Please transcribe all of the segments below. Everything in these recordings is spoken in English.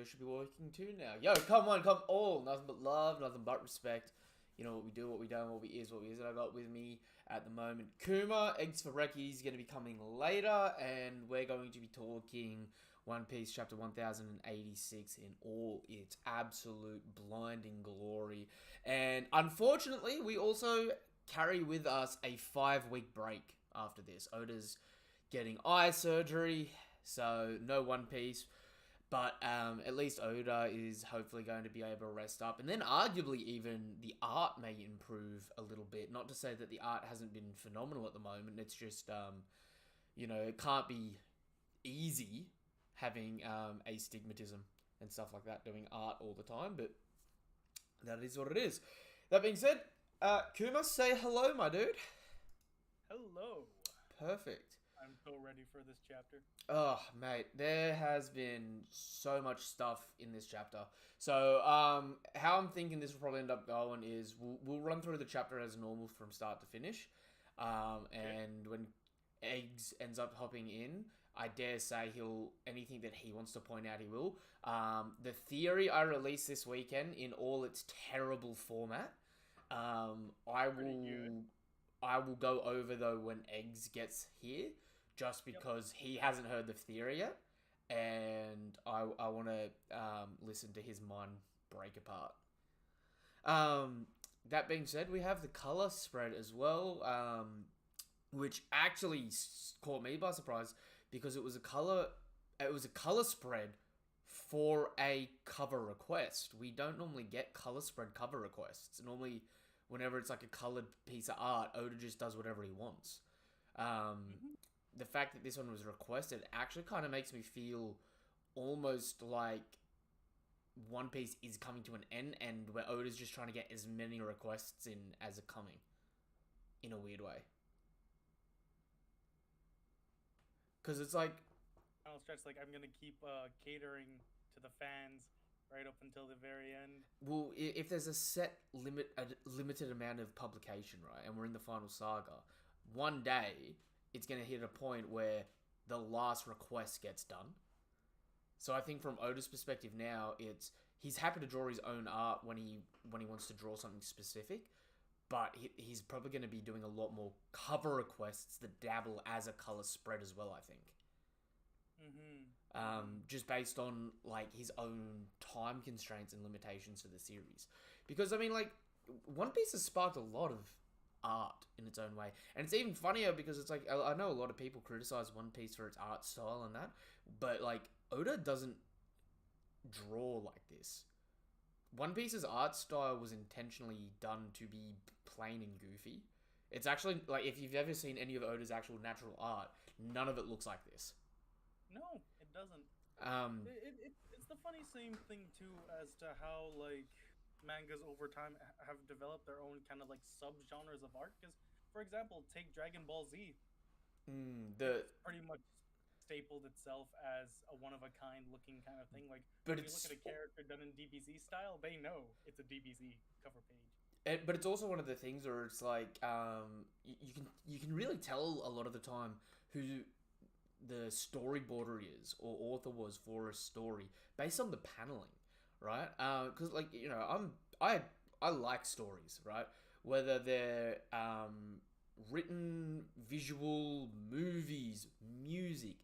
studio should be working to now. Yo, come on, come all. Nothing but love, nothing but respect. You know what we do, what we don't, what we is, what we isn't. I got with me at the moment Kuma. Eggs for Reki is going to be coming later, and we're going to be talking One Piece chapter 1086 in all its absolute blinding glory. And unfortunately, we also carry with us a 5-week break after this. Oda's getting eye surgery, so no One Piece. But at least Oda is hopefully going to be able to rest up. And then arguably even the art may improve a little bit. Not to say that the art hasn't been phenomenal at the moment. It's just, it can't be easy having astigmatism and stuff like that, doing art all the time. But that is what it is. That being said, Kuma, say hello, my dude. Hello. Perfect. I'm so ready for this chapter. Oh, mate, there has been so much stuff in this chapter. So, how I'm thinking this will probably end up going is we'll run through the chapter as normal from start to finish. And when Eggs ends up hopping in, I dare say anything that he wants to point out, he will. The theory I released this weekend in all its terrible format, I will go over though when Eggs gets here. Just because he hasn't heard the theory yet, and I want to listen to his mind break apart. That being said, we have the color spread as well, which actually caught me by surprise because it was a color spread for a cover request. We don't normally get color spread cover requests. Normally, whenever it's like a colored piece of art, Oda just does whatever he wants. The fact that this one was requested actually kind of makes me feel almost like One Piece is coming to an end and where Oda's just trying to get as many requests in as are coming. In a weird way. Because it's like... I'll stretch like I'm going to keep catering to the fans right up until the very end. Well, if there's a limited amount of publication, right, and we're in the final saga, one day... it's going to hit a point where the last request gets done. So I think from Oda's perspective now, he's happy to draw his own art when he wants to draw something specific, but he's probably going to be doing a lot more cover requests that dabble as a color spread as well, I think. Just based on like his own time constraints and limitations for the series. Because, I mean, like, One Piece has sparked a lot of art in its own way, and it's even funnier because it's like I know a lot of people criticize One Piece for its art style and that, but like Oda doesn't draw like this. One Piece's art style was intentionally done to be plain and goofy. It's actually like if you've ever seen any of Oda's actual natural art, none of it looks like this. No, it doesn't. It's the funny same thing too as to how like mangas over time have developed their own kind of like sub-genres of art. Because, for example, take Dragon Ball Z. It's pretty much stapled itself as a one-of-a-kind looking kind of thing. Like, when you look at a character done in DBZ style, they know it's a DBZ cover page. But it's also one of the things where it's like you can really tell a lot of the time who the storyboarder is or author was for a story based on the paneling. Right? Because, like, you know, I like stories, right? Whether they're written, visual, movies, music,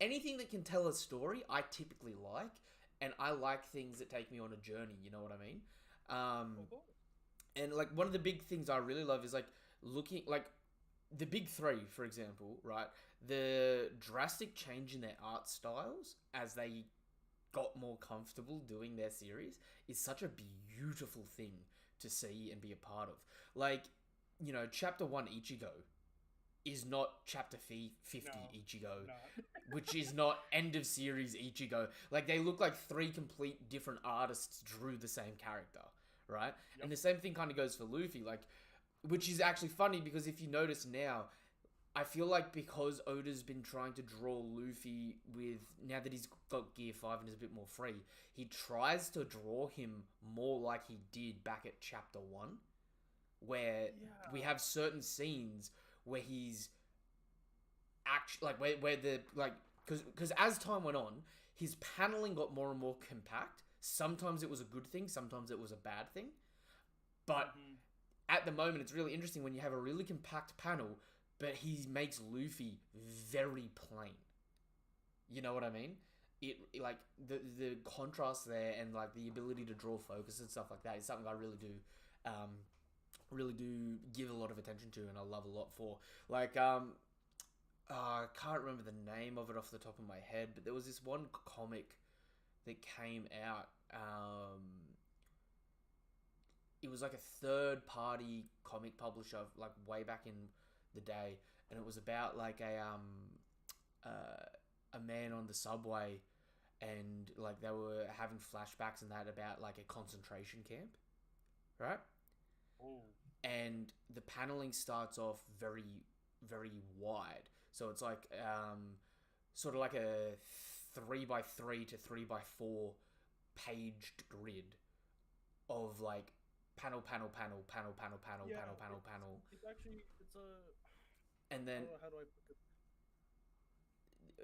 anything that can tell a story, I typically like, and I like things that take me on a journey. You know what I mean? And like one of the big things I really love is like looking like the big three, for example, right? The drastic change in their art styles as they got more comfortable doing their series is such a beautiful thing to see and be a part of. Like, you know, chapter 1 Ichigo is not chapter 50 Ichigo, which is not end of series Ichigo. Like, they look like three complete different artists drew the same character, right? Yep. And the same thing kind of goes for Luffy, like, which is actually funny because if you notice now, I feel like because Oda's been trying to draw Luffy with, now that he's got Gear 5 and is a bit more free, he tries to draw him more like he did back at chapter 1, where we have certain scenes where he's actually, like, where the, like, because as time went on, his paneling got more and more compact. Sometimes it was a good thing, sometimes it was a bad thing. But at the moment, it's really interesting when you have a really compact panel, but he makes Luffy very plain. You know what I mean? It like the contrast there and like the ability to draw focus and stuff like that is something I really do give a lot of attention to and I love a lot for. Like I can't remember the name of it off the top of my head, but there was this one comic that came out. It was like a third party comic publisher, like way back in the day, and it was about like a man on the subway, and like they were having flashbacks and that about like a concentration camp, right? Oh. And the paneling starts off very, very wide. So it's like sort of like a 3x3 to 3x4 paged grid of like panel. Yeah, panel. It's actually it's a. And then How do I put it?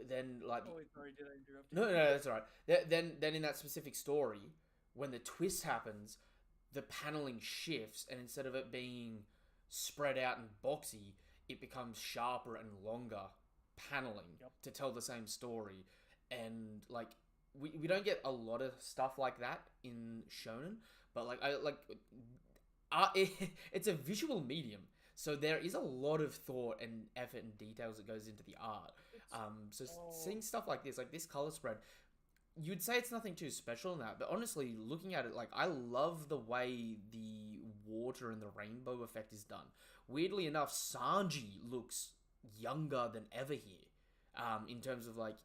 then like Oh wait, sorry, did I interrupt you? no, that's all right. Then in that specific story, when the twist happens, the paneling shifts, and instead of it being spread out and boxy, it becomes sharper and longer paneling to tell the same story. And like we don't get a lot of stuff like that in shonen, but like it's a visual medium, so there is a lot of thought and effort and details that goes into the art. Seeing stuff like this color spread, you'd say it's nothing too special in that, but honestly, looking at it, like I love the way the water and the rainbow effect is done. Weirdly enough, Sanji looks younger than ever here, in terms of like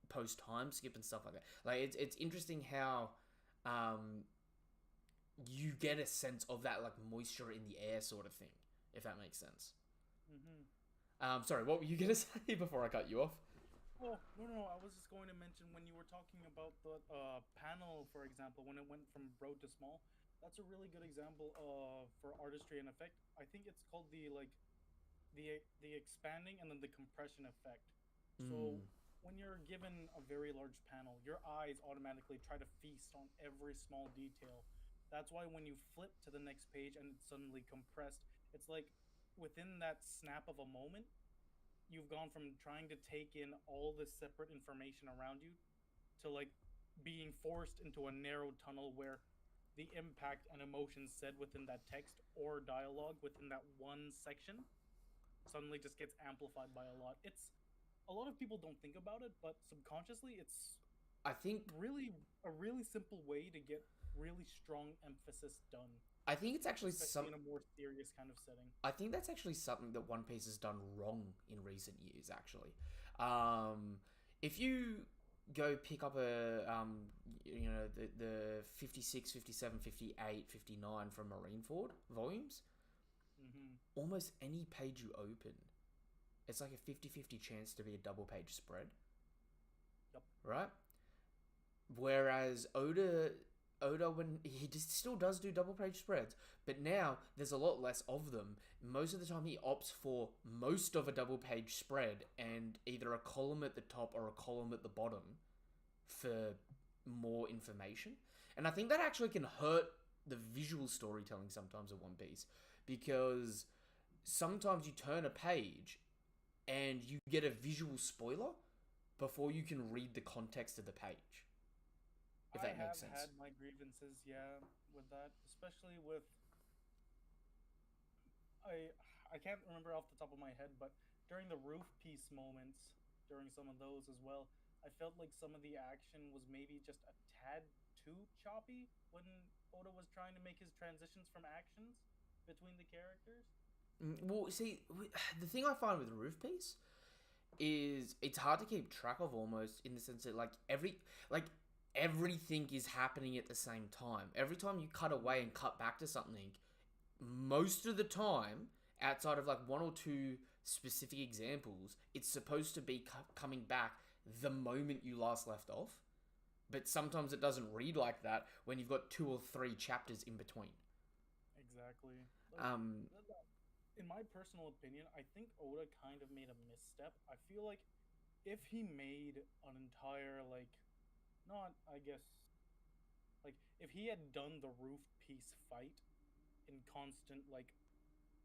post time skip and stuff like that. Like it's interesting how you get a sense of that like moisture in the air sort of thing, if that makes sense. Sorry, what were you gonna say before I cut you off? Oh, no, I was just going to mention when you were talking about the panel, for example, when it went from broad to small, that's a really good example for artistry and effect. I think it's called the expanding and then the compression effect. So when you're given a very large panel, your eyes automatically try to feast on every small detail. That's why when you flip to the next page and it's suddenly compressed, it's like within that snap of a moment, you've gone from trying to take in all this separate information around you to like being forced into a narrow tunnel where the impact and emotions said within that text or dialogue within that one section suddenly just gets amplified by a lot. It's a lot of people don't think about it, but subconsciously it's I think really a really simple way to get really strong emphasis done. I think it's actually in a more serious kind of setting. I think that's actually something that One Piece has done wrong in recent years. Actually, if you go pick up the 56, 57, 58, 59 from Marineford volumes, almost any page you open, it's like a 50-50 chance to be a double page spread. Yep. Right. Whereas Oda, when he still does do double page spreads, but now there's a lot less of them. Most of the time he opts for most of a double page spread and either a column at the top or a column at the bottom for more information. And I think that actually can hurt the visual storytelling sometimes of One Piece, because sometimes you turn a page and you get a visual spoiler before you can read the context of the page. If that makes sense. I have had my grievances, with that, especially with I can't remember off the top of my head, but during the roof piece moments, during some of those as well, I felt like some of the action was maybe just a tad too choppy when Oda was trying to make his transitions from actions between the characters. Well, see, the thing I find with roof piece is it's hard to keep track of almost, in the sense that everything is happening at the same time. Every time you cut away and cut back to something, most of the time, outside of like one or two specific examples, it's supposed to be coming back the moment you last left off. But sometimes it doesn't read like that when you've got 2 or 3 chapters in between. Exactly. In my personal opinion, I think Oda kind of made a misstep. I feel like if he made an entire like, not I guess like if he had done the roof piece fight in constant like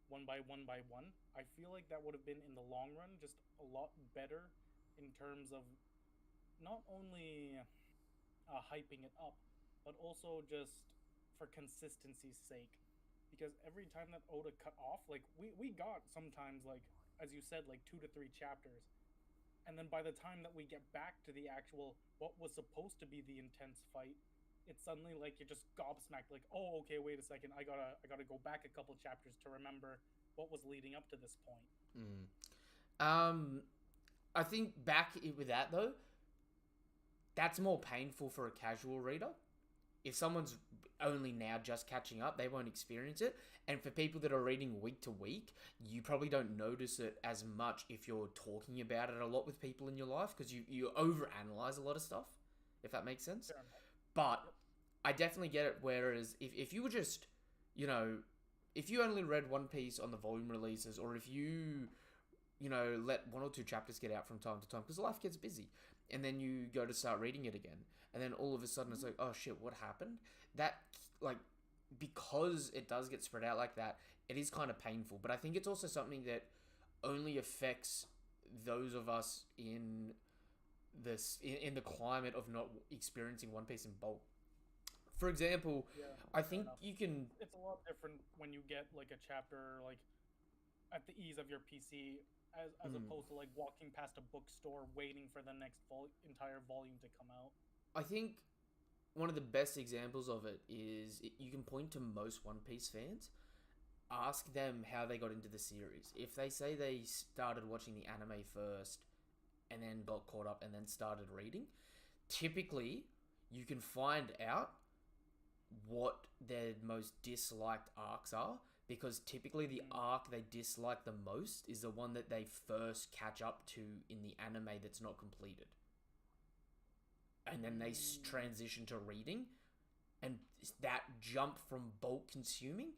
one by one, I feel like that would have been in the long run just a lot better in terms of not only hyping it up, but also just for consistency's sake. Because every time that Oda cut off, like we got sometimes like as you said, like 2 to 3 chapters, and then by the time that we get back to the actual what was supposed to be the intense fight, it's suddenly like you're just gobsmacked. Like, oh, okay, wait a second, I gotta go back a couple chapters to remember what was leading up to this point. I think back with that though, that's more painful for a casual reader. If someone's only now just catching up, they won't experience it. And for people that are reading week to week, you probably don't notice it as much if you're talking about it a lot with people in your life, because you overanalyze a lot of stuff, if that makes sense. But I definitely get it. Whereas if you were just, if you only read One Piece on the volume releases, or if you let 1 or 2 chapters get out from time to time, because life gets busy, and then you go to start reading it again, and then all of a sudden it's like, oh shit, what happened? That, like, because it does get spread out like that, it is kind of painful. But I think it's also something that only affects those of us in in the climate of not experiencing One Piece in bulk. For example, I think you can. It's a lot different when you get like a chapter like at the ease of your PC, as opposed to like walking past a bookstore waiting for the next entire volume to come out. I think one of the best examples of it is you can point to most One Piece fans. Ask them how they got into the series. If they say they started watching the anime first and then got caught up and then started reading, typically you can find out what their most disliked arcs are, because typically the arc they dislike the most is the one that they first catch up to in the anime that's not completed. And then they transition to reading, and that jump from bulk consuming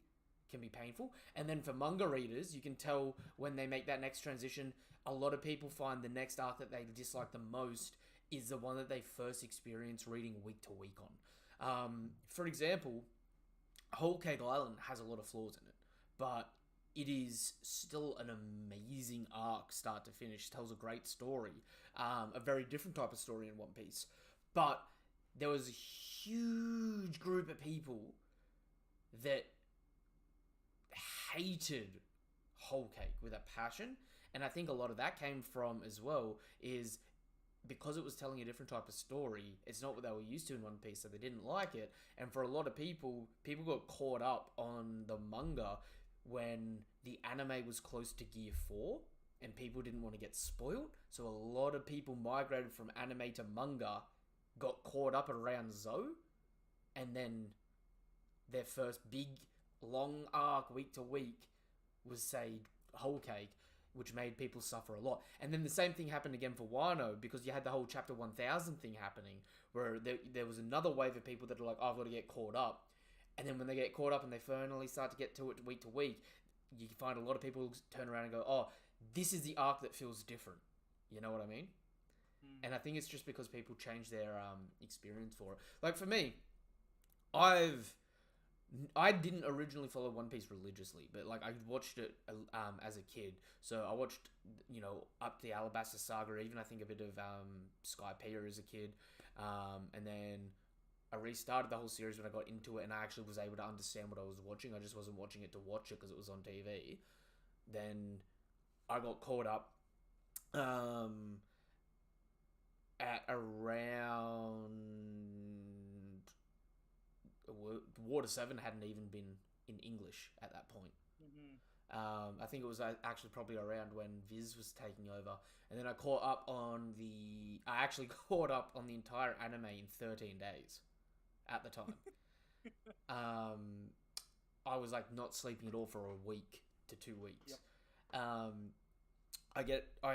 can be painful. And then for manga readers, you can tell when they make that next transition, a lot of people find the next arc that they dislike the most is the one that they first experience reading week to week on. For example, Whole Cake Island has a lot of flaws in it, but it is still an amazing arc, start to finish. It tells a great story, a very different type of story in One Piece. But there was a huge group of people that hated Whole Cake with a passion, and I think a lot of that came from as well is because it was telling a different type of story. It's not what they were used to in One Piece, so they didn't like it. And for a lot of people got caught up on the manga when the anime was close to Gear 4 and people didn't want to get spoiled. So a lot of people migrated from anime to manga, got caught up around Zou, and then their first big long arc week to week was, say, Whole Cake, which made people suffer a lot. And then the same thing happened again for Wano, because you had the whole Chapter 1000 thing happening, where there was another wave of people that are like, oh, I've got to get caught up. And then when they get caught up and they finally start to get to it week to week, you find a lot of people turn around and go, oh, this is the arc that feels different. You know what I mean? And I think it's just because people change their experience for it. Like for me, I didn't originally follow One Piece religiously, but like I watched it as a kid. So I watched, up the Alabasta Saga, even I think a bit of Skypiea as a kid, and then I restarted the whole series when I got into it, and I actually was able to understand what I was watching. I just wasn't watching it to watch it because it was on TV. Then I got caught up at around Water 7 hadn't even been in English at that point. I think it was actually probably around when Viz was taking over, and then I actually caught up on the entire anime in 13 days at the time. I was like not sleeping at all for a week to 2 weeks. I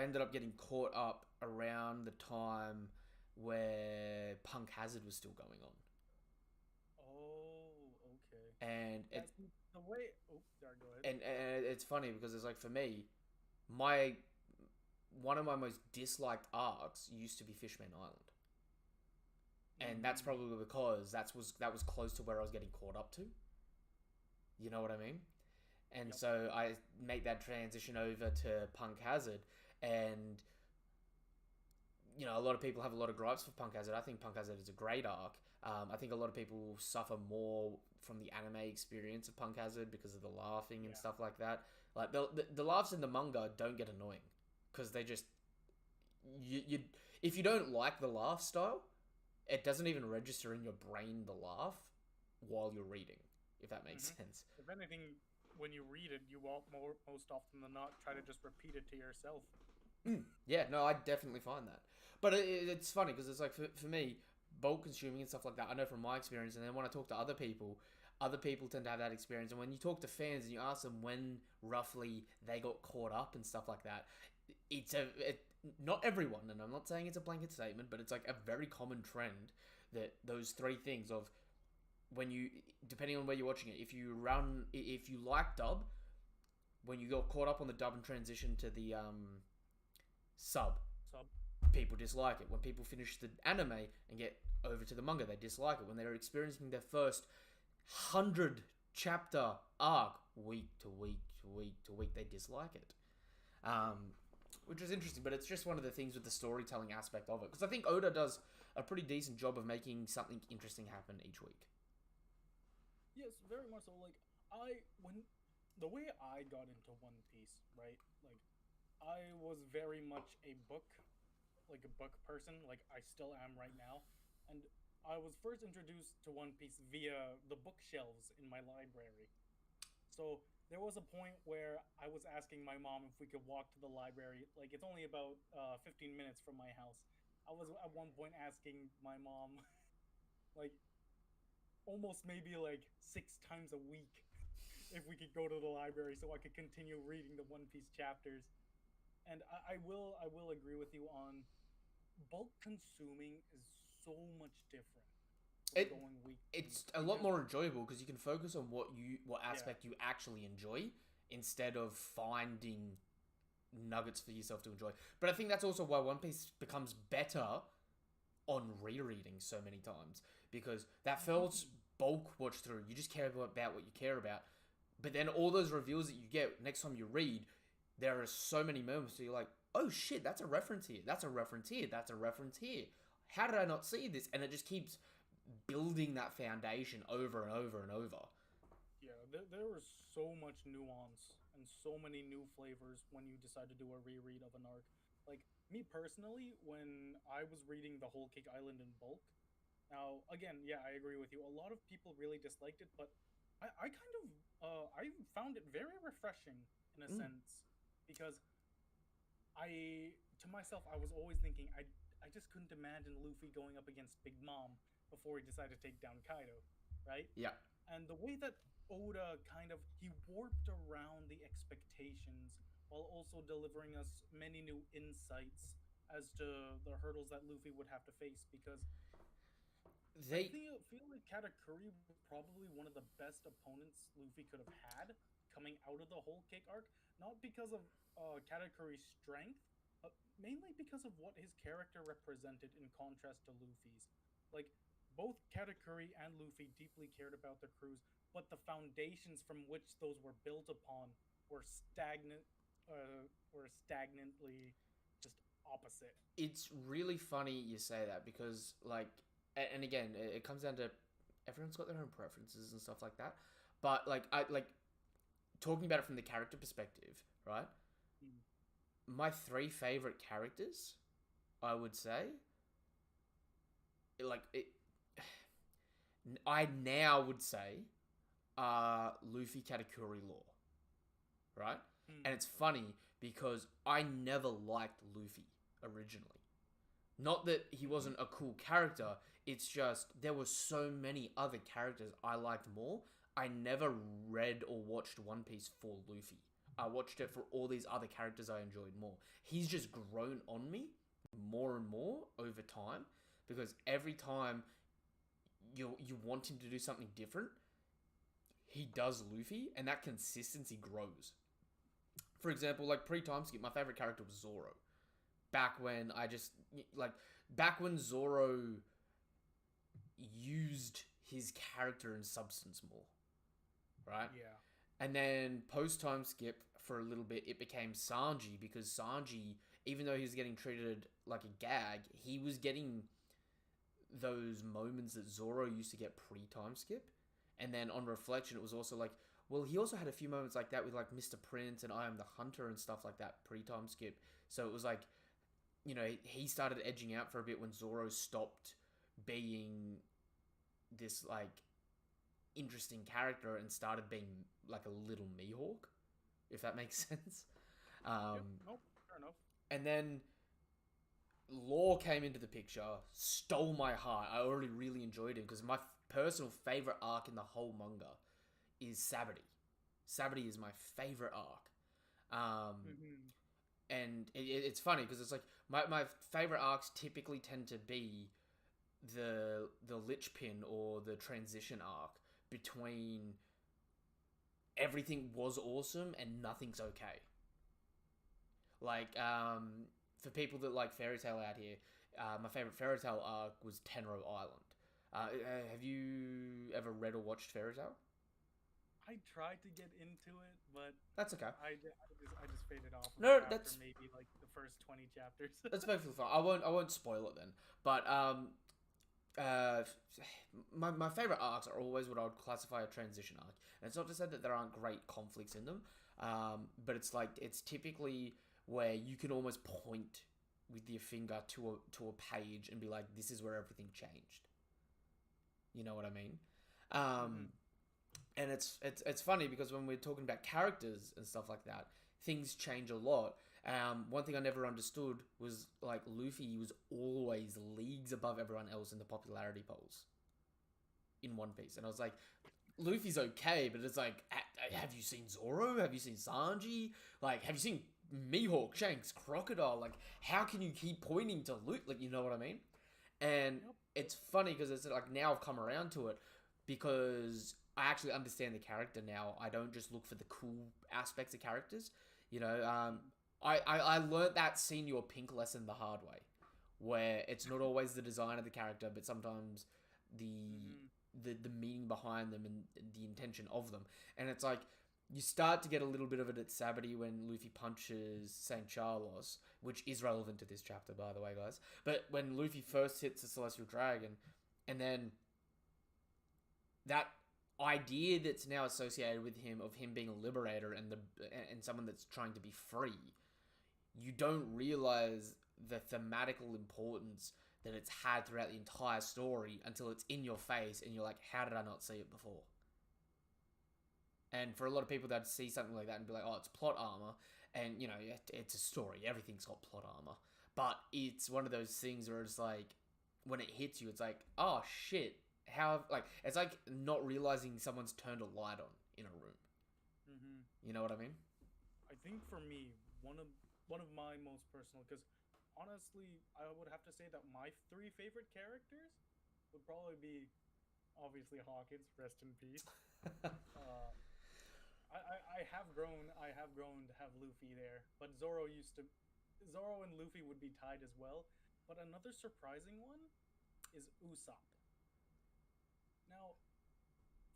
ended up getting caught up around the time where Punk Hazard was still going on. Oh, okay. And it's the way. Oh, sorry, go ahead. And it's funny because it's like, for me, my one of my most disliked arcs used to be Fishman Island. And that's probably because that was close to where I was getting caught up to. You know what I mean? And so I make that transition over to Punk Hazard, and a lot of people have a lot of gripes for Punk Hazard. I think Punk Hazard is a great arc. I think a lot of people suffer more from the anime experience of Punk Hazard because of the laughing and stuff like that. Like the laughs in the manga don't get annoying because they just you if you don't like the laugh style, it doesn't even register in your brain the laugh while you're reading, if that makes sense. If anything, when you read it, you will most often than not try to just repeat it to yourself. Yeah, no, I definitely find that. But it's funny because it's like for me, bulk consuming and stuff like that, I know from my experience, and then when I talk to other people tend to have that experience. And when you talk to fans and you ask them when roughly they got caught up and stuff like that, not everyone, and I'm not saying it's a blanket statement, but it's like a very common trend that those three things of when you, depending on where you're watching it, if you like dub, when you got caught up on the dub and transition to the sub, people dislike it. When people finish the anime and get over to the manga, they dislike it. When they're experiencing their first 100 chapter arc week to week to week to week, they dislike it. Which is interesting, but it's just one of the things with the storytelling aspect of it. Because I think Oda does a pretty decent job of making something interesting happen each week. Yes, very much so. Like, the way I got into One Piece, right? Like, I was very much a book person. Like, I still am right now. And I was first introduced to One Piece via the bookshelves in my library. So there was a point where I was asking my mom if we could walk to the library. Like, it's only about 15 minutes from my house. I was at one point asking my mom, like, almost maybe like 6 times a week if we could go to the library so I could continue reading the One Piece chapters. And I will agree with you on bulk consuming is so much different. It's a lot more enjoyable because you can focus on what aspect you actually enjoy instead of finding nuggets for yourself to enjoy. But I think that's also why One Piece becomes better on rereading so many times, because that first bulk watch through, you just care about what you care about. But then all those reveals that you get next time you read, there are so many moments where you're like, oh shit, that's a reference here, that's a reference here, that's a reference here. How did I not see this? And it just keeps building that foundation over and over and over. Yeah, there was so much nuance and so many new flavors when you decide to do a reread of an arc. Like, me personally, when I was reading The Whole Cake Island in bulk, now, again, yeah, I agree with you. A lot of people really disliked it, but I kind of, I found it very refreshing in a sense, because to myself, I was always thinking, I just couldn't imagine Luffy going up against Big Mom before he decided to take down Kaido, right? Yeah. And the way that Oda he warped around the expectations while also delivering us many new insights as to the hurdles that Luffy would have to face, because I feel like Katakuri was probably one of the best opponents Luffy could have had coming out of the whole Cake arc, not because of Katakuri's strength, but mainly because of what his character represented in contrast to Luffy's. Like, both Katakuri and Luffy deeply cared about their crews, but the foundations from which those were built upon were stagnantly just opposite. It's really funny you say that because, like, and again, it comes down to everyone's got their own preferences and stuff like that. But talking about it from the character perspective, right? My 3 favorite characters, I would say, I now would say, Luffy, Katakuri, Law, right? And it's funny because I never liked Luffy originally. Not that he wasn't a cool character, it's just there were so many other characters I liked more. I never read or watched One Piece for Luffy. I watched it for all these other characters I enjoyed more. He's just grown on me more and more over time, because every time you want him to do something different, he does Luffy, and that consistency grows. For example, like pre-time skip, my favorite character was Zoro. back when back when Zoro used his character and substance more, right? Yeah. And then post time skip for a little bit, it became Sanji, because Sanji, even though he was getting treated like a gag, he was getting those moments that Zoro used to get pre-time skip. And then on reflection, it was also like, well, he also had a few moments like that with like Mr. Prince and I Am the Hunter and stuff like that pre-time skip. So it was like, he started edging out for a bit when Zoro stopped being this like interesting character and started being like a little Mihawk, if that makes sense. Nope, fair enough. And then Law came into the picture, stole my heart. I already really enjoyed him because my personal favorite arc in the whole manga is Sabaody. Sabaody is my favorite arc. And it's funny because it's like my favorite arcs typically tend to be the Lichpin or the transition arc between everything was awesome and nothing's okay. Like, for people that like Fairy Tail out here, my favorite Fairy Tail arc was Tenro Island. Have you ever read or watched Fairy Tail? I tried to get into it, but that's okay. I just faded off. No, after that's maybe like the first 20 chapters. That's perfectly fine. I won't spoil it then. But my favorite arcs are always what I would classify a transition arc, and it's not to say that there aren't great conflicts in them, but it's typically where you can almost point with your finger to a page and be like, this is where everything changed. You know what I mean? And it's funny because when we're talking about characters and stuff like that, things change a lot. One thing I never understood was like Luffy was always leagues above everyone else in the popularity polls in One Piece, and I was like, Luffy's okay, but it's like, have you seen Zoro? Have you seen Sanji? Like, have you seen Mihawk, Shanks, Crocodile? Like, how can you keep pointing to Luffy? Like, you know what I mean? And it's funny because it's like now I've come around to it because I actually understand the character now. I don't just look for the cool aspects of characters. I learned that Senior Pink lesson the hard way, where it's not always the design of the character, but sometimes the meaning behind them and the intention of them. And it's like, you start to get a little bit of it at Sabaody when Luffy punches St. Charlos, which is relevant to this chapter, by the way, guys. But when Luffy first hits the Celestial Dragon, and then that idea that's now associated with him of him being a liberator and someone that's trying to be free, you don't realize the thematical importance that it's had throughout the entire story until it's in your face and you're like, how did I not see it before? And for a lot of people that see something like that and be like, oh, it's plot armor, and it's a story, everything's got plot armor, but it's one of those things where it's like, when it hits you, it's like, oh shit, it's like not realizing someone's turned a light on in a room. You know what I mean? I think for me, one of my most personal, because honestly, I would have to say that my 3 favorite characters would probably be, obviously, Hawkins, rest in peace. I have grown to have Luffy there, but Zoro and Luffy would be tied as well. But another surprising one is Usopp. Now,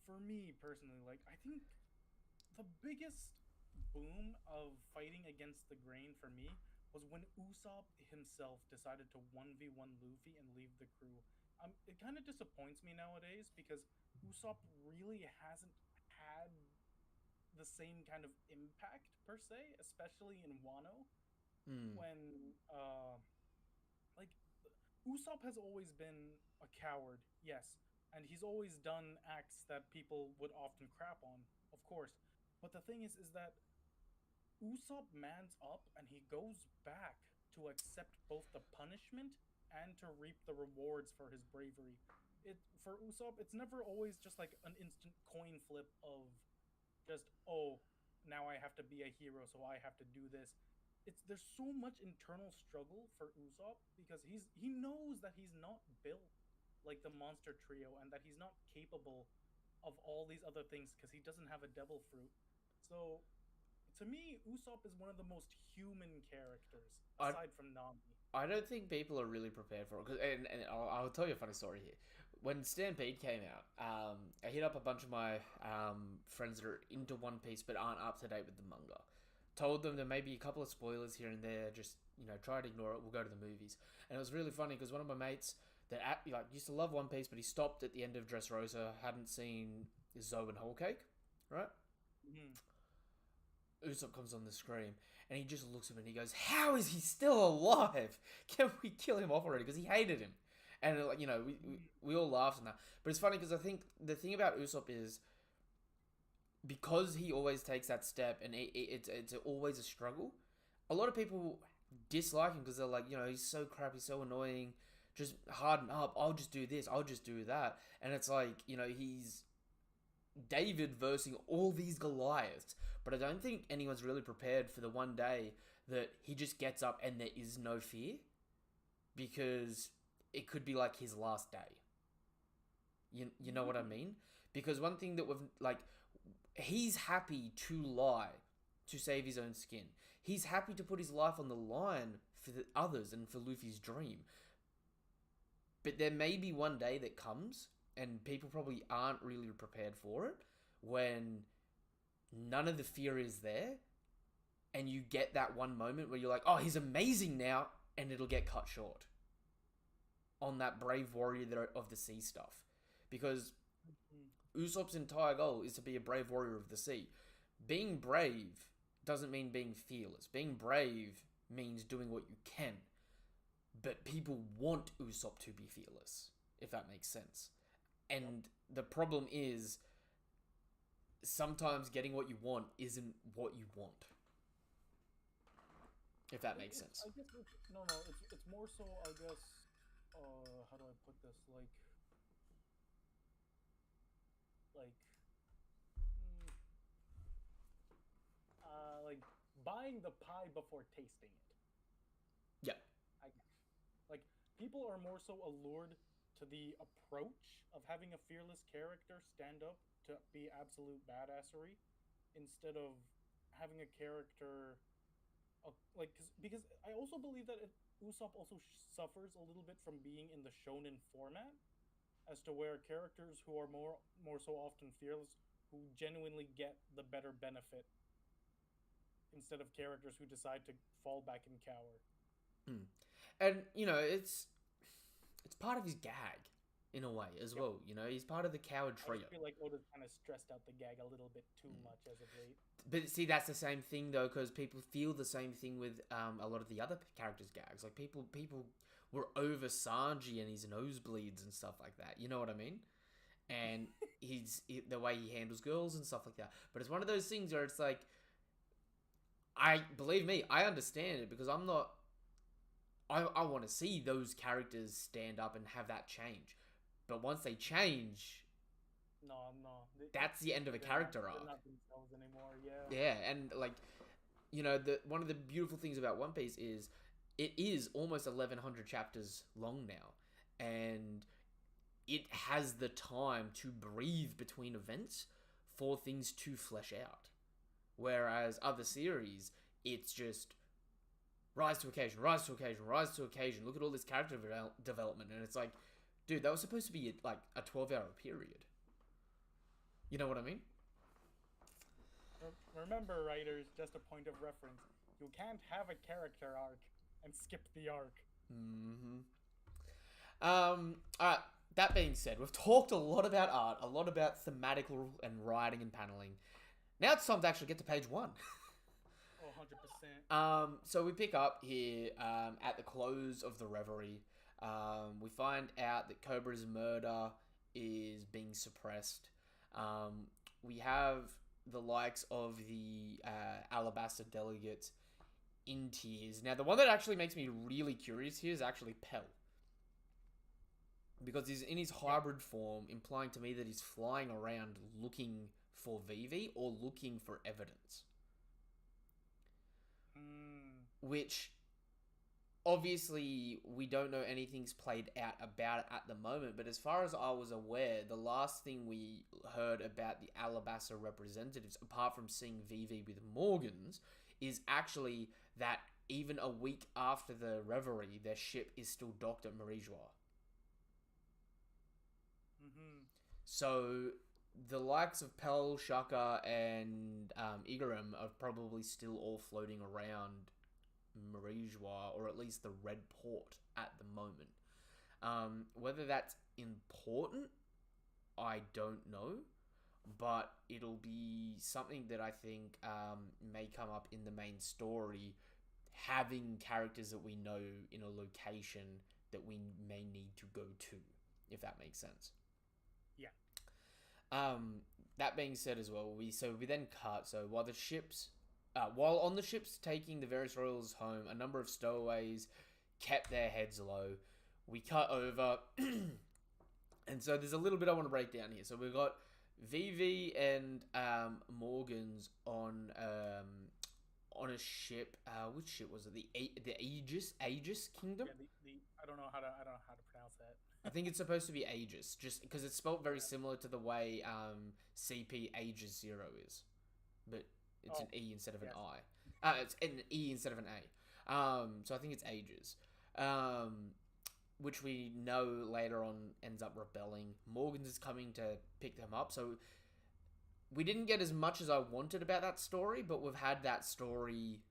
for me personally, like, I think the biggest boom of fighting against the grain for me was when Usopp himself decided to 1v1 Luffy and leave the crew. It kind of disappoints me nowadays because Usopp really hasn't had the same kind of impact per se, especially in Wano. When like, Usopp has always been a coward, yes, and he's always done acts that people would often crap on, of course. But the thing is that Usopp mans up and he goes back to accept both the punishment and to reap the rewards for his bravery. For Usopp, it's never always just like an instant coin flip of just, oh, now I have to be a hero, so I have to do this. There's so much internal struggle for Usopp because he knows that he's not built like the monster trio and that he's not capable of all these other things because he doesn't have a devil fruit. So to me, Usopp is one of the most human characters aside from Nami. I don't think people are really prepared for it. And I'll tell you a funny story here. When Stampede came out, I hit up a bunch of my friends that are into One Piece but aren't up to date with the manga. Told them there may be a couple of spoilers here and there. Just try to ignore it. We'll go to the movies. And it was really funny because one of my mates that used to love One Piece, but he stopped at the end of Dressrosa, hadn't seen Zoe and Whole Cake, right? Mm-hmm. Usopp comes on the screen and he just looks at him and he goes, "How is he still alive? Can we kill him off already?" Because he hated him. And we all laughed at that. But it's funny because I think the thing about Usopp is because he always takes that step and it's always a struggle. A lot of people dislike him because they're like, he's so crap, he's so annoying. Just harden up. I'll just do this. I'll just do that. And it's like, he's David versing all these Goliaths. But I don't think anyone's really prepared for the one day that he just gets up and there is no fear. Because it could be like his last day. You know what I mean? Because one thing that he's happy to lie to save his own skin. He's happy to put his life on the line for the others and for Luffy's dream. But there may be one day that comes, and people probably aren't really prepared for it, when none of the fear is there, and you get that one moment where you're like, oh, he's amazing now, and it'll get cut short on that brave warrior of the sea stuff. Because Usopp's entire goal is to be a brave warrior of the sea. Being brave doesn't mean being fearless. Being brave means doing what you can. But people want Usopp to be fearless, if that makes sense. And the problem is, sometimes getting what you want isn't what you want. If that makes sense. I guess it's more so, I guess, how do I put this? Like buying the pie before tasting it. Yeah. I guess. Like, people are more so allured to the approach of having a fearless character stand up to be absolute badassery instead of having a character because I also believe that Usopp also suffers a little bit from being in the shonen format, as to where characters who are more so often fearless, who genuinely get the better benefit, instead of characters who decide to fall back and cower. And it's part of his gag in a way as well. He's part of the coward trio. I feel like Oda's kind of stressed out the gag a little bit too much as of late. But see, that's the same thing though, because people feel the same thing with a lot of the other characters' gags. Like people were over Sanji and his nosebleeds and stuff like that. You know what I mean? And the way he handles girls and stuff like that. But it's one of those things where it's like, believe me, I understand it, because I'm not. I want to see those characters stand up and have that change. But once they change, that's the end of a character arc. They're not themselves anymore. Yeah, and one of the beautiful things about One Piece is it is almost 1,100 chapters long now, and it has the time to breathe between events for things to flesh out. Whereas other series, it's just rise to occasion, rise to occasion, rise to occasion. Look at all this character development, and it's like, dude, that was supposed to be like a 12-hour period. You know what I mean? Remember, writers, just a point of reference. You can't have a character arc and skip the arc. Alright, that being said, we've talked a lot about art, a lot about thematic and writing and paneling. Now it's time to actually get to page 1. Oh, 100%. So we pick up here at the close of the reverie. We find out that Cobra's murder is being suppressed. We have the likes of the Alabasta delegate in tears. Now, the one that actually makes me really curious here is actually Pell. Because he's in his hybrid form, implying to me that he's flying around looking for Vivi or looking for evidence. Which obviously we don't know anything's played out about it at the moment, but as far as I was aware, the last thing we heard about the Alabasta representatives, apart from seeing Vivi with Morgans, is actually that even a week after the reverie, their ship is still docked at Marijois. Mm-hmm. So the likes of Pel, Shaka, and Igaram are probably still all floating around Marijois, or at least the Red Port at the moment. Whether that's important, I don't know, but it'll be something that I think may come up in the main story, having characters that we know in a location that we may need to go to, if that makes sense. Yeah. That being said as well, we then cut. So while on the ships taking the various royals home, a number of stowaways kept their heads low. We cut over, and so there's a little bit I want to break down here. So we've got Vivi and Morgans on a ship. Which ship was it? The Aegis Kingdom. Yeah, I don't know how to pronounce that. I think it's supposed to be Aegis, just because it's spelled very similar to the way CP Aegis Zero is, but it's an E instead of an I. It's an E instead of an A. So I think it's Aegis, which we know later on ends up rebelling. Morgans is coming to pick them up, so we didn't get as much as I wanted about that story, but we've had that story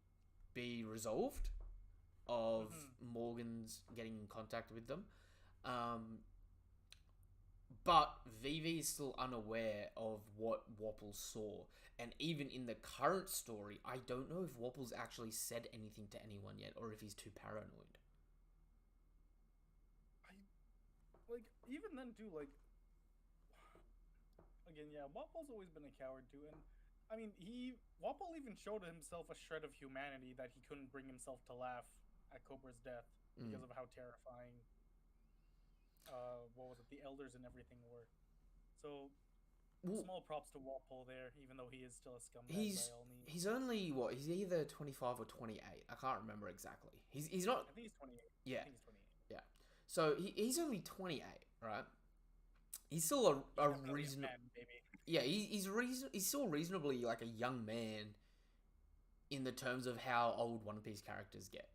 be resolved of Morgans getting in contact with them. But Vivi is still unaware of what Wapol saw. And even in the current story, I don't know if Wapol's actually said anything to anyone yet, or if he's too paranoid. Even then too, again, yeah, Wapol's always been a coward too, and I mean, Wapol even showed himself a shred of humanity that he couldn't bring himself to laugh at Cobra's death because of how terrifying the elders and everything were. So small props to Wapol there, even though he is still a scumbag by all means. He's only he's either 25 or 28. I can't remember exactly. He's not. I think he's 28. Yeah. I think he's 28. Yeah. So he's only 28, right? He's still a reasonable. Yeah, he's still reasonably like a young man in the terms of how old One Piece characters get,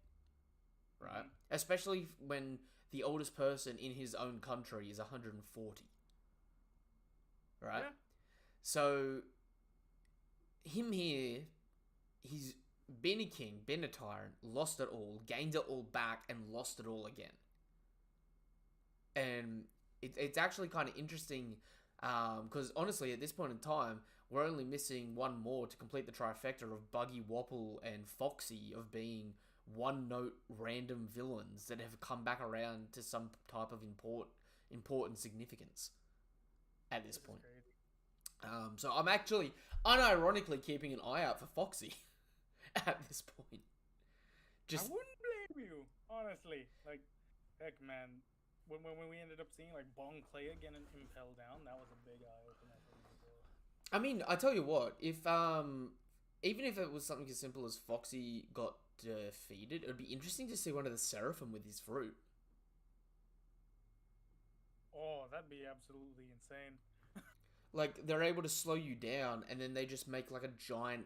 right? Mm-hmm. Especially when the oldest person in his own country is 140, right? Yeah. So him here, he's been a king, been a tyrant, lost it all, gained it all back, and lost it all again. And it's actually kind of interesting, because honestly, at this point in time, we're only missing one more to complete the trifecta of Buggy, Wapol, and Foxy of being one-note random villains that have come back around to some type of important significance at this point. So I'm actually unironically keeping an eye out for Foxy at this point. I wouldn't blame you, honestly. Heck, man. When we ended up seeing Bon Clay again and Impel Down, that was a big eye opener for me as well. I mean, I tell you what, if even if it was something as simple as Foxy got defeated, it would be interesting to see one of the Seraphim with his fruit. Oh, that'd be absolutely insane. They're able to slow you down, and then they just make a giant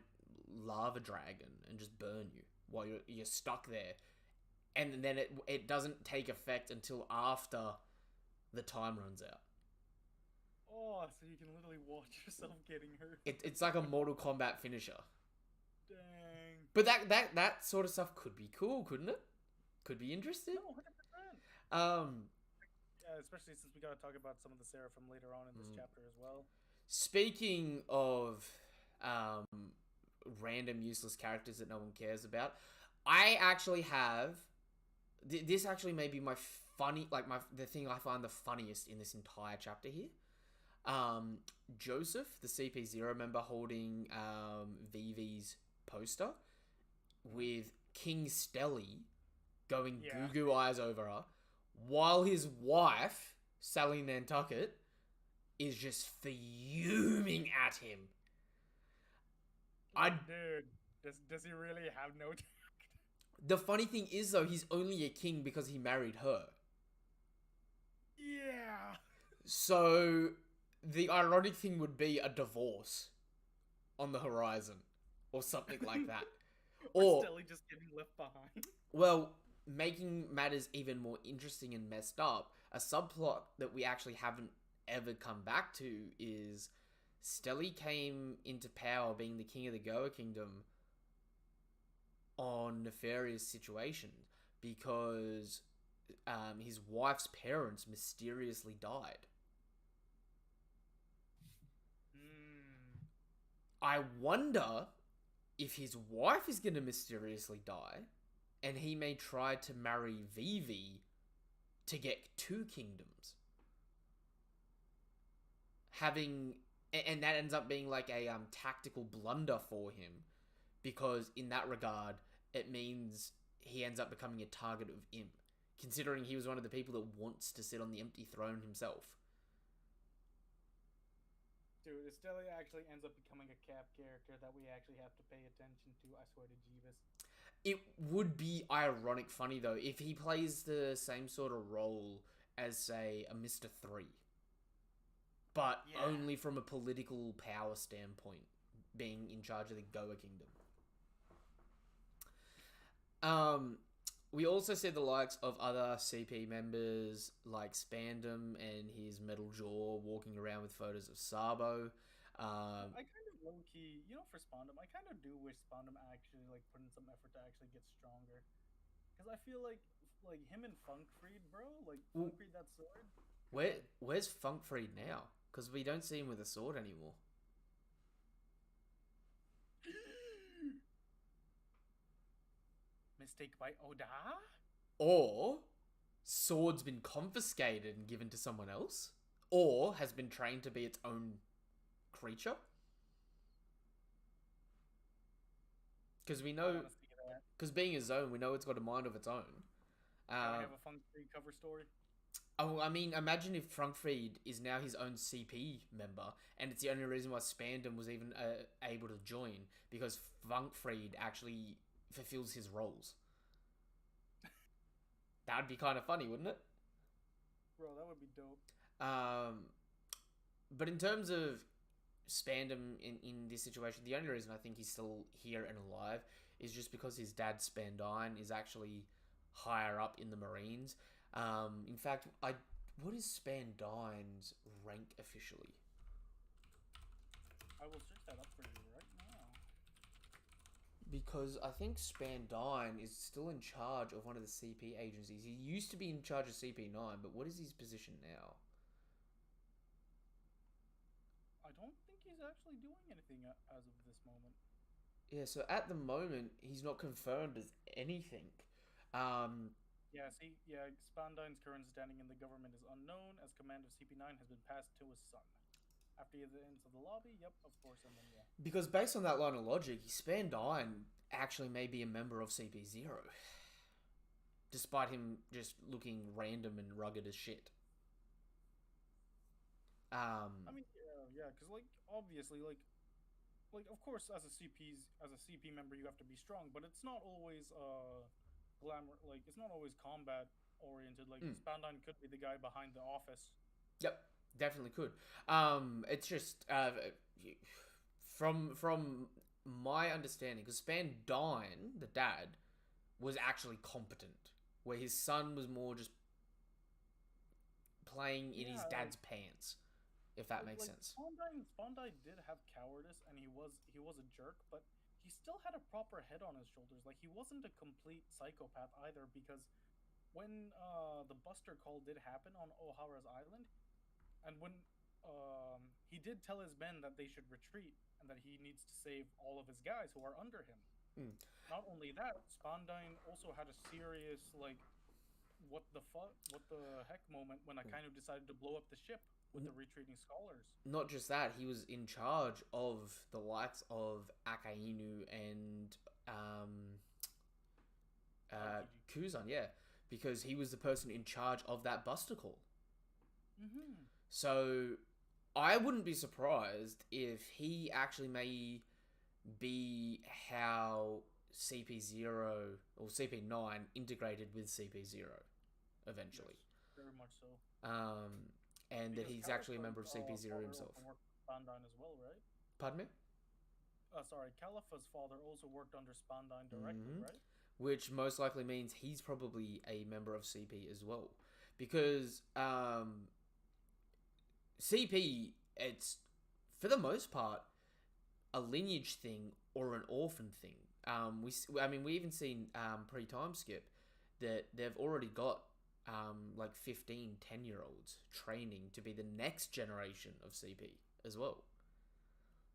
lava dragon and just burn you while you're stuck there. And then it doesn't take effect until after the time runs out. Oh, so you can literally watch yourself getting hurt. It's like a Mortal Kombat finisher. Dang. But that sort of stuff could be cool, couldn't it? Could be interesting. No, 100%. Yeah, especially since we got to talk about some of the Seraphim later on in this chapter as well. Speaking of random useless characters that no one cares about, I actually have... This actually may be the thing I find the funniest in this entire chapter here. Joseph, the CP0 member, holding Vivi's poster with King Stelly going goo-goo eyes over her, while his wife, Sally Nantucket, is just fuming at him. Dude, does he really have no tact? The funny thing is, though, he's only a king because he married her. Yeah. So, the ironic thing would be a divorce on the horizon. Or something like that. Or Stelly just getting left behind. Well, making matters even more interesting and messed up, a subplot that we actually haven't ever come back to is Stelly came into power being the king of the Goa Kingdom on nefarious situations because his wife's parents mysteriously died. I wonder if his wife is going to mysteriously die and he may try to marry Vivi to get two kingdoms. And that ends up being like a tactical blunder for him because in that regard, it means he ends up becoming a target of Imp, considering he was one of the people that wants to sit on the empty throne himself. Dude, Estelle actually ends up becoming a cap character that we actually have to pay attention to, I swear to Jeeves. It would be ironic funny, though, if he plays the same sort of role as, say, a Mr. 3. But only from a political power standpoint, being in charge of the Goa Kingdom. We also see the likes of other CP members like Spandam and his metal jaw walking around with photos of Sabo. I kind of low-key, for Spandam, I kind of do wish Spandam actually put in some effort to actually get stronger. Because I feel like him and Funkfried, bro, Funkfried, that sword. Where's Funkfried now? Because we don't see him with a sword anymore. Mistake by Oda? Or sword's been confiscated and given to someone else? Or has been trained to be its own creature? Because we know... Because being a zone, we know it's got a mind of its own. I have a Funkfried cover story. Oh, I mean, imagine if Funkfried is now his own CP member, and it's the only reason why Spandam was even able to join, because Funkfried actually fulfills his roles. That would be kind of funny, wouldn't it? Bro, that would be dope. But in terms of Spandam in this situation, the only reason I think he's still here and alive is just because his dad, Spandine, is actually higher up in the Marines. In fact, what is Spandine's rank officially? I will search that up for you right now. Because I think Spandine is still in charge of one of the CP agencies. He used to be in charge of CP9, but what is his position now? I don't think he's actually doing anything as of this moment. Yeah, so at the moment, he's not confirmed as anything. Spandine's current standing in the government is unknown, as command of CP9 has been passed to his son. After the ends of the lobby, yep, of course, and then Because based on that line of logic, Spandine actually may be a member of CP0. Despite him just looking random and rugged as shit. I mean, because obviously, of course, as a CP member, you have to be strong, but it's not always glamour. It's not always combat oriented. Spandine could be the guy behind the office. Yep, definitely could. It's just from my understanding, because Spandine, the dad, was actually competent, where his son was more just playing in his dad's pants. If that makes sense. Spandine did have cowardice, and he was a jerk, but he still had a proper head on his shoulders. He wasn't a complete psychopath either, because when the Buster call did happen on O'Hara's Island, and when he did tell his men that they should retreat and that he needs to save all of his guys who are under him. Not only that, Spandine also had a serious what the heck moment when I kind of decided to blow up the ship with the retreating scholars. Not just that, he was in charge of the likes of Akainu and Kuzan, because he was the person in charge of that Buster call. So I wouldn't be surprised if he actually may be how CP0 or CP9 integrated with CP0 eventually. Yes, very much so. And Because that he's actually a member of Caliph's CP0 himself. also worked with Spandine as well, right? Pardon me? Sorry, Caliph's father also worked under Spandine directly, right? Which most likely means he's probably a member of CP as well. Because CP, it's, for the most part, a lineage thing or an orphan thing. We even seen pre-time skip that they've already got like 15, 10-year-olds training to be the next generation of CP as well.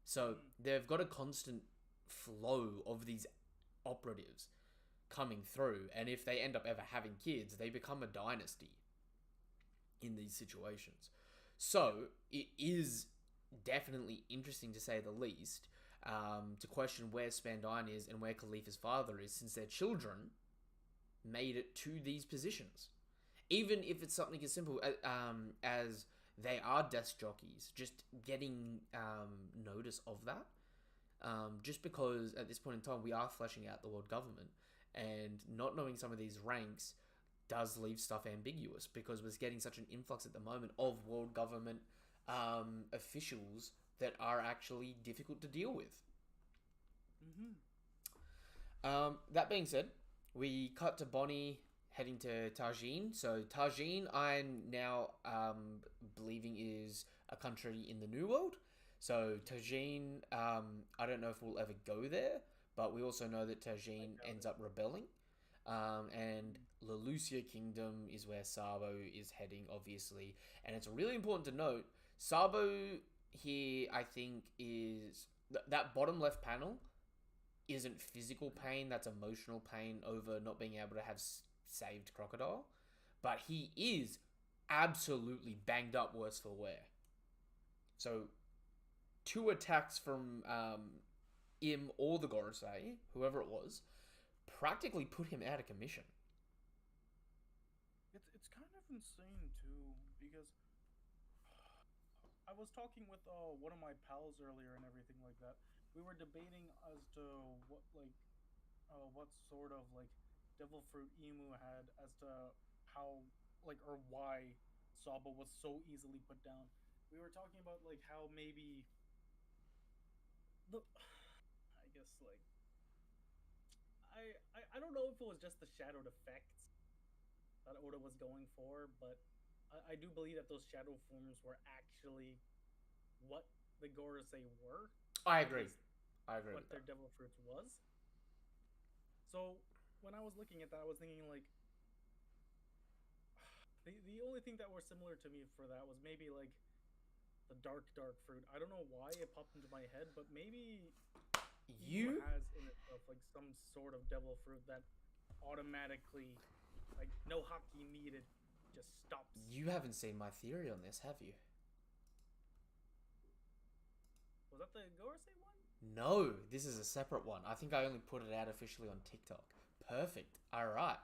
So they've got a constant flow of these operatives coming through, and if they end up ever having kids, they become a dynasty in these situations. So it is definitely interesting, to say the least, to question where Spandine is and where Khalifa's father is, since their children made it to these positions. Even if it's something as simple as they are desk jockeys, just getting notice of that. Just because at this point in time we are fleshing out the world government, and not knowing some of these ranks does leave stuff ambiguous, because we're getting such an influx at the moment of world government officials that are actually difficult to deal with. That being said, we cut to Bonnie heading to Tajin. So Tajin, I'm now believing is a country in the New World. So Tajin, I don't know if we'll ever go there, but we also know that Tajin ends up rebelling. And Lelucia Kingdom is where Sabo is heading, obviously. And it's really important to note, Sabo here, I think, is... that bottom left panel isn't physical pain, that's emotional pain over not being able to have saved Crocodile. But he is absolutely banged up worse for wear. So, 2 attacks from Im or the Gorosei, whoever it was, practically put him out of commission. It's kind of insane too, because I was talking with one of my pals earlier and everything like that. We were debating as to what sort of like devil fruit Emu had, as to how or why Saba was so easily put down. We were talking about like how maybe I guess like I don't know if it was just the shadowed effects that Oda was going for, but I do believe that those shadow forms were actually what the Gorosei were. I agree. What their devil fruits was. So when I was looking at that, I was thinking like the only thing that were similar to me for that was maybe like the dark fruit. I don't know why it popped into my head, but maybe you has in itself like some sort of devil fruit that automatically, like, no hockey needed, just stops. You haven't seen my theory on this, have you? Was that the Gorosei one? No, this is a separate one. I think I only put it out officially on TikTok. Perfect. All right.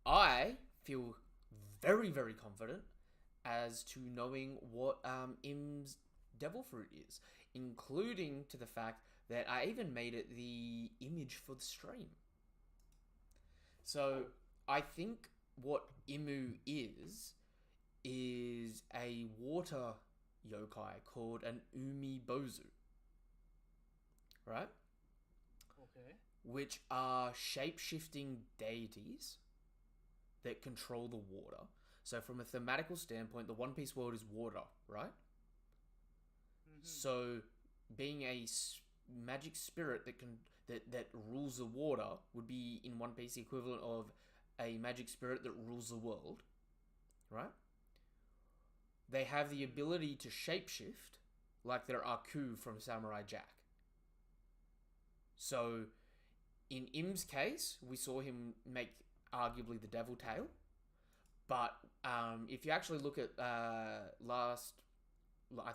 I feel very, very confident as to knowing what Im's devil fruit is, including to the fact that I even made it the image for the stream. So I think what Imu is a water yokai called an Umibozu. Right? Okay. Which are shape-shifting deities that control the water. So from a thematical standpoint, the One Piece world is water, right? So being a magic spirit that rules the water would be in One Piece the equivalent of a magic spirit that rules the world, right? They have the ability to shapeshift like their Aku from Samurai Jack. So in Im's case, we saw him make arguably the devil tail. But if you actually look at I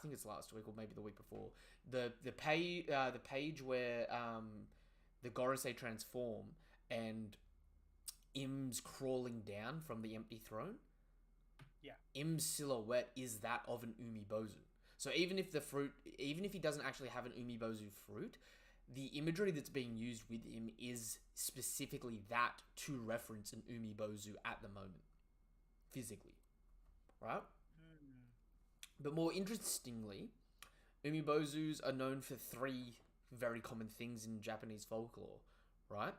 think it's last week or maybe the week before, the page where the Gorosei transform and Im's crawling down from the empty throne. Yeah. Im's silhouette is that of an Umibozu. So even if he doesn't actually have an Umibozu fruit, the imagery that's being used with him is specifically that to reference an Umibozu at the moment, physically, right? But more interestingly, Umibozus are known for 3 very common things in Japanese folklore, right?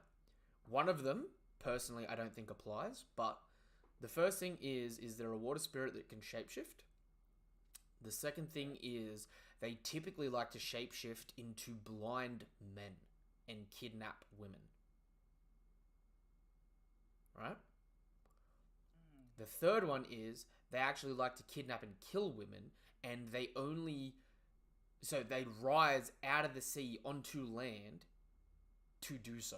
One of them, personally, I don't think applies, but the first thing is they're a water spirit that can shapeshift. The second thing is they typically like to shapeshift into blind men and kidnap women. Right? The third one is they actually like to kidnap and kill women, and they rise out of the sea onto land to do so,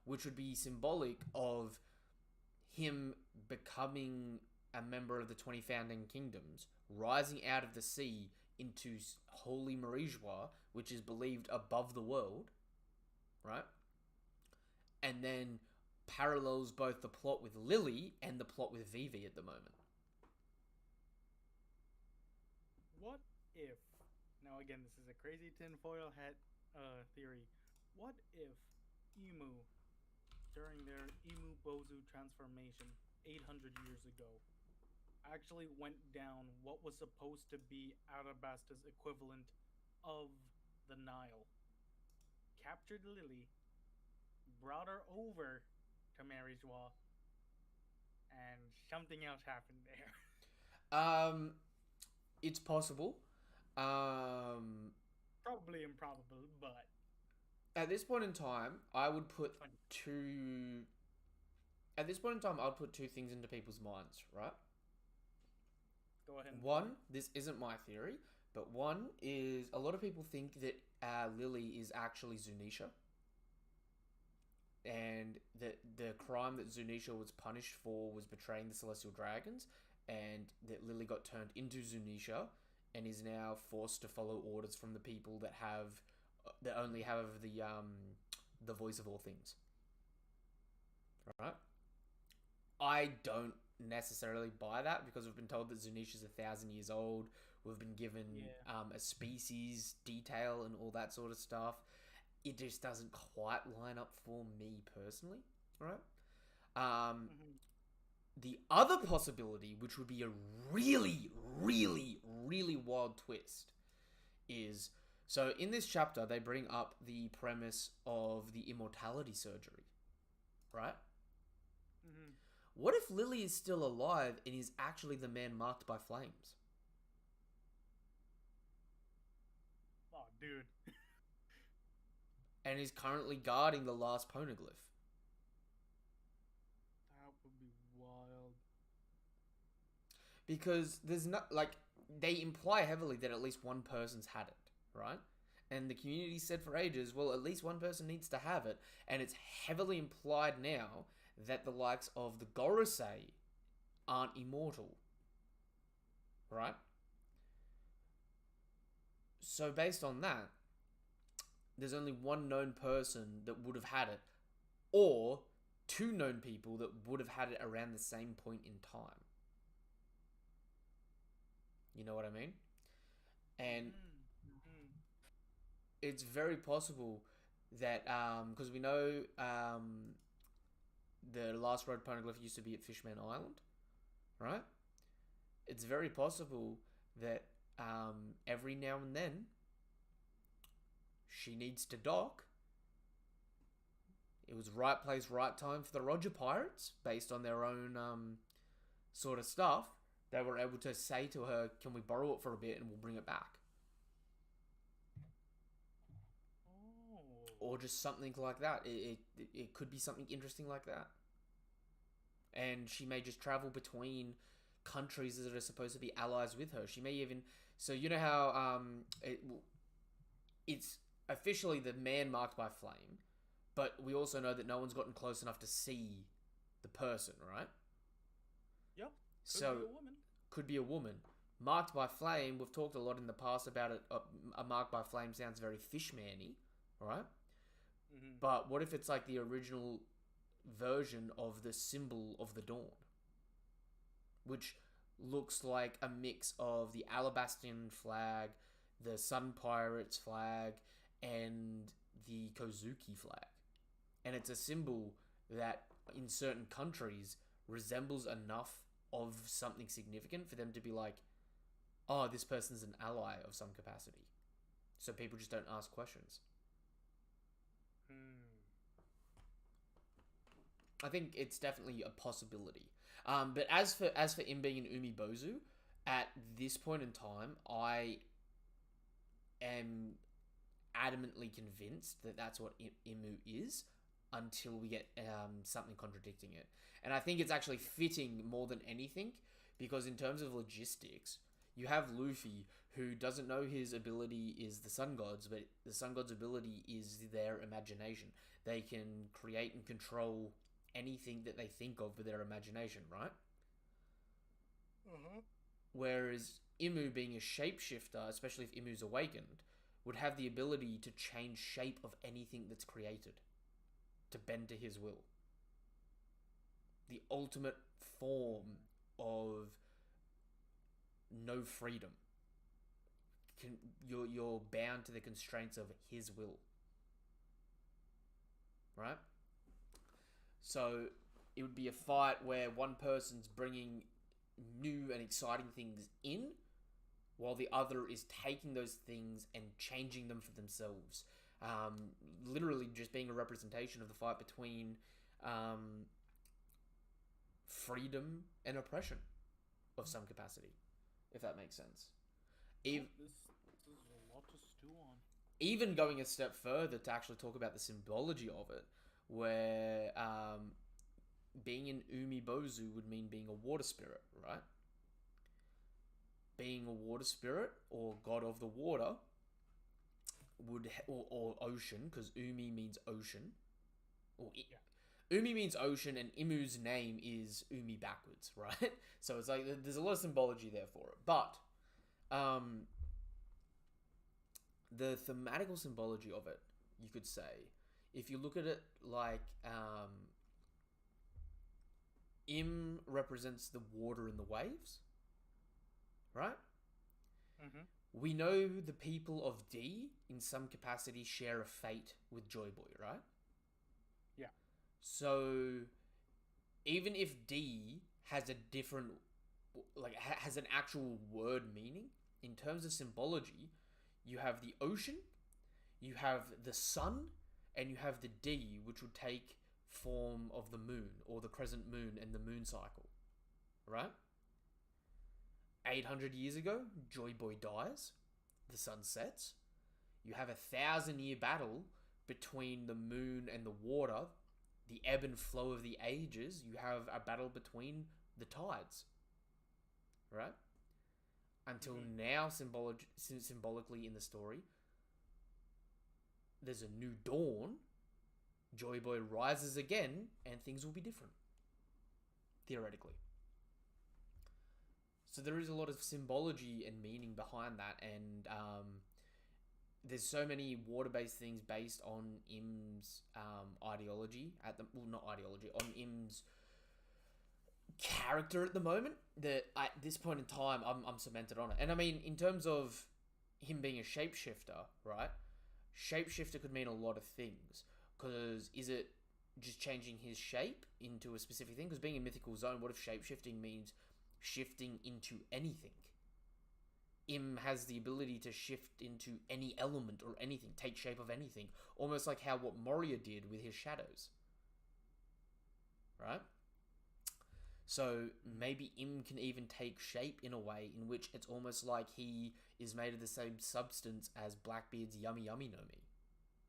which would be symbolic of him becoming a member of the 20 founding kingdoms, rising out of the sea into Holy Marijua, which is believed above the world, right? And then parallels both the plot with Lily and the plot with Vivi at the moment. What if, now again, this is a crazy tinfoil hat theory, what if Emu, during their Emu Bozu transformation 800 years ago, actually went down what was supposed to be Arabasta's equivalent of the Nile, captured Lily, brought her over to Marijua, and something else happened there? It's possible. Probably improbable, but at this point in time, I would put two. At this point in time, I'd put 2 things into people's minds, right? Go ahead. One, this isn't my theory, but one is a lot of people think that Lily is actually Zunisha. And that the crime that Zunisha was punished for was betraying the Celestial Dragons, and that Lily got turned into Zunisha and is now forced to follow orders from the people that only have the voice of all things. Right? I don't necessarily buy that because we've been told that Zunisha's 1,000 years old. We've been given a species detail and all that sort of stuff. It just doesn't quite line up for me personally, right? The other possibility, which would be a really, really, really wild twist, is... So in this chapter, they bring up the premise of the immortality surgery, right? Mm-hmm. What if Lily is still alive and is actually the man marked by flames? Oh, dude. And is currently guarding the last poneglyph. That would be wild. Because there's not, like, they imply heavily that at least one person's had it, right? And the community said for ages, well, at least one person needs to have it. And it's heavily implied now that the likes of the Gorosei aren't immortal, right? So based on that, there's only one known person that would have had it, or 2 known people that would have had it around the same point in time. You know what I mean? And it's very possible that, because we know the last road poneglyph used to be at Fishman Island, right? It's very possible that every now and then she needs to dock. It was right place, right time for the Roger Pirates, based on their own sort of stuff. They were able to say to her, can we borrow it for a bit and we'll bring it back? Or just something like that. It could be something interesting like that. And she may just travel between countries that are supposed to be allies with her. She may even... So you know how it's officially the man marked by flame, but we also know that no one's gotten close enough to see the person, right? Yep. Could be a woman. Could be a woman. Marked by flame, we've talked a lot in the past about it. A marked by flame sounds very fishman-y, right? Mm-hmm. But what if it's like the original version of the symbol of the dawn? Which looks like a mix of the Alabastian flag, the Sun Pirates flag, and the Kozuki flag. And it's a symbol that in certain countries resembles enough of something significant for them to be like, oh, this person's an ally of some capacity. So people just don't ask questions. I think it's definitely a possibility. But as for him being an Umibozu, at this point in time, I am adamantly convinced that that's what Imu is until we get something contradicting it. And I think it's actually fitting more than anything because in terms of logistics, you have Luffy who doesn't know his ability is the Sun Gods, but the Sun Gods' ability is their imagination. They can create and control anything that they think of with their imagination, right? Whereas Imu, being a shapeshifter, especially if Imu's awakened, would have the ability to change shape of anything that's created, to bend to his will. The ultimate form of no freedom. You're bound to the constraints of his will. Right? So it would be a fight where one person's bringing new and exciting things in, while the other is taking those things and changing them for themselves. Literally just being a representation of the fight between freedom and oppression of some capacity, if that makes sense. This is a lot to stew on. Even going a step further to actually talk about the symbology of it, where being an Umibozu would mean being a water spirit, right? Being a water spirit or god of the water or ocean, because Umi means ocean. Umi means ocean, and Imu's name is Umi backwards, right? So it's like there's a lot of symbology there for it. But the thematical symbology of it, you could say, if you look at it like Im represents the water and the waves, right? We know the people of D in some capacity share a fate with Joy Boy, right? Yeah. So even if D has a different, has an actual word meaning, in terms of symbology, you have the ocean, you have the sun, and you have the D, which would take form of the moon, or the crescent moon and the moon cycle, right? 800 years ago, Joy Boy dies, the sun sets. You have 1,000-year battle between the moon and the water, the ebb and flow of the ages. You have a battle between the tides, right? Until now, symbolically in the story, there's a new dawn. Joy Boy rises again, and things will be different, theoretically. So there is a lot of symbology and meaning behind that, and there's so many water-based things based on Im's ideology not ideology, on Im's character at the moment, that at this point in time I'm cemented on it. And I mean, in terms of him being a shapeshifter, right? Shapeshifter could mean a lot of things, because is it just changing his shape into a specific thing? Because being a mythical zone, what if shapeshifting means shifting into anything? Im has the ability to shift into any element or anything, take shape of anything, almost like how what Moria did with his shadows, right? So maybe Im can even take shape in a way in which it's almost like he is made of the same substance as Blackbeard's Yummy Yummy no Mi.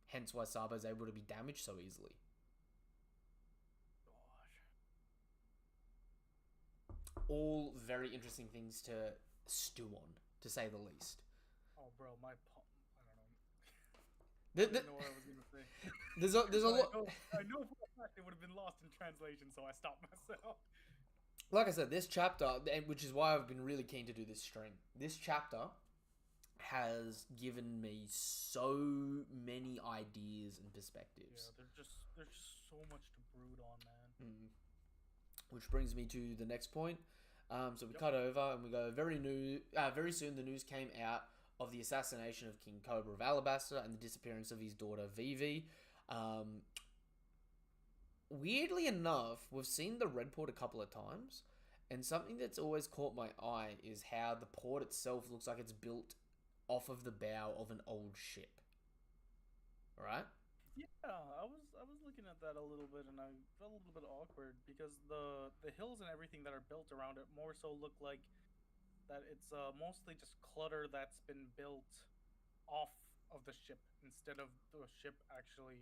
Hence why Sabo's able to be damaged so easily. All very interesting things to stew on, to say the least. Oh, bro, I don't know. I don't know what I was gonna say. There's a lot. I know for a fact it would have been lost in translation, so I stopped myself. Like I said, this chapter, which is why I've been really keen to do this stream. This chapter has given me so many ideas and perspectives. Yeah, there's just so much to brood on, man. Which brings me to the next point. So we cut over and we go very soon the news came out of the assassination of King Cobra of Alabaster and the disappearance of his daughter Vivi. Weirdly enough, we've seen the Red Port a couple of times, and something that's always caught my eye is how the port itself looks like it's built off of the bow of an old ship. Right? Yeah, I was looking at that a little bit, and I felt a little bit awkward because the hills and everything that are built around it more so look like that it's mostly just clutter that's been built off of the ship instead of the ship actually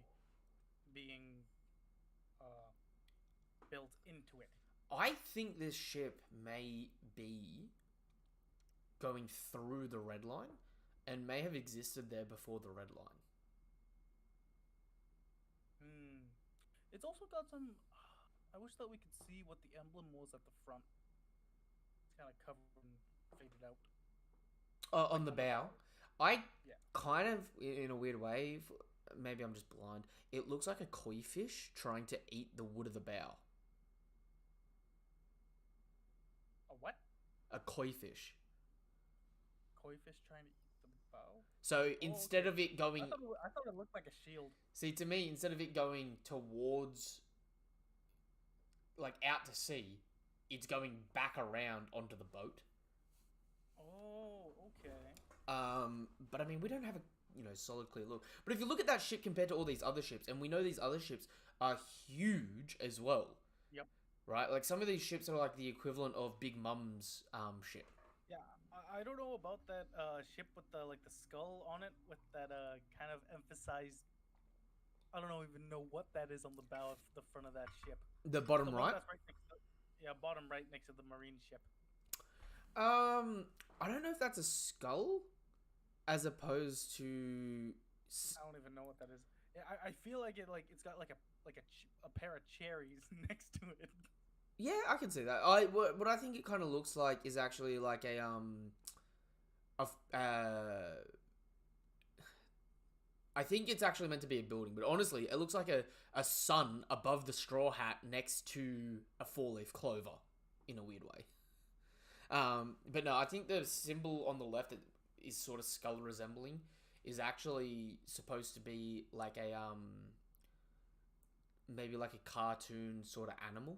being uh, built into it. I think this ship may be going through the red line and may have existed there before the red line. It's also got some. I wish that we could see what the emblem was at the front. It's kind of covered and faded out. On the bow. Kind of, in a weird way, maybe I'm just blind, it looks like a koi fish trying to eat the wood of the bow. A what? A koi fish. Koi fish trying to eat the bow? So instead of it going... I thought it looked like a shield. See, to me, instead of it going towards, like, out to sea, it's going back around onto the boat. Oh, okay. But I mean, we don't have a, solid, clear look. But if you look at that ship compared to all these other ships, and we know these other ships are huge as well. Yep. Right? Like, some of these ships are like the equivalent of Big Mum's, ship. Yeah, I don't know about that ship with the skull on it with that kind of emphasized. I don't even know what that is on the bow of the front of that ship. The bottom right? Bottom right next to the marine ship. I don't know if that's a skull, as opposed to. I don't even know what that is. I feel like it's got a pair of cherries next to it. Yeah, I can see that. What I think it kind of looks like is actually like I think it's actually meant to be a building, but honestly, it looks like a sun above the straw hat next to a four-leaf clover, in a weird way. But no, I think the symbol on the left that is sort of skull resembling is actually supposed to be like a maybe like a cartoon sort of animal.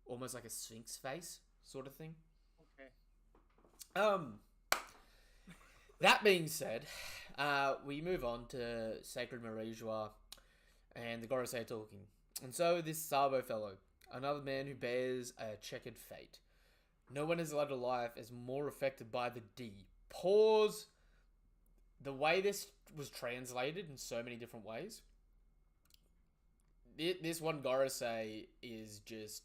Almost like a sphinx face sort of thing. Okay. That being said, we move on to Sacred Marijua and the Gorosei talking. And so this Sabo fellow, another man who bears a checkered fate. No one is led a life as more affected by the D. Pause. The way this was translated in so many different ways. This one Gorosei is just...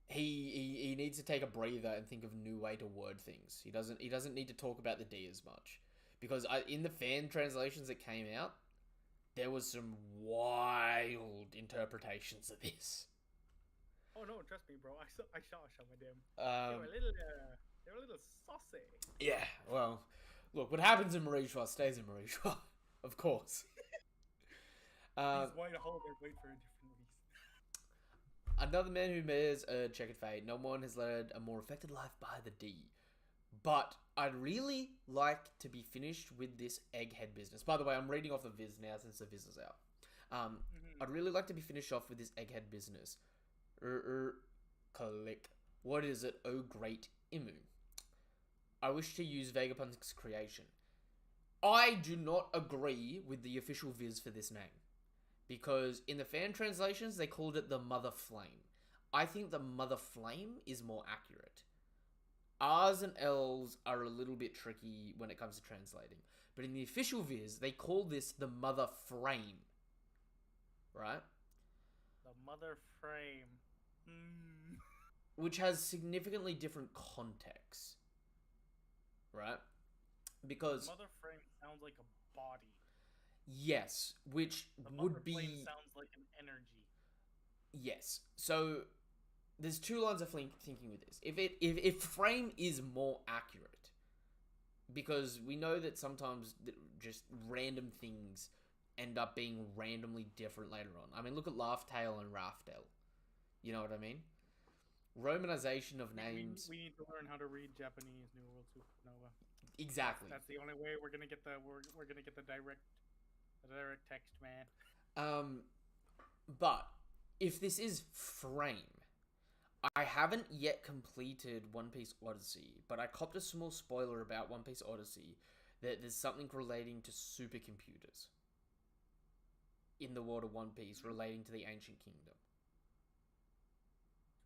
He needs to take a breather and think of a new way to word things. He doesn't need to talk about the D as much, because in the fan translations that came out, there was some wild interpretations of this. Oh no, trust me, bro. I saw some of them. They were a little saucy. Yeah, well, look, what happens in Marijua stays in Marijua, of course. These white holes are wait for a different reason. Another man who bears a checkered fate. No one has led a more affected life by the D. But I'd really like to be finished with this egghead business. By the way, I'm reading off the Viz now since the Viz is out. I'd really like to be finished off with this egghead business. Click. What is it, oh great Imu? I wish to use Vegapunk's creation. I do not agree with the official Viz for this name. Because in the fan translations, they called it the Mother Flame. I think the Mother Flame is more accurate. R's and L's are a little bit tricky when it comes to translating. But in the official Viz, they call this the Mother Frame. Right? The Mother Frame. Which has significantly different contexts. Right? Because... The Mother Frame sounds like a body. Yes, which would be... sounds like an energy. Yes. So, there's two lines of thinking with this. If frame is more accurate, because we know that sometimes just random things end up being randomly different later on. I mean, look at Laugh Tale and Raft Tale. You know what I mean? romanization of We, we, names. we need to learn how to read Japanese New World Supernova. Exactly. That's the only way we're gonna get the direct text, man. But if this is frame, I haven't yet completed One Piece Odyssey, but I copped a small spoiler about One Piece Odyssey that there's something relating to supercomputers in the world of One Piece relating to the Ancient Kingdom.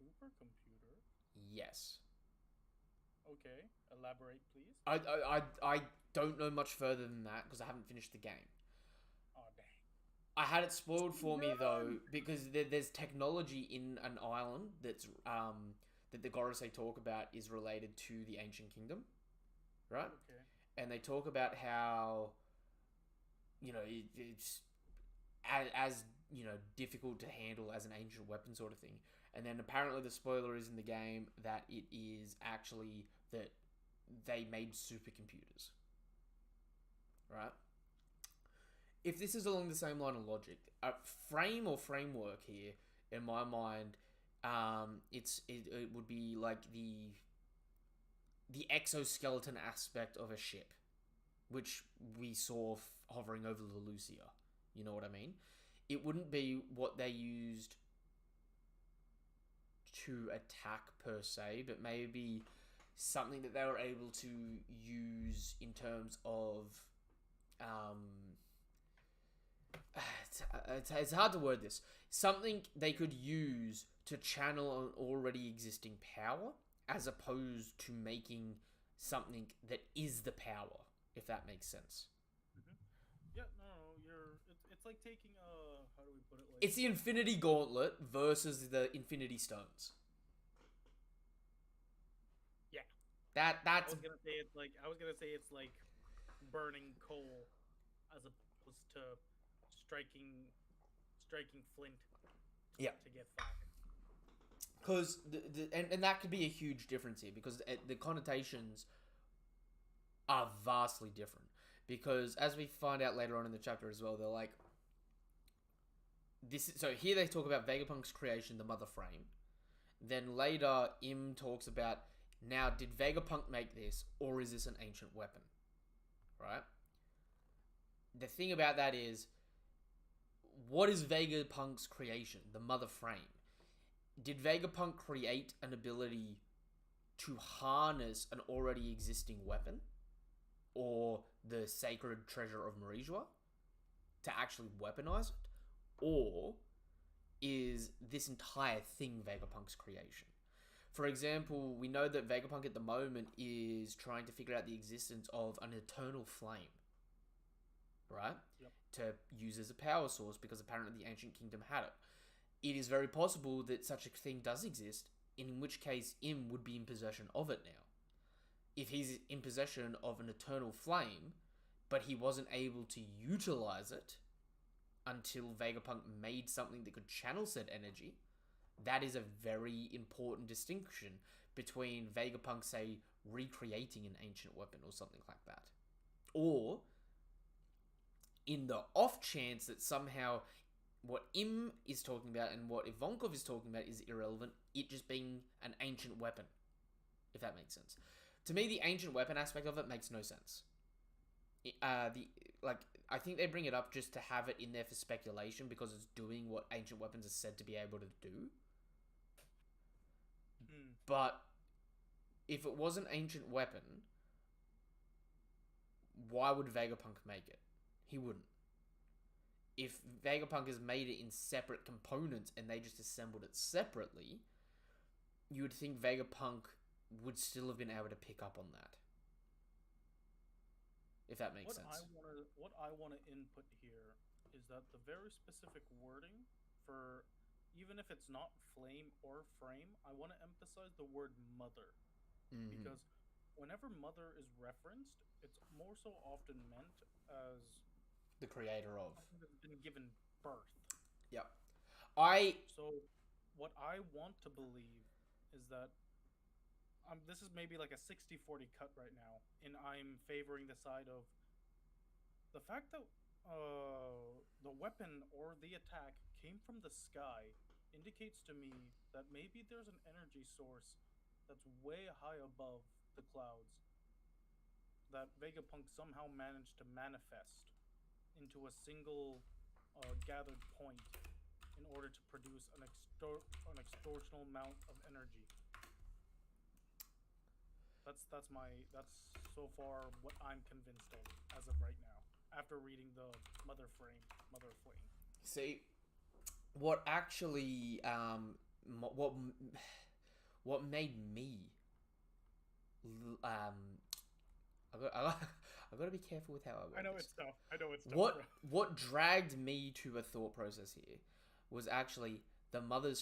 Supercomputer? Yes. Okay, elaborate, please. I don't know much further than that because I haven't finished the game. Oh, dang. I had it spoiled for me though because there's technology in an island that's that the Gorosei talk about is related to the Ancient Kingdom, right? Okay. And they talk about how it's as difficult to handle as an ancient weapon sort of thing. And then apparently the spoiler is in the game that it is actually that they made supercomputers, right? If this is along the same line of logic, a frame or framework here, in my mind, it would be like the exoskeleton aspect of a ship, which we saw hovering over the Lucia. You know what I mean? It wouldn't be what they used to attack per se, but maybe something that they were able to use in terms of it's hard to word this. Something they could use to channel an already existing power, as opposed to making something that is the power, if that makes sense. Yeah, no, it's like taking how do we put it? Like, it's the Infinity Gauntlet versus the Infinity Stones. Yeah, that's. I was gonna say it's like burning coal, as opposed to striking flint. Yeah. To get fire. Because and that could be a huge difference here because the connotations are vastly different. Because as we find out later on in the chapter as well, they're like, so here they talk about Vegapunk's creation, the Mother Frame. Then later, Im talks about, now, did Vegapunk make this, or is this an ancient weapon? Right? The thing about that is, what is Vegapunk's creation, the Mother Frame? Did Vegapunk create an ability to harness an already existing weapon? Or the sacred treasure of Marijua to actually weaponize it? Or is this entire thing Vegapunk's creation? For example, we know that Vegapunk at the moment is trying to figure out the existence of an eternal flame, right? Yep. To use as a power source because apparently the Ancient Kingdom had it. It is very possible that such a thing does exist, in which case Im would be in possession of it now. If he's in possession of an eternal flame, but he wasn't able to utilize it until Vegapunk made something that could channel said energy, that is a very important distinction between Vegapunk, say, recreating an ancient weapon or something like that. Or, in the off chance that somehow what Im is talking about and what Ivankov is talking about is irrelevant, it just being an ancient weapon, if that makes sense. To me, the ancient weapon aspect of it makes no sense. I think they bring it up just to have it in there for speculation because it's doing what ancient weapons are said to be able to do. But if it was an ancient weapon, why would Vegapunk make it? He wouldn't. If Vegapunk has made it in separate components and they just assembled it separately, you would think Vegapunk would still have been able to pick up on that. If that makes sense. What I want to input here is that the very specific wording for, even if it's not flame or frame, I want to emphasize the word mother. Mm-hmm. Because whenever mother is referenced, it's more so often meant as the creator of. Has been given birth. Yep. So what I want to believe is that this is maybe like a 60-40 cut right now, and I'm favoring the side of the fact that the weapon or the attack came from the sky indicates to me that maybe there's an energy source that's way high above the clouds that Vegapunk somehow managed to manifest into a single gathered point in order to produce an extortional amount of energy. That's so far what I'm convinced of as of right now. After reading the Mother Flame. See, what actually what what made me I got to be careful with how I word I know this. it's tough. I know it's tough. What dragged me to a thought process here was actually the mother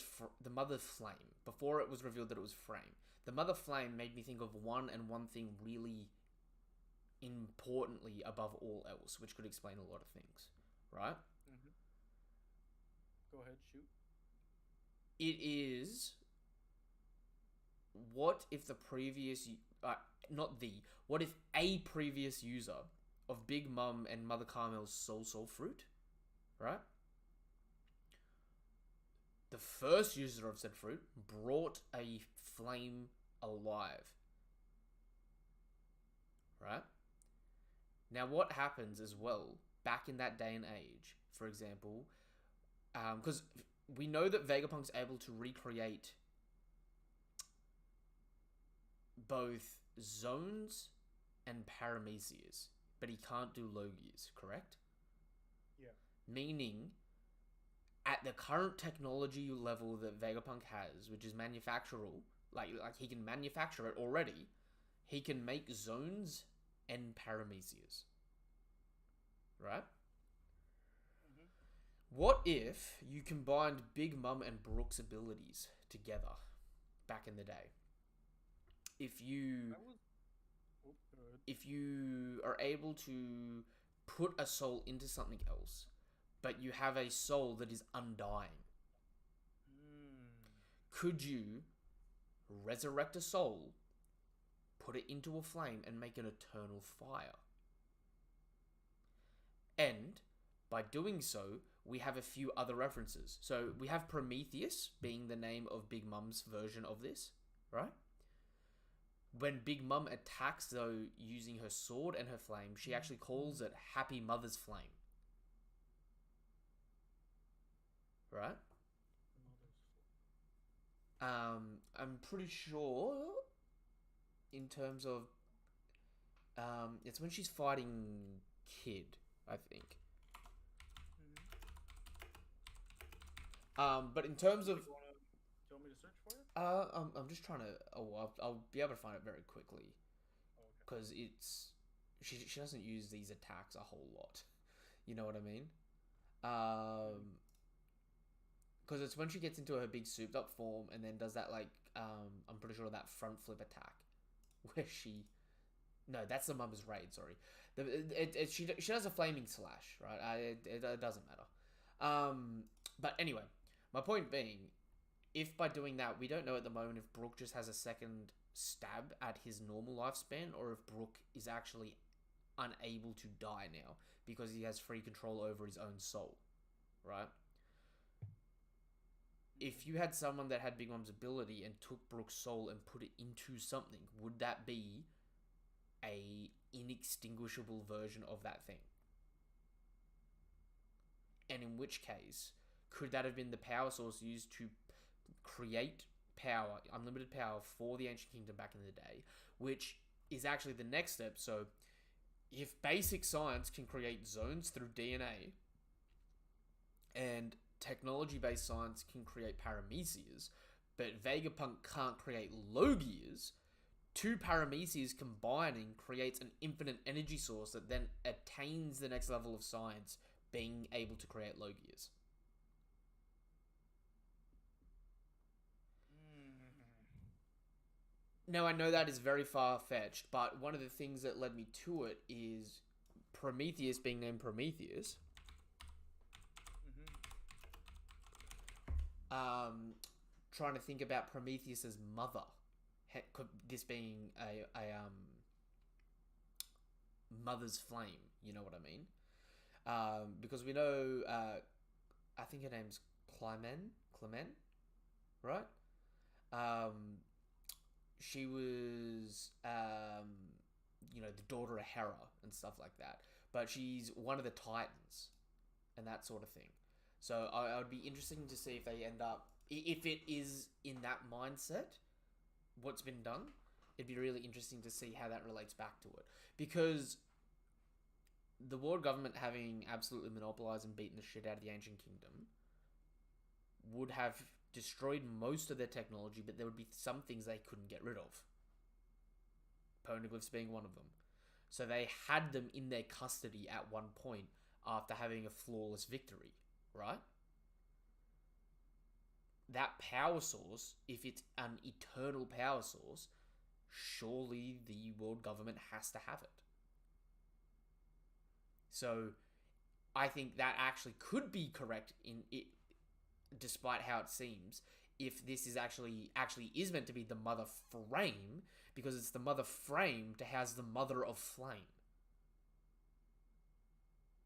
flame. Before it was revealed that it was flame, the mother flame made me think of one thing really importantly above all else, which could explain a lot of things, right? Mm-hmm. Go ahead, shoot. It is, what if the previous what if a previous user of Big Mum and Mother Carmel's soul fruit, right? The first user of said fruit brought a flame alive, right? Now, what happens as well back in that day and age, for example, because we know that Vegapunk's able to recreate both zones and paramecias, but he can't do Logias, correct? Yeah. Meaning, at the current technology level that Vegapunk has, which is manufacturable, like he can manufacture it already, he can make zones and paramecias. Right? Mm-hmm. What if you combined Big Mum and Brook's abilities together back in the day? If you are able to put a soul into something else, but you have a soul that is undying, could you resurrect a soul, put it into a flame, and make an eternal fire? And by doing so, we have a few other references. So we have Prometheus being the name of Big Mum's version of this, right? When Big Mum attacks, though, using her sword and her flame, she actually calls it Happy Mother's Flame. Right? I'm pretty sure, in terms of, it's when she's fighting Kid, I think. But in terms of, do you want me to search for it? I'm just trying to. I'll be able to find it very quickly, because she doesn't use these attacks a whole lot. You know what I mean? Because it's when she gets into her big souped up form and then does that, like, I'm pretty sure that front flip attack, where no, that's the Mother's Raid. Sorry, she does a flaming slash, right? It doesn't matter. But anyway, my point being, if by doing that, we don't know at the moment if Brook just has a second stab at his normal lifespan, or if Brook is actually unable to die now because he has free control over his own soul, right? If you had someone that had Big Mom's ability and took Brook's soul and put it into something, would that be a inextinguishable version of that thing? And in which case, could that have been the power source used to create power, unlimited power, for the Ancient Kingdom back in the day, which is actually the next step? So if basic science can create zones through DNA, and technology-based science can create paramecias, but Vegapunk can't create Logias, two paramecias combining creates an infinite energy source that then attains the next level of science, being able to create Logias. Now, I know that is very far-fetched, but one of the things that led me to it is Prometheus being named Prometheus. Trying to think about Prometheus's mother. This being a mother's flame, you know what I mean? Because we know, I think her name's Clymen. Clement, right? Um, she was, the daughter of Hera and stuff like that. But she's one of the Titans and that sort of thing. So I would be interesting to see if they end up, if it is in that mindset, what's been done. It'd be really interesting to see how that relates back to it. Because the world government having absolutely monopolized and beaten the shit out of the Ancient Kingdom would have destroyed most of their technology, but there would be some things they couldn't get rid of. Poneglyphs being one of them. So they had them in their custody at one point after having a flawless victory, right? That power source, if it's an eternal power source, surely the world government has to have it. So I think that actually could be correct in it, despite how it seems, if this is actually is meant to be the mother frame, because it's the mother frame to house the mother of flame.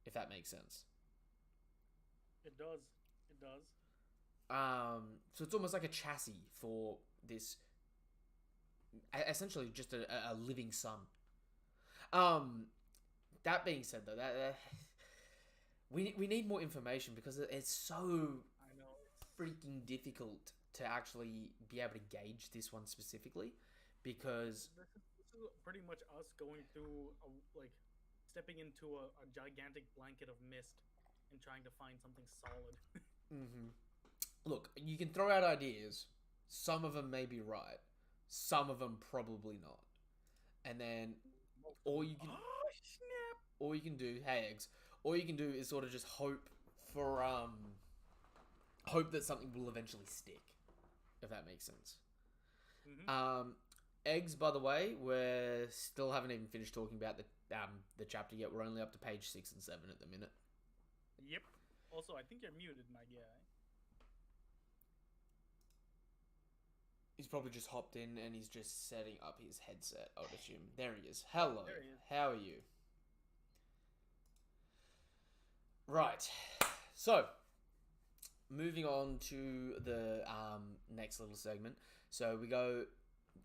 If that makes sense. It does. It does. So it's almost like a chassis for this, essentially just a living sun. That being said, though, we need more information because it's so I know freaking difficult to actually be able to gauge this one specifically, because this is pretty much us going through stepping into a gigantic blanket of mist and trying to find something solid. mm-hmm. Look, you can throw out ideas. Some of them may be right. Some of them probably not. And then all you can do, hey eggs, all you can do is sort of just hope that something will eventually stick, if that makes sense. Mm-hmm. Eggs, by the way, we still haven't even finished talking about the chapter yet. We're only up to page 6 and 7 at the minute. Yep. Also, I think you're muted, my guy. He's probably just hopped in and he's just setting up his headset, I would assume. There he is. Hello. There he is. How are you? Right. So, moving on to the next little segment. So we go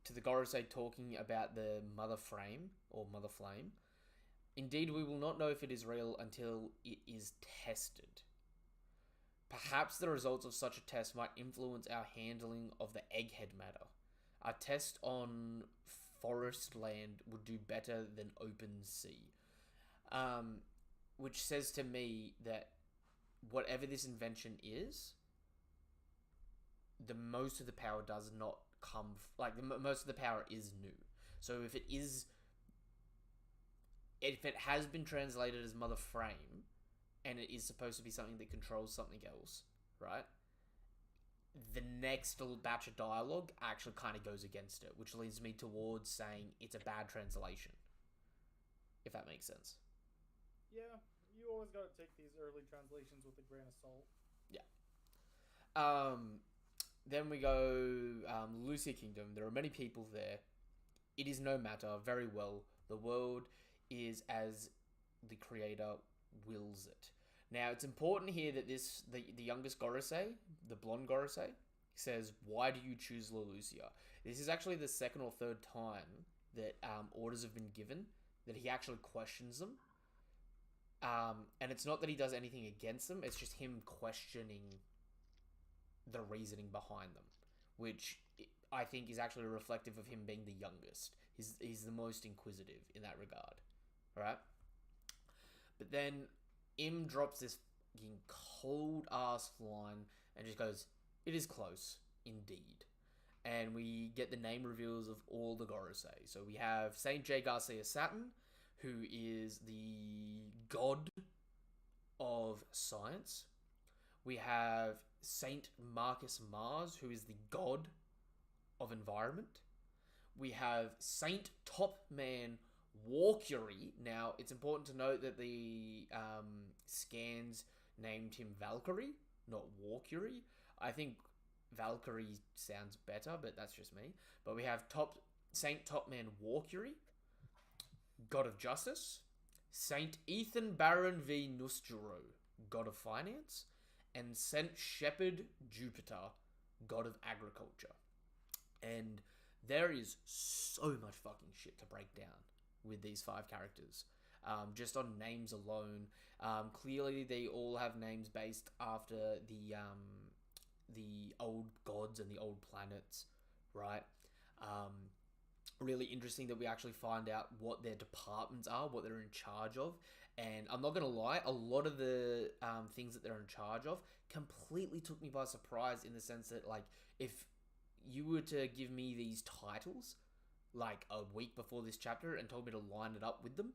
to the Gorosei talking about the Mother Frame, or Mother Flame. Indeed, we will not know if it is real until it is tested. Perhaps the results of such a test might influence our handling of the egghead matter. A test on forest land would do better than open sea. Which says to me that whatever this invention is, the most of the power does not come... most of the power is new. So if it has been translated as Mother Frame, and it is supposed to be something that controls something else, right? The next little batch of dialogue actually kind of goes against it, which leads me towards saying it's a bad translation. If that makes sense. Yeah, you always gotta take these early translations with a grain of salt. Yeah. Then we go, Lucia Kingdom. There are many people there. It is no matter. Very well. The world is as the creator wills it. Now, it's important here that the youngest Gorosei, the blonde Gorosei, says, "Why do you choose Lelucia?" This is actually the second or third time that orders have been given that he actually questions them. And it's not that he does anything against them, it's just him questioning the reasoning behind them, which I think is actually reflective of him being the youngest. He's the most inquisitive in that regard, right? But then Im drops this fucking cold-ass line and just goes, "It is close, indeed." And we get the name reveals of all the Gorosei. So we have Saint J. Garcia Saturn, who is the god of science. We have Saint Marcus Mars, who is the god of environment. We have Saint Topman Walkyrie. Now, it's important to note that the scans named him Valkyrie, not Walkyrie. I think Valkyrie sounds better, but that's just me. But we have Saint Topman Walkyrie, god of justice. Saint Ethan Baron v Nusjuro, god of finance. and sent shepherd Jupiter, god of agriculture. And there is so much fucking shit to break down with these 5 characters. Just on names alone. Clearly, they all have names based after the old gods and the old planets, right? Really interesting that we actually find out what their departments are, what they're in charge of. And I'm not going to lie, a lot of the things that they're in charge of completely took me by surprise, in the sense that, like, if you were to give me these titles, like, a week before this chapter and told me to line it up with them,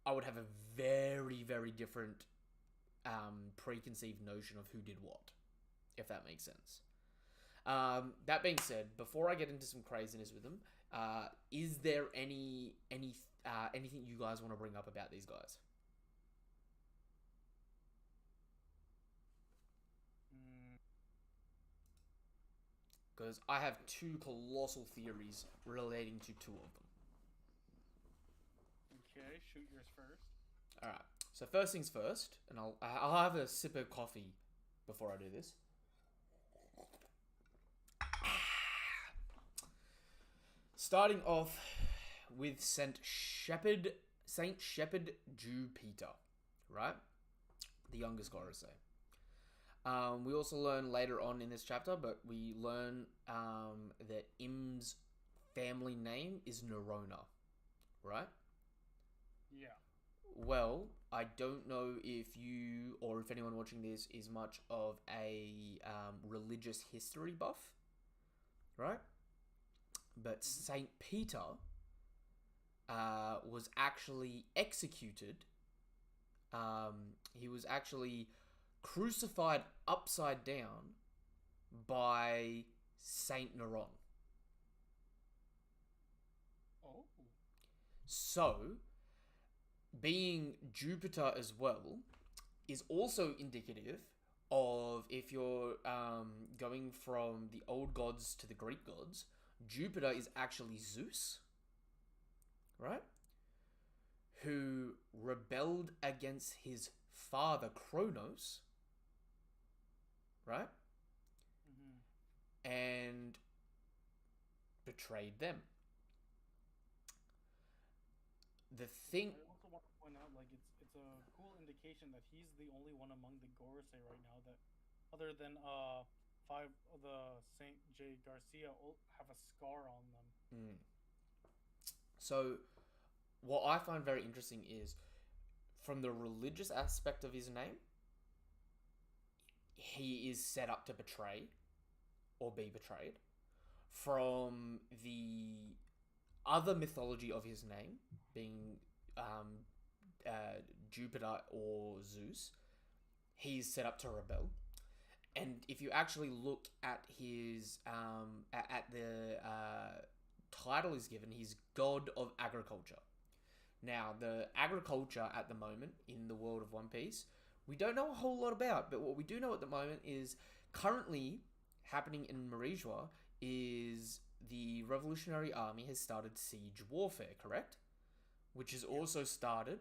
I would have a very, very different preconceived notion of who did what, if that makes sense. That being said, before I get into some craziness with them, is there anything you guys want to bring up about these guys? Because I have 2 colossal theories relating to 2 of them. Okay, shoot yours first. All right. So first things first, and I'll have a sip of coffee before I do this. Starting off with Saint Shepherd Jupiter, right? The youngest Gorosei. We also learn later on in this chapter, but we learn that Im's family name is Nerona, right? Yeah. Well, I don't know if you, or if anyone watching this, is much of a religious history buff, right? But Saint Peter was actually executed. He was actually crucified upside down by Saint Neron. Oh. So, being Jupiter as well is also indicative of, if you're going from the old gods to the Greek gods, Jupiter is actually Zeus, right? Who rebelled against his father Kronos, right? Mm-hmm. And betrayed them. The thing. I also want to point out, like, it's a cool indication that he's the only one among the Gorosei right now that, other than 5 of the Saint J Garcia, have a scar on them. So, what I find very interesting is, from the religious aspect of his name, he is set up to betray or be betrayed. From the other mythology of his name, being Jupiter or Zeus, he's set up to rebel. And if you actually look at his at the title he's given, he's God of Agriculture. Now, the agriculture at the moment in the world of One Piece, we don't know a whole lot about, but what we do know at the moment is, currently happening in Marijua is the Revolutionary Army has started siege warfare, correct? Which has also started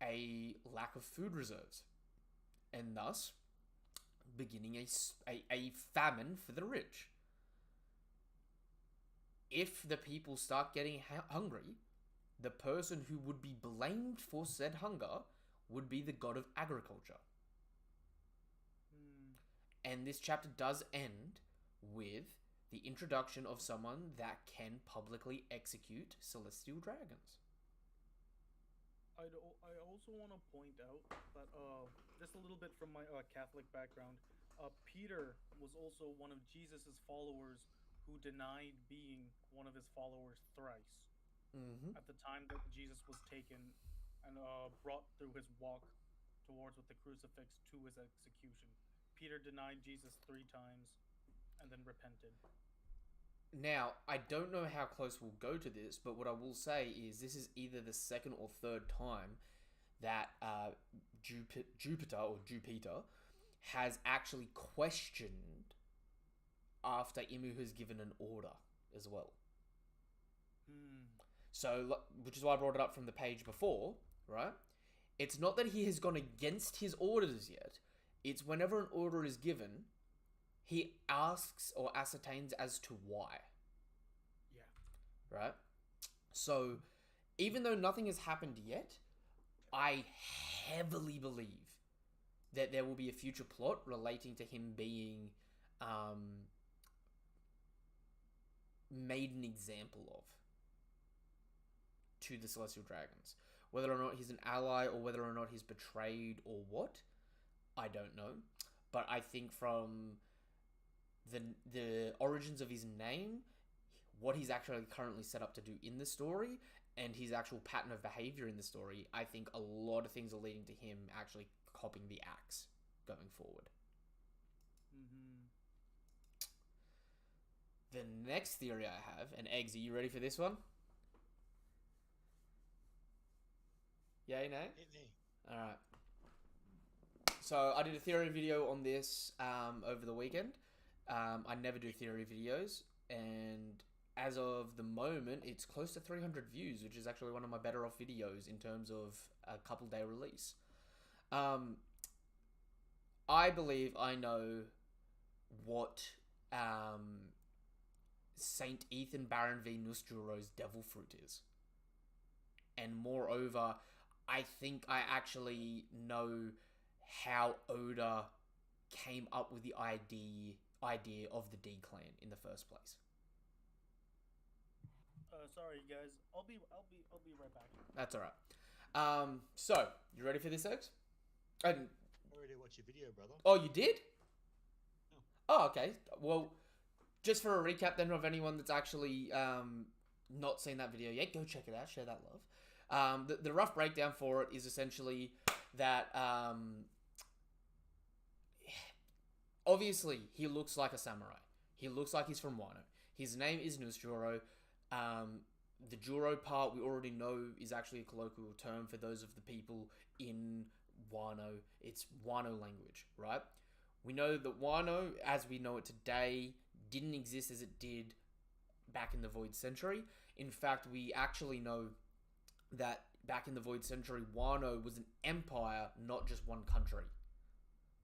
a lack of food reserves, and thus beginning a famine for the rich. If the people start getting hungry, the person who would be blamed for said hunger would be the god of agriculture. And this chapter does end with the introduction of someone that can publicly execute celestial dragons. I also want to point out that, just a little bit from my Catholic background, Peter was also one of Jesus's followers who denied being one of his followers thrice. Mm-hmm. At the time that Jesus was taken and brought through his walk towards with the crucifix to his execution, Peter denied Jesus 3 times and then repented. Now, I don't know how close we'll go to this, but what I will say is this is either the 2nd or 3rd time that Jupiter has actually questioned after Imu has given an order as well. So, which is why I brought it up from the page before, right? It's not that he has gone against his orders yet. It's whenever an order is given, he asks or ascertains as to why. Yeah. Right? So, even though nothing has happened yet, I heavily believe that there will be a future plot relating to him being made an example of to the Celestial Dragons. Whether or not he's an ally or whether or not he's betrayed or what, I don't know. But I think from the origins of his name, what he's actually currently set up to do in the story, and his actual pattern of behavior in the story, I think a lot of things are leading to him actually copping the axe going forward. Mm-hmm. The next theory I have, and Eggs, are you ready for this one? Yay, nay? Alright. So I did a theory video on this over the weekend. I never do theory videos, and as of the moment, it's close to 300 views, which is actually one of my better off videos in terms of a couple day release. I believe I know what Saint Ethan Baron v Nusjuro's Devil Fruit is. And moreover, I think I actually know how Oda came up with the idea of the D clan in the first place. Sorry guys, I'll be right back. That's all right. So you ready for this, X? I already watched your video, brother. Oh, you did? No. Oh, okay. Well, just for a recap then of anyone that's actually not seen that video yet, go check it out. Share that love. The rough breakdown for it is essentially that obviously he looks like a samurai. He looks like he's from Wano. His name is Nusjuro. The Juro part we already know is actually a colloquial term for those of the people in Wano. It's Wano language, right? We know that Wano, as we know it today, didn't exist as it did back in the Void Century. In fact, we actually know that back in the Void Century, Wano was an empire, not just one country.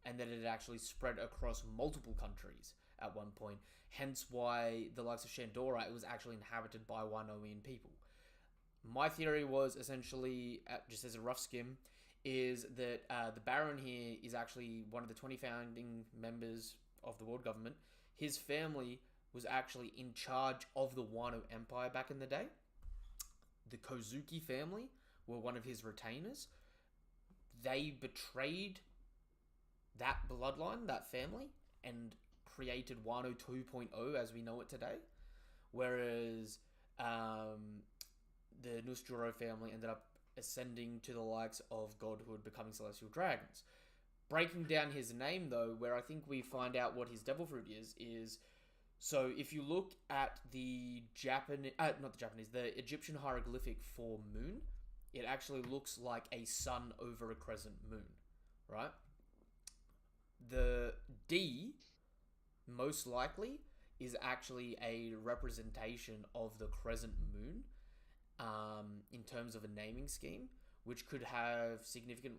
And that it actually spread across multiple countries at one point. Hence why the likes of Shandora, it was actually inhabited by Wanoian people. My theory was essentially, just as a rough skim, is that the Baron here is actually one of the 20 founding members of the world government. His family was actually in charge of the Wano Empire back in the day. The Kozuki family were one of his retainers. They betrayed that bloodline, that family, and created Wano 2.0 as we know it today. Whereas the Nusjuro family ended up ascending to the likes of godhood, becoming celestial dragons. Breaking down his name, though, where I think we find out what his devil fruit is so if you look at the the Egyptian hieroglyphic for moon, it actually looks like a sun over a crescent moon, right? The D, most likely, is actually a representation of the crescent moon in terms of a naming scheme, which could have significant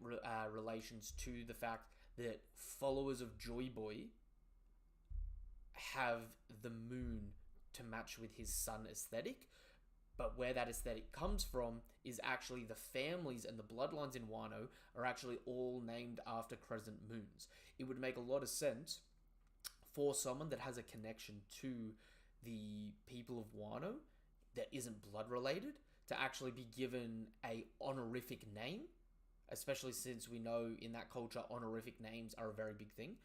relations to the fact that followers of Joy Boy have the moon to match with his sun aesthetic. But where that aesthetic comes from is actually the families and the bloodlines in Wano are actually all named after crescent moons. It would make a lot of sense for someone that has a connection to the people of Wano that isn't blood related to actually be given a honorific name, especially since we know in that culture honorific names are a very big thing.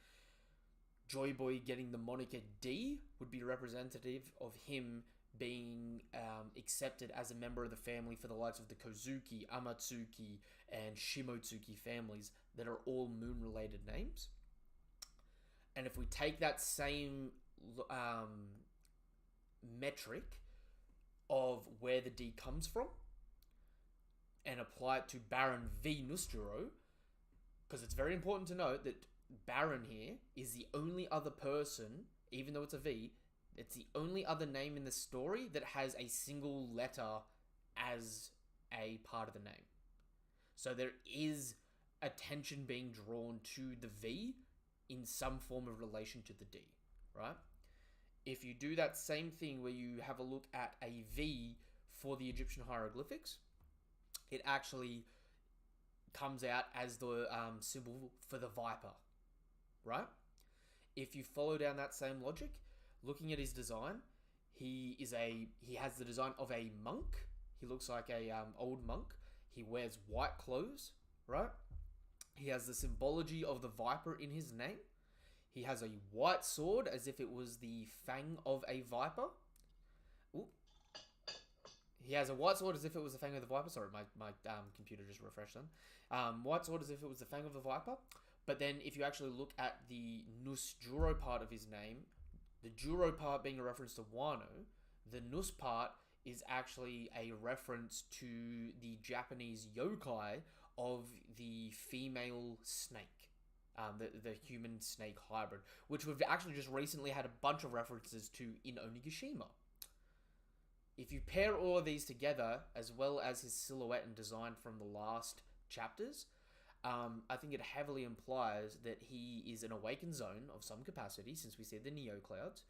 Joy Boy getting the moniker D would be representative of him being accepted as a member of the family for the likes of the Kozuki, Amatsuki, and Shimotsuki families that are all moon-related names. And if we take that same metric of where the D comes from and apply it to Baron V Nusjuro, because it's very important to note that Baron here is the only other person, even though it's a V, it's the only other name in the story that has a single letter as a part of the name. So there is attention being drawn to the V in some form of relation to the D, right? If you do that same thing where you have a look at a V for the Egyptian hieroglyphics, it actually comes out as the symbol for the viper, right? If you follow down that same logic, looking at his design, he has the design of a monk. He looks like a old monk. He wears white clothes, right? He has the symbology of the viper in his name. He has a white sword as if it was the fang of a viper. Ooh. He has a white sword as if it was the fang of the viper. Sorry, my computer just refreshed then. White sword as if it was the fang of the viper. But then if you actually look at the Nus Juro part of his name, the Juro part being a reference to Wano, the Nus part is actually a reference to the Japanese yokai of the female snake. The human snake hybrid, which we've actually just recently had a bunch of references to in Onigashima. If you pair all of these together, as well as his silhouette and design from the last chapters, I think it heavily implies that he is an awakened zone of some capacity, since we see the Neo Clouds.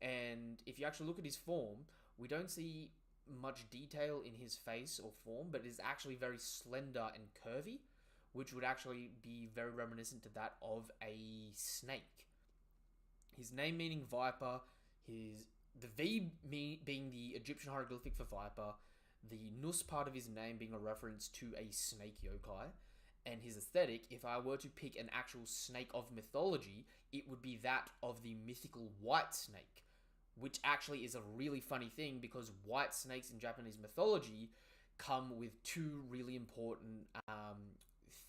And if you actually look at his form, we don't see much detail in his face or form, but it is actually very slender and curvy, which would actually be very reminiscent to that of a snake. His name meaning viper, the V being the Egyptian hieroglyphic for viper, the Nus part of his name being a reference to a snake yokai, and his aesthetic, if I were to pick an actual snake of mythology, it would be that of the mythical white snake, which actually is a really funny thing because white snakes in Japanese mythology come with two really important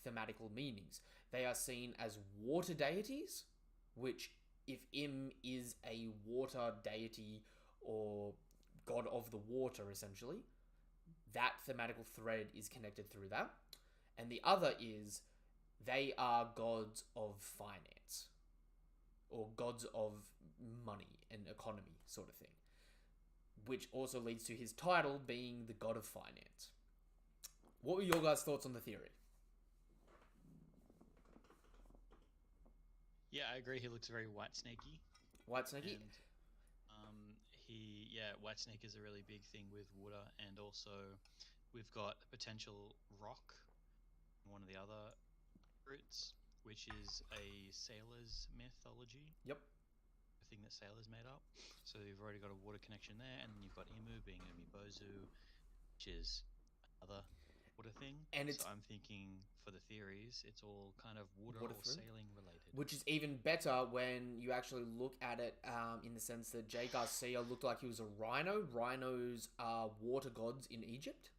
thematical meanings. They are seen as water deities, which if Im is a water deity or god of the water essentially, that thematical thread is connected through that. And the other is they are gods of finance or gods of money and economy sort of thing, which also leads to his title being the god of finance. What were your guys' thoughts on the theory? Yeah, I agree. He looks very white snakey. White snakey? And white snake is a really big thing with water, and also we've got a potential rock, one of the other fruits, which is a sailor's mythology. Yep. A thing that sailors made up. So you've already got a water connection there, and then you've got Imu being Umibozu, which is another water thing. And so I'm thinking for the theories, it's all kind of water or sailing related. Which is even better when you actually look at it in the sense that Jay Garcia looked like he was a rhino. Rhinos are water gods in Egypt.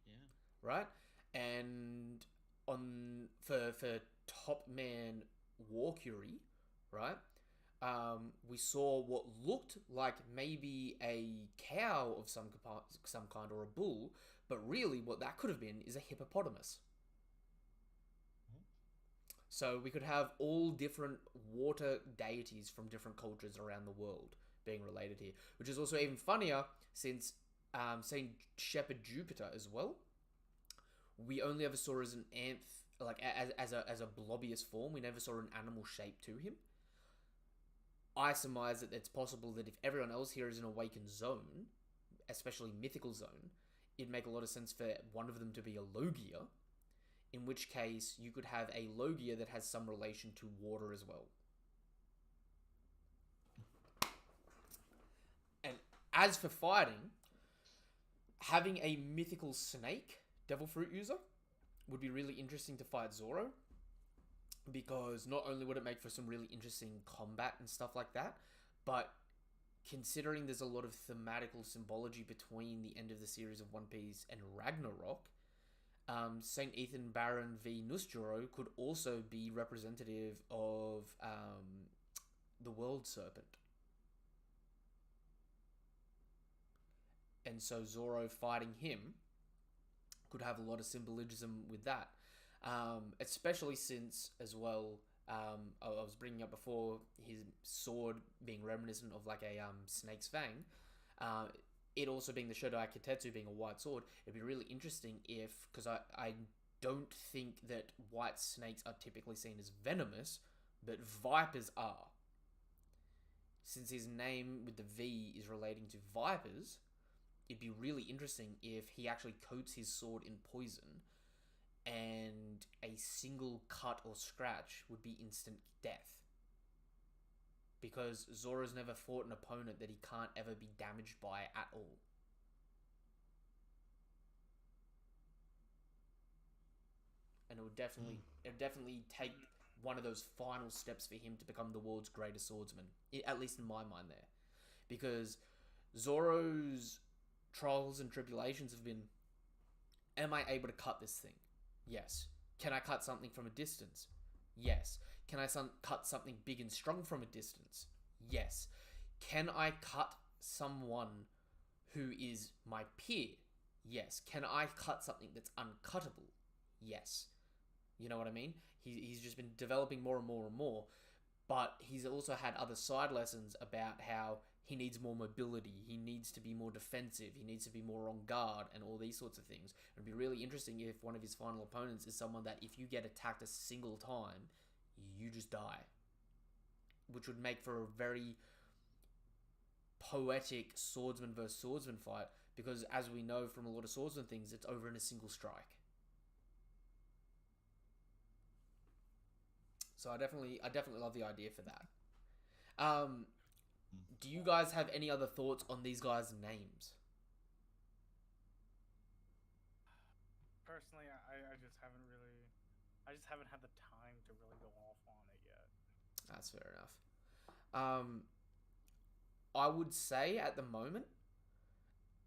Yeah. Right? And for Top Man Warcury, right? We saw what looked like maybe a cow of some kind or a bull, but really what that could have been is a hippopotamus. So we could have all different water deities from different cultures around the world being related here, which is also even funnier since Saint Shepherd Jupiter as well, we only ever saw as an as a blobbiest form. We never saw an animal shape to him. I surmise that it's possible that if everyone else here is an awakened zone, especially mythical zone, it'd make a lot of sense for one of them to be a Logia, in which case you could have a Logia that has some relation to water as well. And as for fighting, having a mythical snake devil fruit user would be really interesting to fight Zoro, because not only would it make for some really interesting combat and stuff like that, but considering there's a lot of thematical symbology between the end of the series of One Piece and Ragnarok, Saint Ethan Baron v Nusjuro could also be representative of the World Serpent. And so Zoro fighting him could have a lot of symbolism with that. Especially since, as well, I was bringing up before, his sword being reminiscent of like a snake's fang. It also being the Shodai Kitetsu being a white sword, it'd be really interesting if, because I don't think that white snakes are typically seen as venomous, but vipers are. Since his name with the V is relating to vipers, it'd be really interesting if he actually coats his sword in poison and a single cut or scratch would be instant death. Because Zoro's never fought an opponent that he can't ever be damaged by at all. And it would definitely take one of those final steps for him to become the world's greatest swordsman, at least in my mind there. Because Zoro's trials and tribulations have been, am I able to cut this thing? Yes. Can I cut something from a distance? Yes. Can I cut something big and strong from a distance? Yes. Can I cut someone who is my peer? Yes. Can I cut something that's uncuttable? Yes. You know what I mean? He's just been developing more and more and more, but he's also had other side lessons about how he needs more mobility, he needs to be more defensive, he needs to be more on guard, and all these sorts of things. It'd be really interesting if one of his final opponents is someone that if you get attacked a single time, you just die. Which would make for a very poetic swordsman versus swordsman fight, because as we know from a lot of swordsman things, it's over in a single strike. So I definitely love the idea for that. Do you guys have any other thoughts on these guys' names? Personally, I just haven't had the time to really go off on it yet. That's fair enough. I would say at the moment,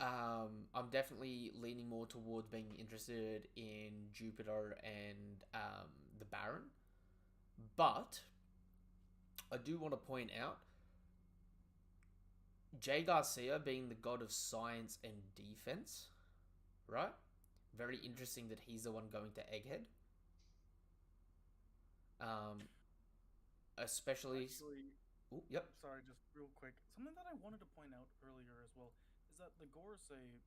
I'm definitely leaning more towards being interested in Jupiter and the Baron. But I do want to point out Jay Garcia being the god of science and defense, right? Very interesting that he's the one going to Egghead. Especially... Actually, ooh, yep. Sorry, just real quick. Something that I wanted to point out earlier as well is that the Gorosei,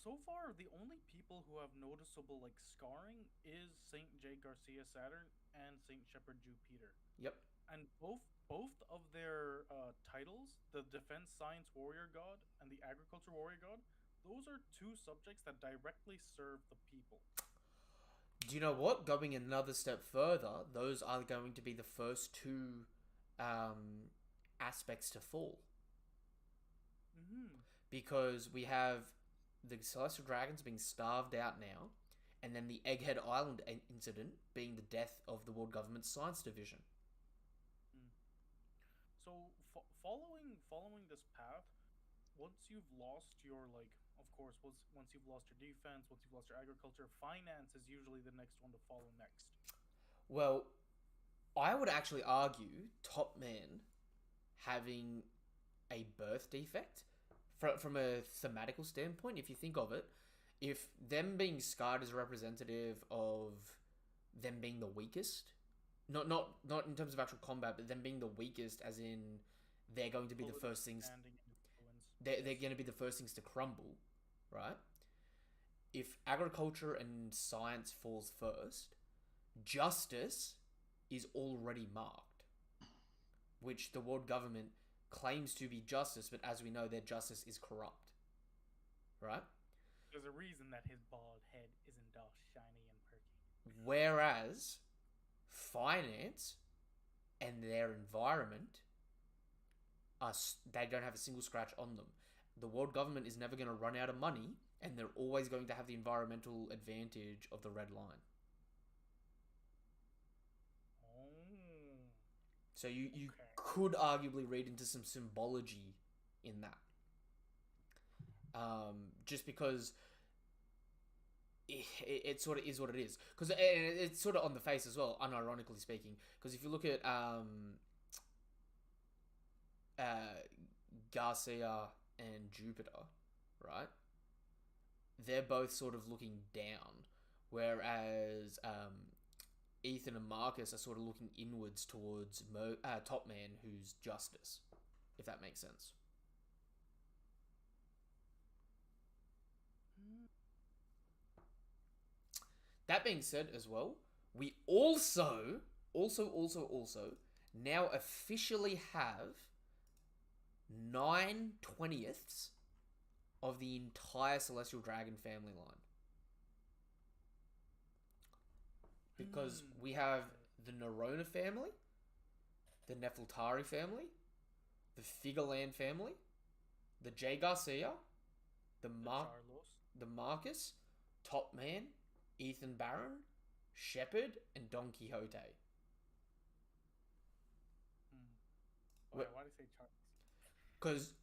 so far, the only people who have noticeable like scarring is Saint J. Garcia Saturn and Saint Shepherd Jupiter. Yep. And both of their titles, the Defense Science Warrior God and the Agriculture Warrior God, those are two subjects that directly serve the people. Do you know what? Going another step further, those are going to be the first two aspects to fall. Mm-hmm. Because we have the Celestial Dragons being starved out now, and then the Egghead Island incident being the death of the World Government's Science Division. So, following this path, once you've lost your, like, of course, once you've lost your defense, once you've lost your agriculture, finance is usually the next one to follow next. Well, I would actually argue Top Man having a birth defect, from a thematical standpoint, if you think of it, if them being scarred is representative of them being the weakest, not in terms of actual combat, but them being the weakest, as in they're going to be the first things. They're going to be the first things to crumble, right? If agriculture and science falls first, justice is already marked, which the world government claims to be justice, but as we know, their justice is corrupt, right? There's a reason that his bald head isn't all shiny and perky. Whereas finance and their environment they don't have a single scratch on them. The world government is never going to run out of money, and they're always going to have the environmental advantage of the red line. So you could arguably read into some symbology in that. Just because it sort of is what it is. Because it's sort of on the face as well, unironically speaking. Because if you look at Garcia and Jupiter, right? They're both sort of looking down. Whereas Ethan and Marcus are sort of looking inwards towards Top Man, who's justice, if that makes sense. That being said, as well, we also now officially have 9/20ths of the entire Celestial Dragon family line. Because we have the Nerona family, the Nefeltari family, the Figureland family, the Jay Garcia, the Marcus, Top Man, Ethan Barron, Shepard, and Don Quixote. Why do you say Charles? Because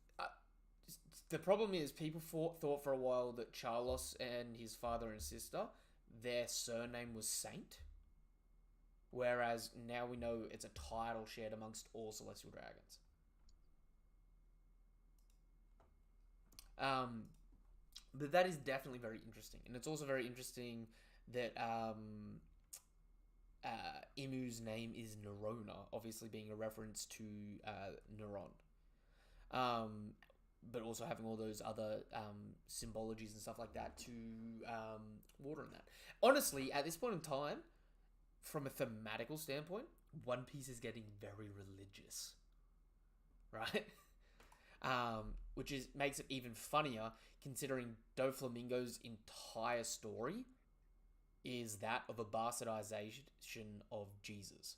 the problem is people thought for a while that Charlos and his father and sister, their surname was Saint. Whereas now we know it's a title shared amongst all Celestial Dragons. But that is definitely very interesting. And it's also very interesting that Imu's name is Nerona, obviously being a reference to Neron. But also having all those other symbologies and stuff like that to water in that. Honestly, at this point in time, from a thematical standpoint, One Piece is getting very religious. Right? Which makes it even funnier considering Doflamingo's entire story is that of a bastardization of Jesus.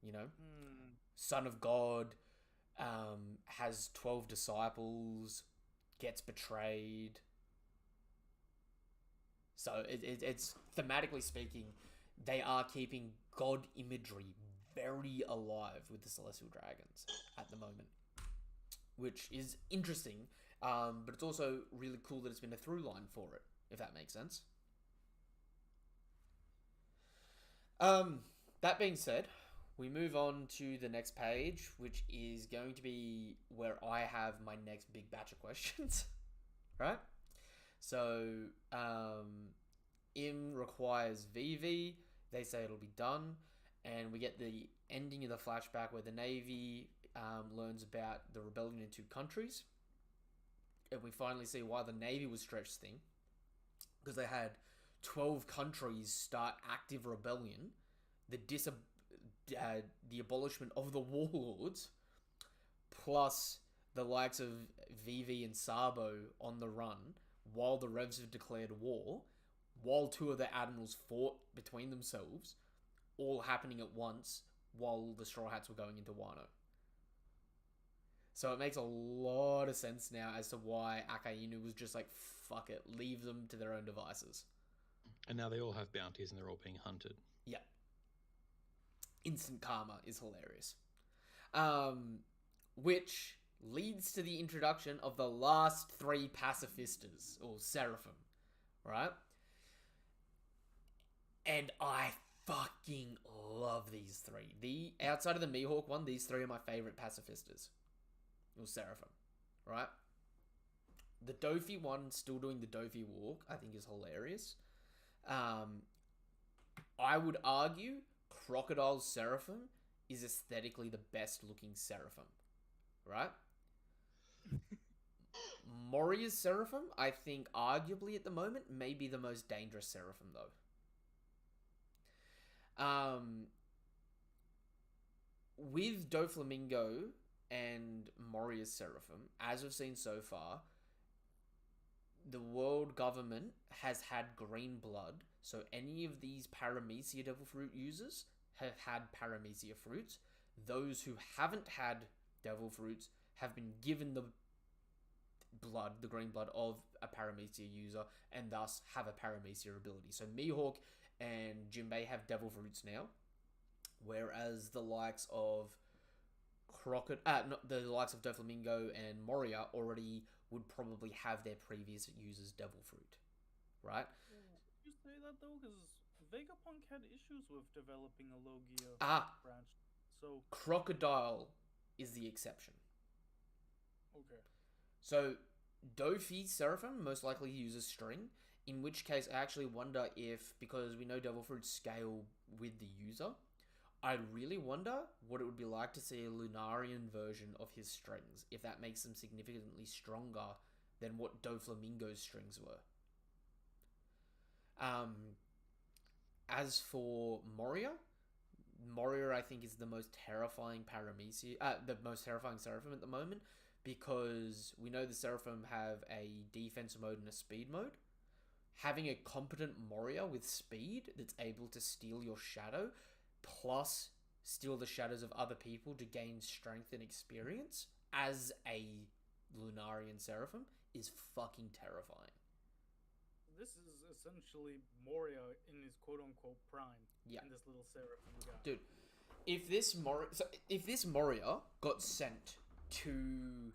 You know? Son of God, has 12 disciples, gets betrayed. So it's thematically speaking, they are keeping God imagery very alive with the Celestial Dragons at the moment, which is interesting, but it's also really cool that it's been a through line for it, if that makes sense. That being said, we move on to the next page, which is going to be where I have my next big batch of questions, right? So, Im requires Vivi. They say it'll be done, and we get the ending of the flashback where the Navy learns about the rebellion in two countries, and we finally see why the Navy was stretched thin, because they had 12 countries start active rebellion, the abolishment of the warlords, plus the likes of Vivi and Sabo on the run, while the Revs have declared war, while two of the admirals fought between themselves, all happening at once while the Straw Hats were going into Wano. So it makes a lot of sense now as to why Akainu was just like, fuck it, leave them to their own devices. And now they all have bounties and they're all being hunted. Yeah. Instant karma is hilarious. Which leads to the introduction of the last three pacifistas, or Seraphim, right? And I fucking love these three. Outside of the Mihawk one, these three are my favorite pacifistas. Or Seraphim, right? The Dofi one, still doing the Dofi walk, I think is hilarious. I would argue Crocodile Seraphim is aesthetically the best looking Seraphim, right? Moria's Seraphim, I think arguably at the moment, may be the most dangerous Seraphim though. With Doflamingo and Moria's Seraphim, as we've seen so far, the world government has had green blood, so any of these Paramecia Devil Fruit users have had Paramecia fruits. Those who haven't had Devil Fruits have been given the blood, the green blood of a Paramecia user, and thus have a Paramecia ability. So Mihawk and Jinbei have Devil Fruits now, whereas the likes of the likes of Doflamingo and Moria already would probably have their previous users Devil Fruit, right? Did you say that though? Because Vegapunk had issues with developing a Logia branch. So Crocodile is the exception. Okay. So Dofi Seraphim most likely uses string, in which case I actually wonder if, because we know Devil Fruits scale with the user, I really wonder what it would be like to see a Lunarian version of his strings, if that makes them significantly stronger than what Doflamingo's strings were. as for Moria, I think is the most terrifying Paramecia, the most terrifying Seraphim at the moment, because we know the Seraphim have a defense mode and a speed mode. Having a competent Moria with speed that's able to steal your shadow, plus steal the shadows of other people to gain strength and experience as a Lunarian Seraphim is fucking terrifying. This is essentially Moria in his quote-unquote prime. Yeah. In this little Seraphim we got. Dude, if this Moria got sent to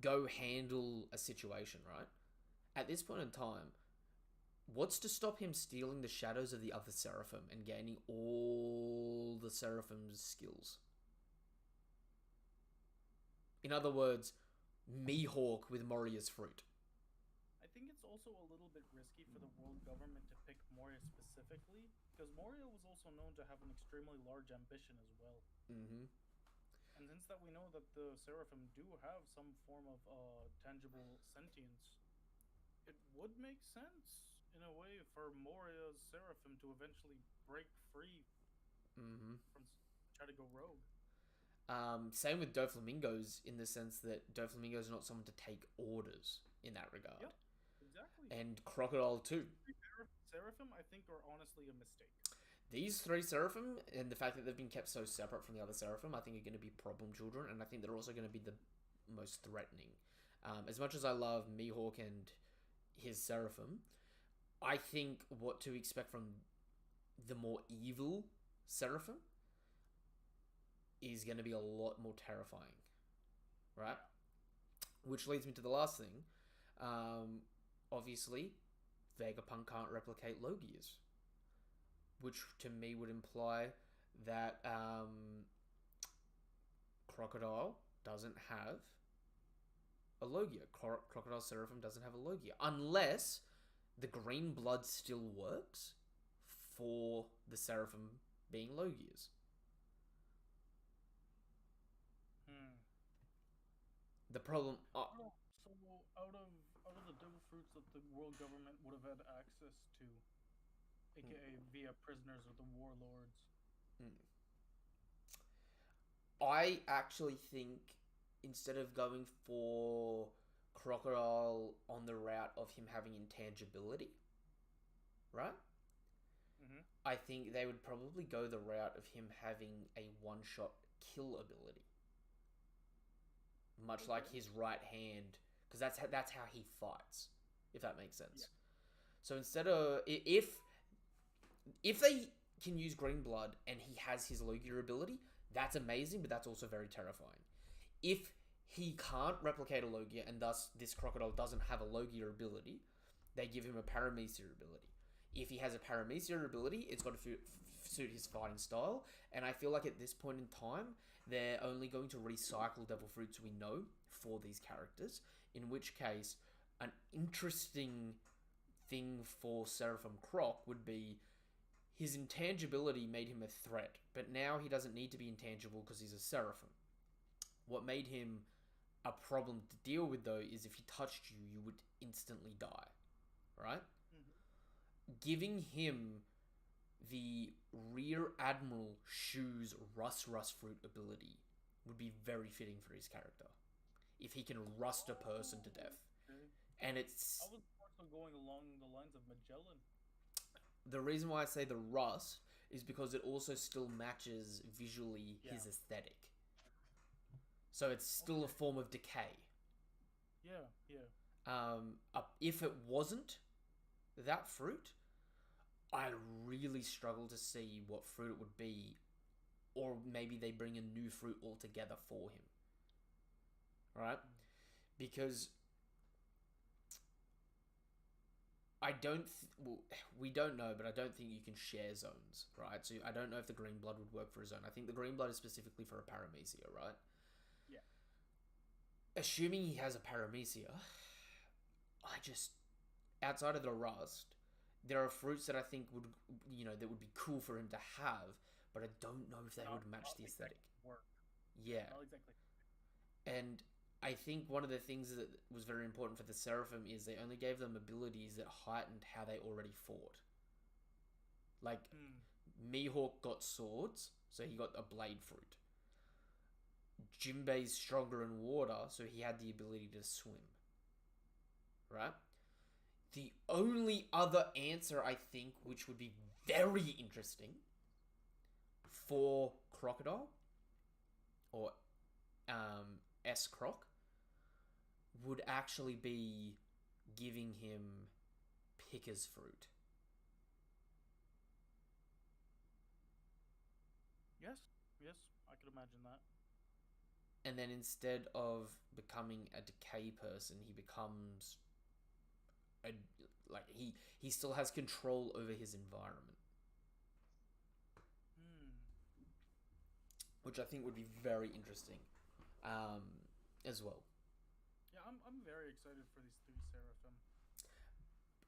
go handle a situation, right? At this point in time, what's to stop him stealing the shadows of the other Seraphim and gaining all the Seraphim's skills? In other words, Mihawk with Moria's fruit. I think it's also a little bit risky for the world government to pick Moria specifically, because Moria was also known to have an extremely large ambition as well. Mm-hmm. And since that we know that the Seraphim do have some form of tangible sentience, it would make sense in a way for Moria's Seraphim to eventually break free from try to go rogue. Same with Doflamingo's, in the sense that Doflamingo's not someone to take orders in that regard. Yep, exactly. And Crocodile too. Seraphim, I think, are honestly a mistake. These three Seraphim, and the fact that they've been kept so separate from the other Seraphim, I think are going to be problem children, and I think they're also going to be the most threatening. As much as I love Mihawk and his Seraphim, I think what to expect from the more evil Seraphim is going to be a lot more terrifying, right? Which leads me to the last thing. Obviously, Vegapunk can't replicate Logias, which to me would imply that Crocodile doesn't have a Logia. Crocodile Seraphim doesn't have a Logia, unless the green blood still works for the Seraphim being Logias. The problem. So out of the devil fruits that the world government would have had access to, aka via prisoners or the warlords. I actually think instead of going for Crocodile on the route of him having intangibility, right? I think they would probably go the route of him having a one-shot kill ability. Much like his right hand, because that's how he fights, if that makes sense. Yeah. So instead of if they can use green blood and he has his Logia ability, that's amazing, but that's also very terrifying. If he can't replicate a Logia and thus this Crocodile doesn't have a Logia ability, they give him a Paramecia ability. If he has a Paramecia ability, it's got to suit his fighting style, and I feel like at this point in time, they're only going to recycle Devil Fruits we know for these characters, in which case, an interesting thing for Seraphim Croc would be his intangibility made him a threat, but now he doesn't need to be intangible because he's a Seraphim. What made him a problem to deal with, though, is if he touched you, you would instantly die, right? Giving him the Rear Admiral Shu's Rust Fruit ability would be very fitting for his character. If he can rust a person to death. And it's... I was also going along the lines of Magellan. The reason why I say the rust is because it also still matches visually his aesthetic. So it's still a form of decay. If it wasn't that fruit, I really struggle to see what fruit it would be, or maybe they bring a new fruit altogether for him, right? Because we don't know, but I don't think you can share zones, right? So I don't know if the green blood would work for a zone. I think the green blood is specifically for a Paramecia, right? Yeah. Assuming he has a Paramecia, outside of the rust, there are fruits that I think would be cool for him to have, but I don't know if they would match the aesthetic. Work. Yeah. Not exactly. And I think one of the things that was very important for the Seraphim is they only gave them abilities that heightened how they already fought. Like, Mihawk got swords, so he got a blade fruit. Jinbei's stronger in water, so he had the ability to swim. Right? The only other answer, I think, which would be very interesting for Crocodile, or S-Croc, would actually be giving him Picker's fruit. Yes, I could imagine that. And then instead of becoming a decay person, he becomes he still has control over his environment. Which I think would be very interesting, as well. Yeah, I'm very excited for these 3 Seraphim.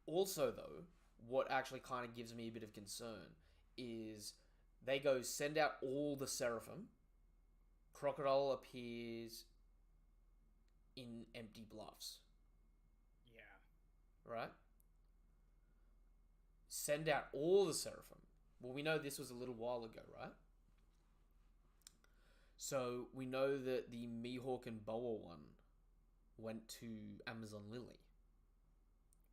Also, though, what actually kind of gives me a bit of concern is they go send out all the Seraphim. Crocodile appears in Empty Bluffs. Yeah. Right? Send out all the Seraphim. Well, we know this was a little while ago, right? So, we know that the Mihawk and Boa one went to Amazon Lily.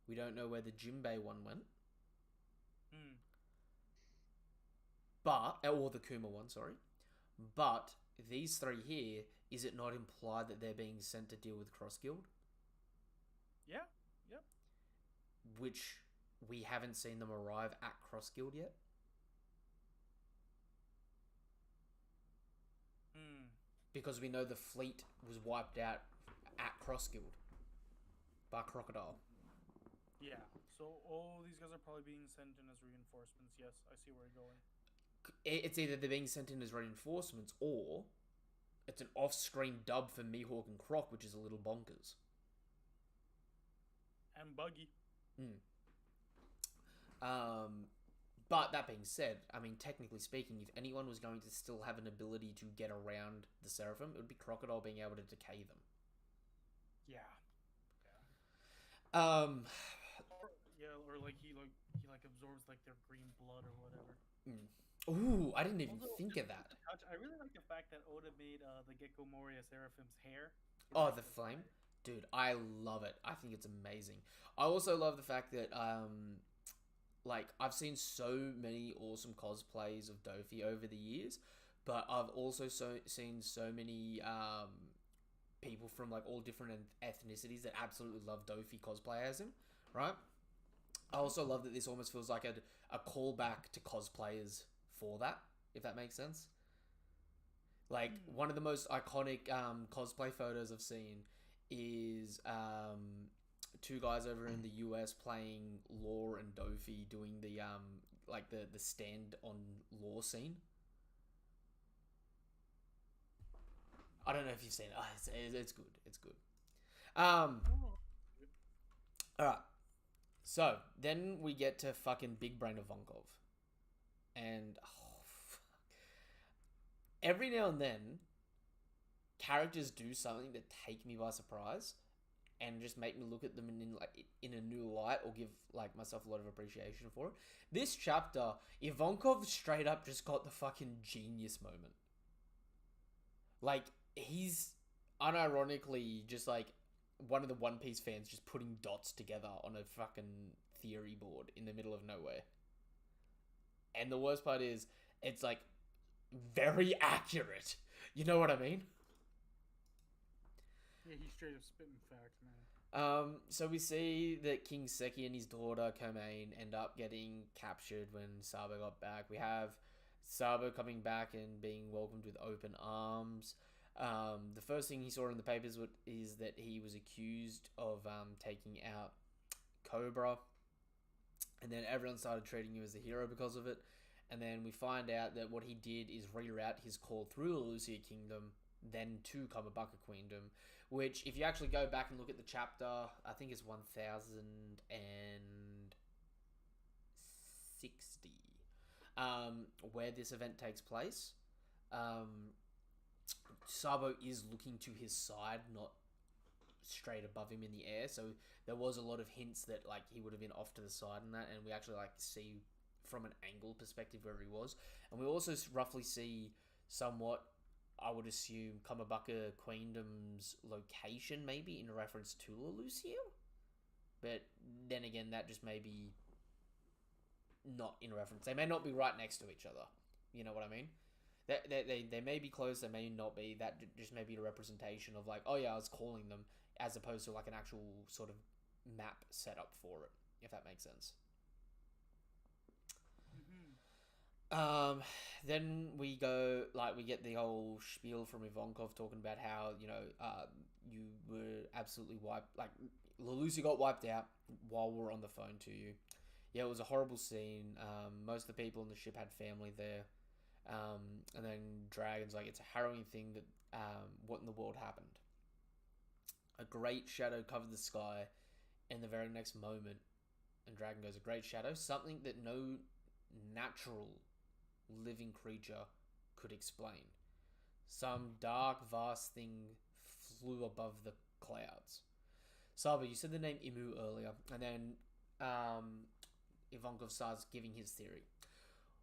We don't know where the Jinbei one went. Or the Kuma one, sorry. But these 3 here, is it not implied that they're being sent to deal with Cross Guild? Yeah, yep. Which we haven't seen them arrive at Cross Guild yet. Because we know the fleet was wiped out at Cross Guild by Crocodile. Yeah, so all these guys are probably being sent in as reinforcements. Yes, I see where you're going. It's either they're being sent in as reinforcements, or it's an off-screen dub for Mihawk and Croc, which is a little bonkers. And buggy. But that being said, I mean, technically speaking, if anyone was going to still have an ability to get around the Seraphim, it would be Crocodile being able to decay them. Yeah. Or like he absorbs like their green blood or whatever. Ooh, I didn't even think of that. I really like the fact that Oda made the Gecko Moria Seraphim's hair. Oh, the flame? Dude, I love it. I think it's amazing. I also love the fact that, I've seen so many awesome cosplays of Dofi over the years, but I've also seen so many people from, like, all different ethnicities that absolutely love Dofi cosplay as him, right? I also love that this almost feels like a callback to cosplayers for that, if that makes sense. Like, one of the most iconic cosplay photos I've seen is 2 guys over in the US playing Law and Dofi doing the the stand on Law scene. I don't know if you've seen it. It's good. It's good. Alright. So, then we get to fucking Big Brain Ivankov. And, fuck. Every now and then, characters do something that take me by surprise and just make me look at them in a new light, or give myself a lot of appreciation for it. This chapter, Ivankov straight up just got the fucking genius moment. Like, he's unironically just one of the One Piece fans just putting dots together on a fucking theory board in the middle of nowhere. And the worst part is, it's very accurate. You know what I mean? Yeah, he's straight up spitting facts, man. So we see that King Seki and his daughter Komain end up getting captured when Sabo got back. We have Sabo coming back and being welcomed with open arms. The first thing he saw in the papers is that he was accused of taking out Cobra, and then everyone started treating him as a hero because of it. And then we find out that what he did is reroute his call through the Lucia Kingdom, then to Kamabaka Queendom, which, if you actually go back and look at the chapter, I think it's 1060, where this event takes place. Sabo is looking to his side, not straight above him in the air, so there was a lot of hints that he would have been off to the side and that, and we actually see from an angle perspective where he was. And we also roughly see somewhat, I would assume, Kamabaka Queendom's location, maybe in reference to Lucio. But then again, that just may be not in reference. They may not be right next to each other. You know what I mean? They may be close, they may not be. That just may be a representation of like, oh yeah, I was calling them, as opposed to like an actual sort of map setup for it, if that makes sense. Then we get the whole spiel from Ivankov talking about how, you were absolutely wiped, like, Lelusi got wiped out while we were on the phone to you. Yeah, it was a horrible scene. Most of the people on the ship had family there. And then Dragon's like, it's a harrowing thing that, what in the world happened? A great shadow covered the sky, and the very next moment, and Dragon goes, a great shadow? Something that no natural living creature could explain. Some dark, vast thing flew above the clouds. Saba, you said the name Imu earlier, and then Ivankov starts giving his theory.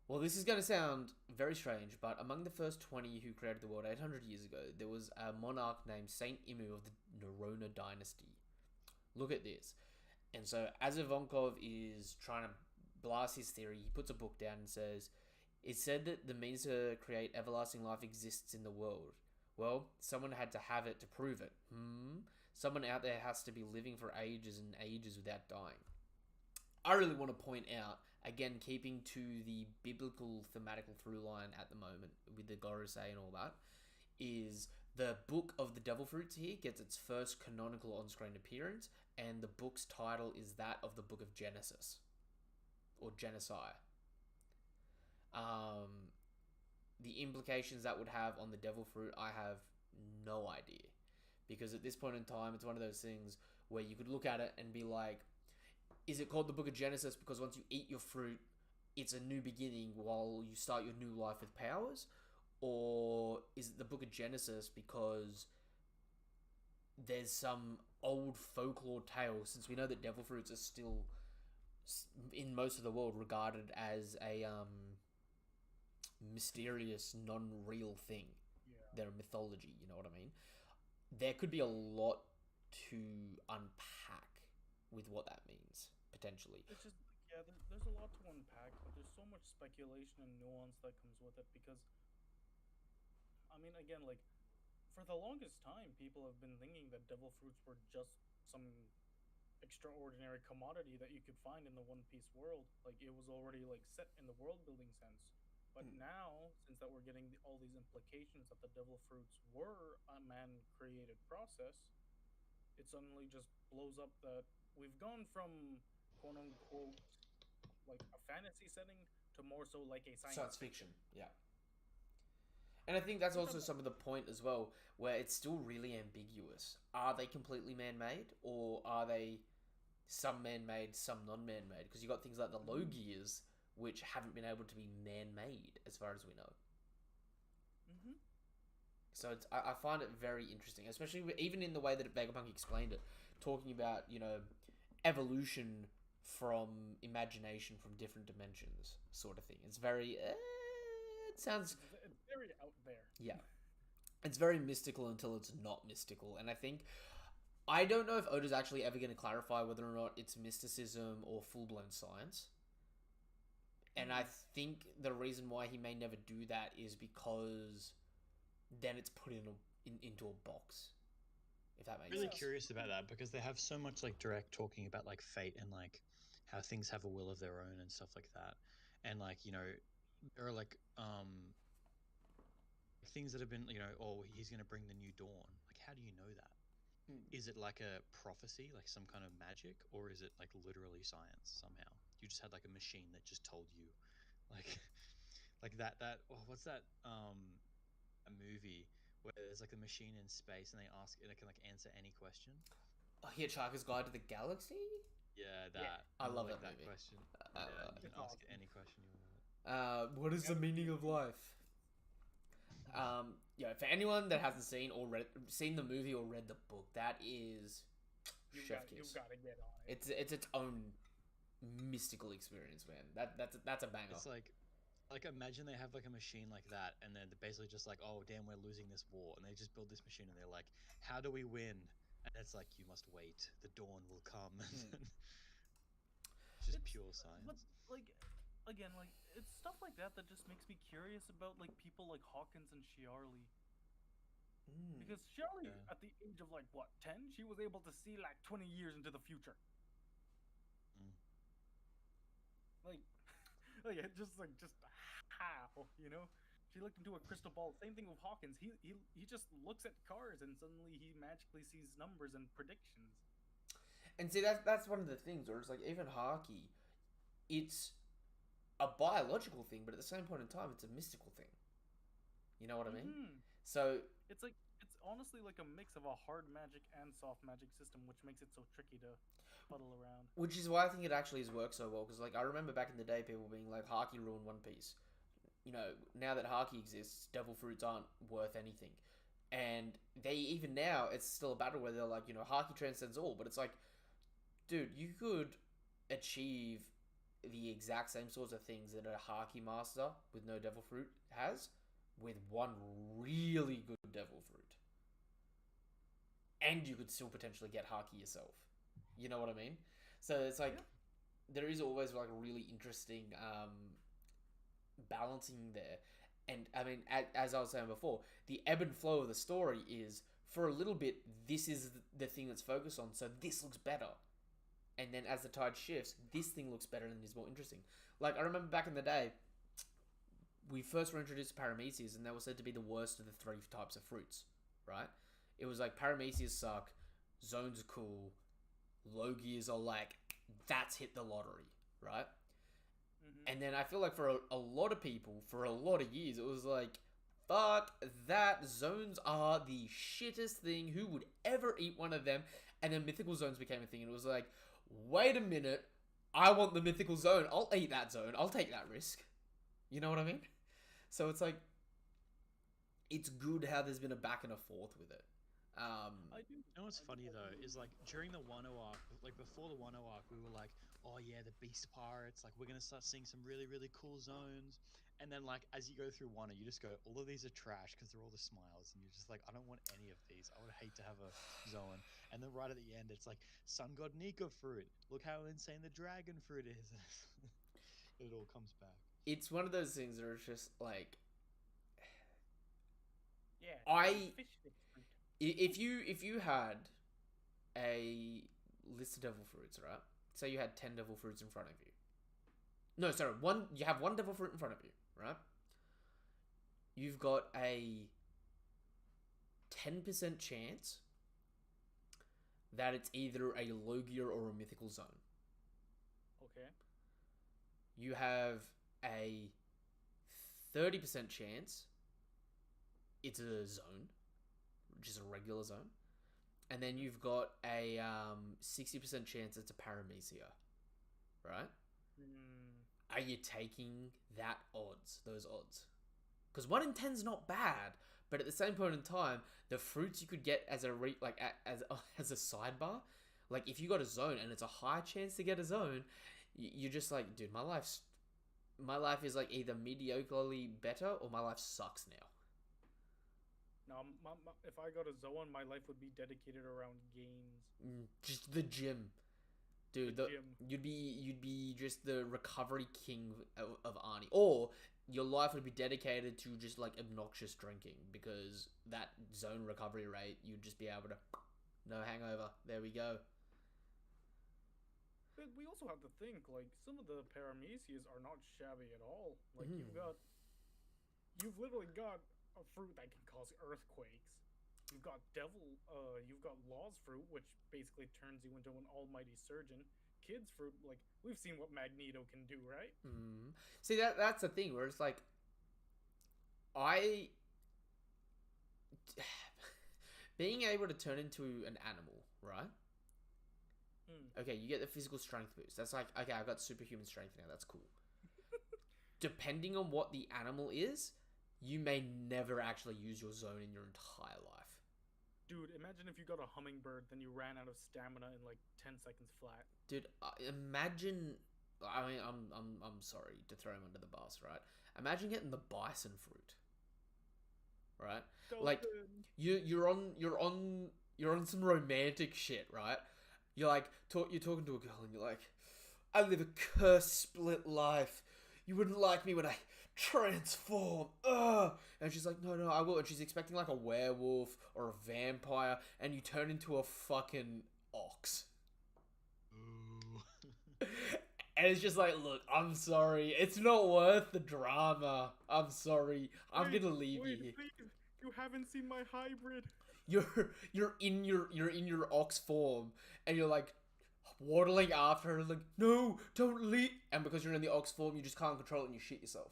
Well, this is going to sound very strange, but among the first 20 who created the world 800 years ago, there was a monarch named Saint Imu of the Nerona dynasty. Look at this. And so, as Ivankov is trying to blast his theory, he puts a book down and says, it's said that the means to create everlasting life exists in the world. Well, someone had to have it to prove it. Someone out there has to be living for ages and ages without dying. I really want to point out, again, keeping to the biblical thematical through line at the moment with the Gorosei and all that, is the Book of the Devil Fruits here gets its first canonical on-screen appearance, and the book's title is that of the Book of Genesis, or Genesai. The implications that would have on the Devil Fruit, I have no idea. Because at this point in time, it's one of those things where you could look at it and be like, is it called the Book of Genesis because once you eat your fruit, it's a new beginning while you start your new life with powers? Or is it the Book of Genesis because there's some old folklore tale, since we know that devil fruits are still, in most of the world, regarded as a mysterious, non-real thing. Yeah. They're a mythology, you know what I mean? There could be a lot to unpack with what that means, potentially. It's just, yeah, there's a lot to unpack, but there's so much speculation and nuance that comes with it because, I mean, again, like, for the longest time, people have been thinking that devil fruits were just some extraordinary commodity that you could find in the One Piece world. Like, it was already, like, set in the world-building sense. But now, since that we're getting all these implications that the devil fruits were a man-created process, it suddenly just blows up that we've gone from quote-unquote like a fantasy setting to more so like a science fiction. Yeah. And I think that's also some of the point as well, where it's still really ambiguous. Are they completely man-made, or are they some man-made, some non-man-made? Because you got things like the Logias, which haven't been able to be man-made, as far as we know. So I find it very interesting, especially even in the way that Vegapunk explained it, talking about, evolution from imagination from different dimensions, sort of thing. It's very, it sounds... It's very out there. Yeah. It's very mystical until it's not mystical, and I don't know if Oda's actually ever going to clarify whether or not it's mysticism or full-blown science. And I think the reason why he may never do that is because then it's put into a box, if that makes Really sense. curious about that because they have so much like direct talking about like fate and like how things have a will of their own and stuff like that. And like, there are like things that have been, oh, he's going to bring the new dawn. Like, how do you know that? Is it like a prophecy, like some kind of magic, or is it like literally science somehow? You just had like a machine that just told you, like that what's that a movie where there's like a machine in space and it can like answer any question. Hitchhiker's Guide to the Galaxy? Yeah, that. I love like that movie. question. You can ask it any question you want. What is the meaning of life? For anyone that hasn't seen the movie or read the book, that is chef kiss. You've got to get on it. It's its own mystical experience, man. That's a banger. It's like imagine they have like a machine like that, and then they're basically just like, oh damn, we're losing this war, and they just build this machine, and they're like, how do we win? And it's like, you must wait, the dawn will come. It's just pure science. But like, again, like it's stuff like that that just makes me curious about like people like Hawkins and Shiarly. Because Shiarly, Yeah. at the age of like what 10, she was able to see like 20 years into the future. Mm. Like, like just how, you know? She looked into a crystal ball. Same thing with Hawkins. He just looks at cars and suddenly he magically sees numbers and predictions. And see, that's one of the things where it's like, even Haki, it's a biological thing, but at the same point in time, it's a mystical thing. You know what I mean? Mhm. So It's like it's honestly like a mix of a hard magic and soft magic system, which makes it so tricky to fuddle around. which is why I think it actually has worked so well, because like I remember back in the day, people being like, Haki ruined One Piece. You know, now that Haki exists, devil fruits aren't worth anything. And they, even now, it's still a battle where they're like, you know, Haki transcends all, but it's like, dude, you could achieve the exact same sorts of things that a Haki master with no devil fruit has with one really good devil fruit. And you could still potentially get Haki yourself. You know what I mean? So it's like, there is always like a really interesting balancing there. And I mean, as I was saying before, the ebb and flow of the story is, for a little bit, this is the thing that's focused on, so this looks better. And then as the tide shifts, this thing looks better and is more interesting. Like, I remember back in the day, we first were introduced to Paramecies, and they were said to be the worst of the three types of fruits, right? It was like, Paramecias suck, Zones are cool, Logias are like, that's hit the lottery, right? And then I feel like for a lot of people, for a lot of years, it was like, fuck that, Zones are the shittest thing, who would ever eat one of them? And then Mythical Zones became a thing, and it was like, wait a minute, I want the Mythical Zone, I'll eat that zone, I'll take that risk. You know what I mean? So it's like, it's good how there's been a back and a forth with it. I do. You know what's funny though is like during the Wano arc, like before the Wano arc, we were like, oh yeah, the Beast Pirates, like we're gonna start seeing some really cool zones. And then like as you go through Wano, you just go, all of these are trash because they're all the smiles, and you're just like, I don't want any of these. I would hate to have a zone. And then right at the end, it's like Sun God Nika fruit. Look how insane the dragon fruit is. It all comes back. It's one of those things that are just like, Yeah. if you had a list of devil fruits, right? Say you had 10 devil fruits in front of you. No, sorry, you have one devil fruit in front of you, right? You've got a 10% chance that it's either a Logia or a mythical zone. Okay. You have a 30% chance it's a zone, which is a regular zone. And then you've got a 60% chance it's a Paramecia, right? Are you taking those odds? Because 1 in 10 is not bad, but at the same point in time, the fruits you could get as a as a sidebar, like if you got a zone and it's a high chance to get a zone, you're just like, dude, my life is like either mediocrely better or my life sucks now. Now, if I got a zone, my life would be dedicated around games. Just the gym, dude. The gym. You'd be just the recovery king of Arnie, or your life would be dedicated to just like obnoxious drinking, because that zone recovery rate, you'd just be able to, no hangover. There we go. But we also have to think, like, some of the Paramecias are not shabby at all. Like, you've literally got a fruit that can cause earthquakes. You've got you've got Law's fruit, which basically turns you into an almighty surgeon. Kid's fruit, like, we've seen what Magneto can do, right? See, that's the thing, where it's like, being able to turn into an animal, right? Okay, you get the physical strength boost. That's like, okay, I've got superhuman strength now. That's cool. Depending on what the animal is, you may never actually use your zone in your entire life. Dude, imagine if you got a hummingbird, then you ran out of stamina in like 10 seconds flat. Dude, imagine I mean, I'm sorry to throw him under the bus, right? Imagine getting the bison fruit, right? Like, you're on some romantic shit, right? You're like you're talking to a girl and you're like, I live a cursed split life. You wouldn't like me when I transform. Ugh. And she's like, no, I will. And she's expecting like a werewolf or a vampire, and you turn into a fucking ox. Ooh. And it's just like, look, I'm sorry. It's not worth the drama. I'm sorry. I'm gonna leave you here. Please. You haven't seen my hybrid. You're in your ox form, and you're like waddling after her, like, no, don't leave. And because you're in the ox form, you just can't control it, and you shit yourself.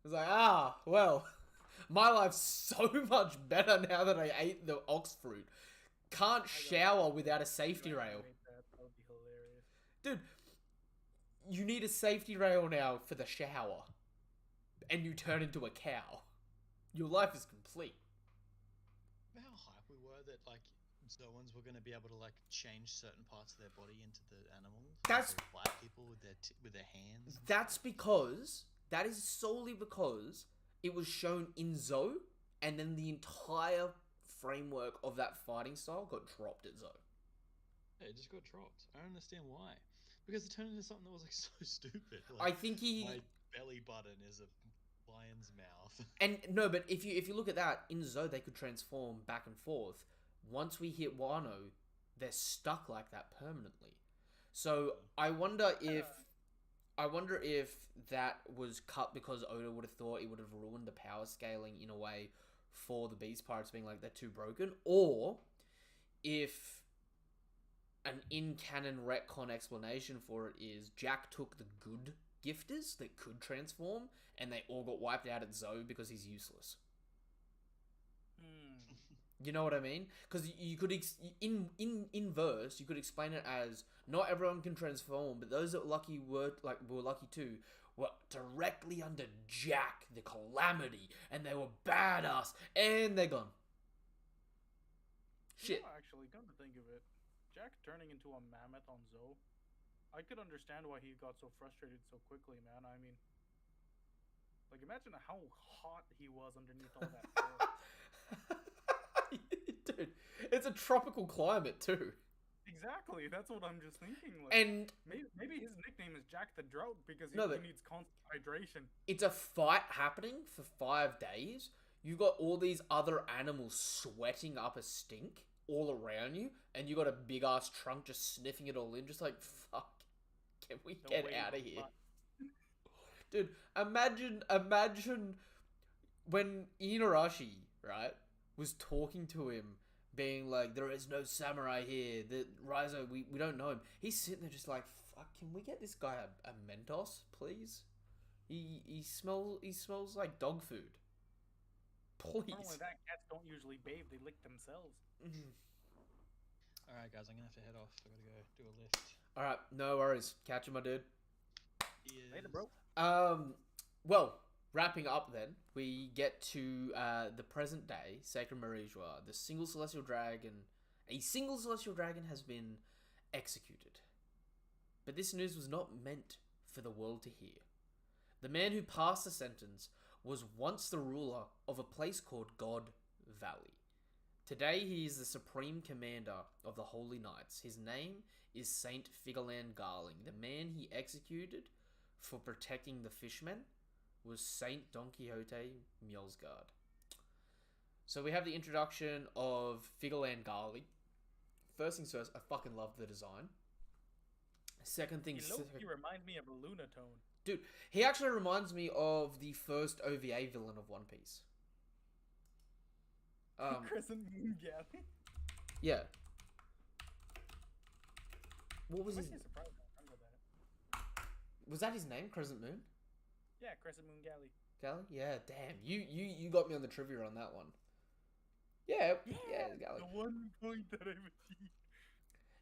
It's like, well, my life's so much better now that I ate the ox fruit. Can't shower without a safety rail. That would be hilarious. Dude, you need a safety rail now for the shower. And you turn into a cow. Your life is complete. Remember how hype we were that like Zoans were going to be able to like change certain parts of their body into the animals? That's like black people with their hands. That is solely because it was shown in Zoe, and then the entire framework of that fighting style got dropped at Zoe. Yeah, it just got dropped. I don't understand why. Because it turned into something that was like so stupid. I Like, think he My belly button is a lion's mouth. and no, but if you look at that in Zoe, they could transform back and forth. Once we hit Wano, they're stuck like that permanently. So I wonder if that was cut because Oda would have thought it would have ruined the power scaling in a way for the Beast Pirates, being like they're too broken, or if an in-canon retcon explanation for it is Jack took the good gifters that could transform and they all got wiped out at Zoe because he's useless. You know what I mean? Because you could in verse you could explain it as not everyone can transform, but those that were lucky too were directly under Jack the Calamity, and they were badass, and they're gone. Shit. You know, actually, come to think of it, Jack turning into a mammoth on Zoe, I could understand why he got so frustrated so quickly, man. I mean, like, imagine how hot he was underneath all that fur. Dude, it's a tropical climate too. Exactly, that's what I'm just thinking. Like, And maybe his nickname is Jack the Drought because he needs constant hydration. it's a fight happening for 5 days. You got all these other animals sweating up a stink all around you, and you got a big ass trunk just sniffing it all in, just like, fuck, can we get out of here? Dude, imagine when Inuarashi, right, was talking to him, being like, there is no samurai here, the Raizo, we don't know him. He's sitting there just like, fuck, can we get this guy a Mentos, please? He smells like dog food. Please. Not only that, cats don't usually bathe, they lick themselves. Alright guys, I'm gonna have to head off. I gotta go do a lift. Alright, no worries. Catch you, my dude. Later, bro. Well, wrapping up then, we get to the present day, Sacred Marijua. A single celestial dragon has been executed. But this news was not meant for the world to hear. The man who passed the sentence was once the ruler of a place called God Valley. Today he is the supreme commander of the Holy Knights. His name is Saint Figaland Garling. The man he executed for protecting the fishmen was Saint Don Quixote Mjolsgard. So we have the introduction of Figaland Garling. First things first, I fucking love the design. Second thing, He reminds me of a Lunatone. Dude, he actually reminds me of the first OVA villain of One Piece. Crescent Moon Galley. Yeah. What was his? Surprised I remember that. Was that his name? Crescent Moon? Yeah, Crescent Moon Galley. Galley? Yeah, damn. You got me on the trivia on that one. Yeah, Galley. The one point that I achieved.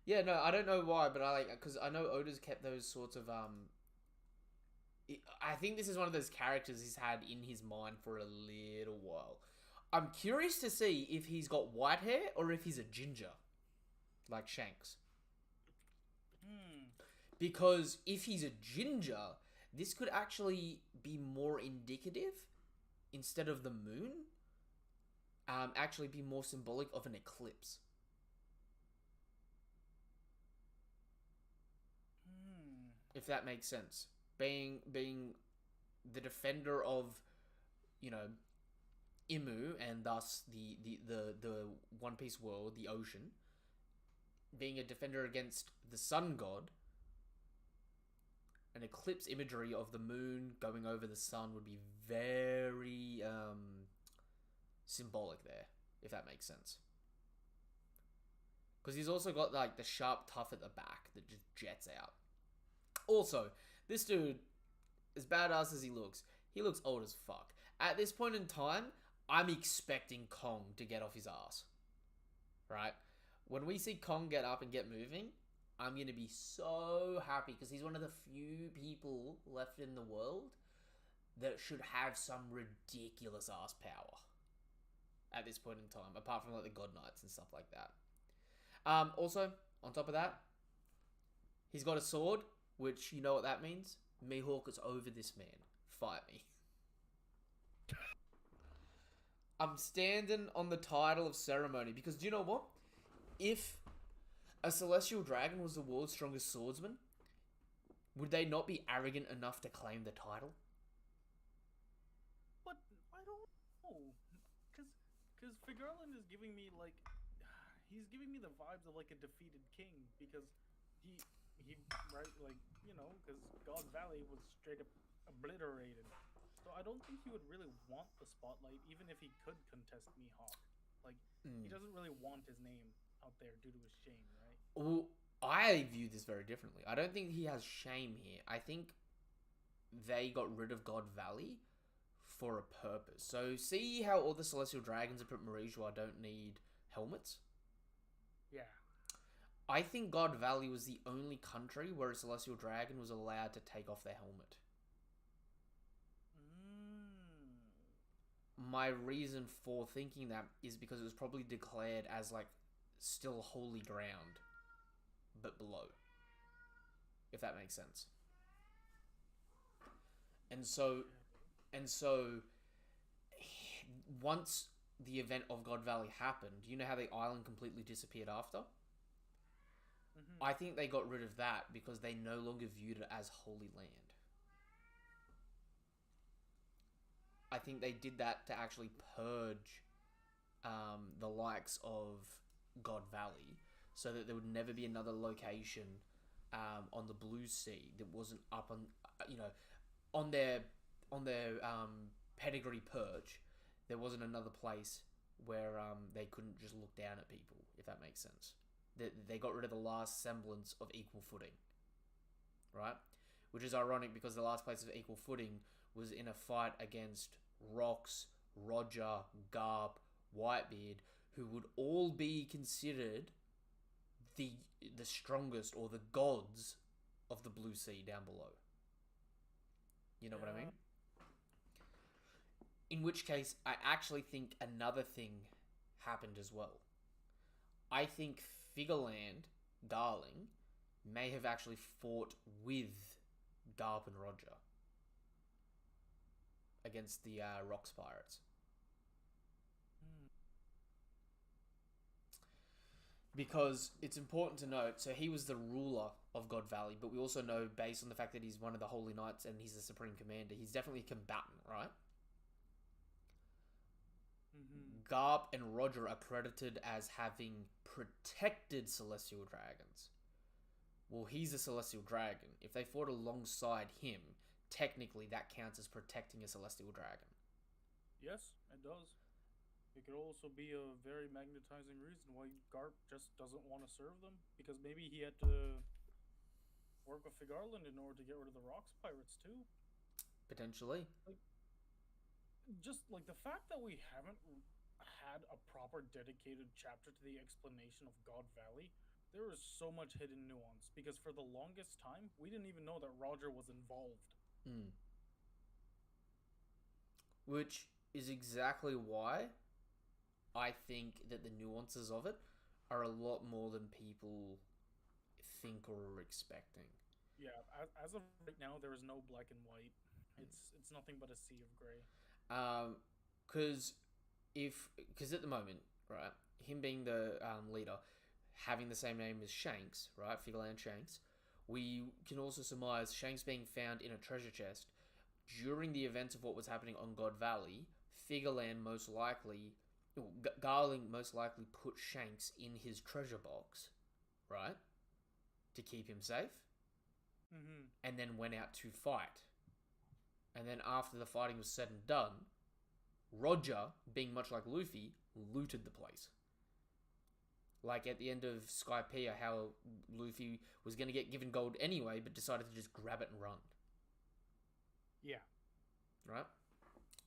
Yeah, no, I don't know why, but I because I know Oda's kept those sorts of I think this is one of those characters he's had in his mind for a little while. I'm curious to see if he's got white hair or if he's a ginger, like Shanks. Because if he's a ginger, this could actually be more indicative, instead of the moon, actually be more symbolic of an eclipse. If that makes sense. Being the defender of, Imu, and thus the One Piece world, the ocean, being a defender against the sun god, an eclipse imagery of the moon going over the sun would be very symbolic there, if that makes sense. Because he's also got like the sharp tuft at the back that just jets out. Also, this dude, as badass as he looks old as fuck. At this point in time, I'm expecting Kong to get off his ass. Right? When we see Kong get up and get moving, I'm going to be so happy, because he's one of the few people left in the world that should have some ridiculous ass power at this point in time, apart from like the God Knights and stuff like that. Also, on top of that, he's got a sword, which, you know what that means? Mihawk is over this man. Fight me. I'm standing on the title of ceremony, because do you know what? If a celestial dragon was the world's strongest swordsman, would they not be arrogant enough to claim the title? But I don't know, because Figarland is giving me like, he's giving me the vibes of like a defeated king, because he right, like, because God Valley was straight up obliterated. So I don't think he would really want the spotlight, even if he could contest Mihawk. Like, he doesn't really want his name out there due to his shame, right? Well, I view this very differently. I don't think he has shame here. I think they got rid of God Valley for a purpose. So see how all the Celestial Dragons up at Marijua don't need helmets? Yeah. I think God Valley was the only country where a Celestial Dragon was allowed to take off their helmet. My reason for thinking that is because it was probably declared as like still holy ground, but below, if that makes sense. And so once the event of God Valley happened, you know how the island completely disappeared after? Mm-hmm. I think they got rid of that because they no longer viewed it as holy land. I think they did that to actually purge the likes of God Valley, so that there would never be another location on the Blue Sea that wasn't up on their pedigree perch. There wasn't another place where they couldn't just look down at people, if that makes sense. They got rid of the last semblance of equal footing, right? Which is ironic, because the last place of equal footing was in a fight against Rox, Roger, Garp, Whitebeard, who would all be considered the strongest, or the gods of the Blue Sea down below. You know what I mean? In which case, I actually think another thing happened as well. I think Figureland, Darling, may have actually fought with Garp and Roger against the Rocks Pirates. Because it's important to note, so he was the ruler of God Valley, but we also know, based on the fact that he's one of the Holy Knights and he's the Supreme Commander, he's definitely a combatant, right? Mm-hmm. Garp and Roger are credited as having protected Celestial Dragons. Well, he's a Celestial Dragon. If they fought alongside him, technically that counts as protecting a Celestial Dragon. Yes, it does. It could also be a very magnetizing reason why Garp just doesn't want to serve them, because maybe he had to work with Figarland in order to get rid of the Rocks Pirates too. Potentially. Just like the fact that we haven't had a proper dedicated chapter to the explanation of God Valley, there is so much hidden nuance, because for the longest time we didn't even know that Roger was involved. Which is exactly why I think that the nuances of it are a lot more than people think or are expecting. Yeah, as of right now, there is no black and white. It's nothing but a sea of gray. Because at the moment, right, him being the leader, having the same name as Shanks, right, Figureland Shanks, we can also surmise Shanks being found in a treasure chest during the events of what was happening on God Valley. Figureland most likely, Garling most likely put Shanks in his treasure box, right, to keep him safe, and then went out to fight. And then after the fighting was said and done, Roger, being much like Luffy, looted the place. Like at the end of Skypiea, how Luffy was going to get given gold anyway, but decided to just grab it and run. Yeah. Right?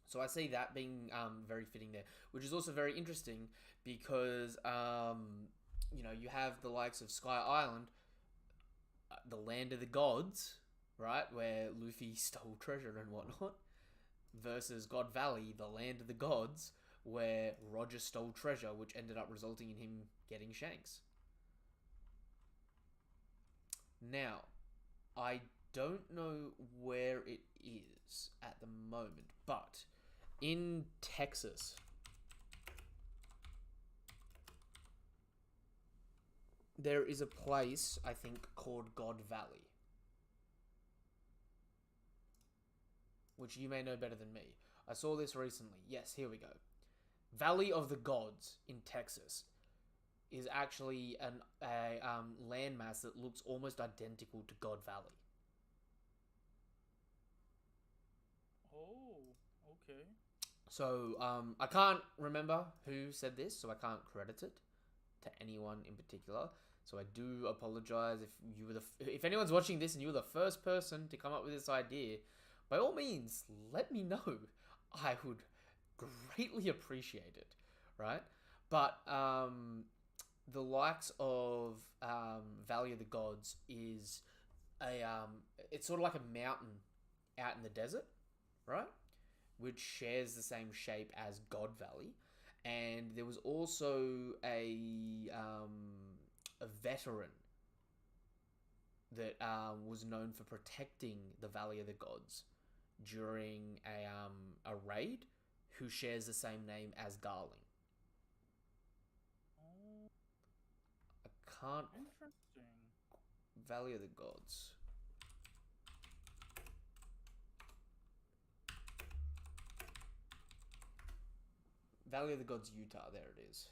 So I see that being very fitting there, which is also very interesting because, you have the likes of Sky Island, the land of the gods, right, where Luffy stole treasure and whatnot, versus God Valley, the land of the gods, where Roger stole treasure, which ended up resulting in him getting Shanks. Now, I don't know where it is at the moment, but in Texas, there is a place, I think, called God Valley, which you may know better than me. I saw this recently. Yes, here we go. Valley of the Gods in Texas is actually a landmass that looks almost identical to God Valley. Oh, okay. So I can't remember who said this, so I can't credit it to anyone in particular. So I do apologize if anyone's watching this and you were the first person to come up with this idea. By all means, let me know. I would greatly appreciate it, right? But the likes of Valley of the Gods is it's sort of like a mountain out in the desert, right? Which shares the same shape as God Valley. And there was also a veteran that was known for protecting the Valley of the Gods during a raid, who shares the same name as Garling. Oh, I can't... interesting. Valley of the Gods. Valley of the Gods, Utah. There it is.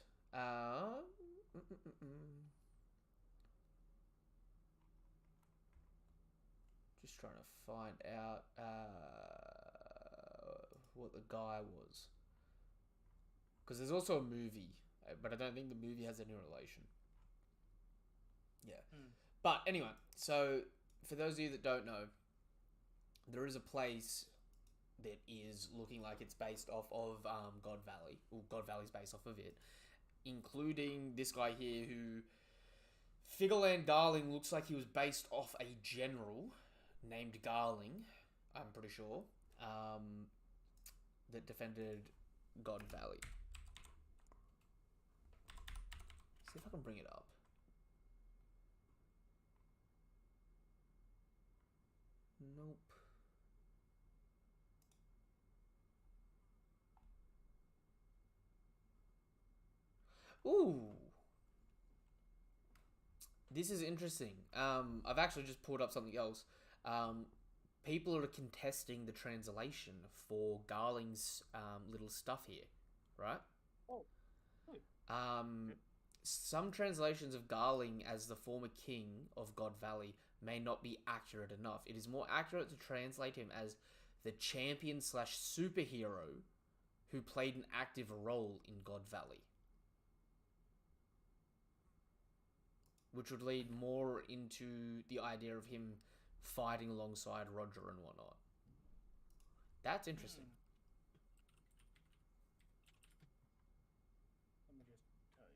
Just trying to find out what the guy was. Because there's also a movie, but I don't think the movie has any relation. Yeah. But anyway, so for those of you that don't know, there is a place that is looking like it's based off of God Valley. Well, God Valley's based off of it. Including this guy here who... Figureland Garling looks like he was based off a general named Garling, I'm pretty sure, that defended God Valley. See if I can bring it up. Nope. Ooh. This is interesting. I've actually just pulled up something else. People are contesting the translation for Garling's little stuff here, right? Oh. Really? Some translations of Garling as the former king of God Valley may not be accurate enough. It is more accurate to translate him as the champion / superhero who played an active role in God Valley. Which would lead more into the idea of him fighting alongside Roger and whatnot. That's interesting. Let me just type.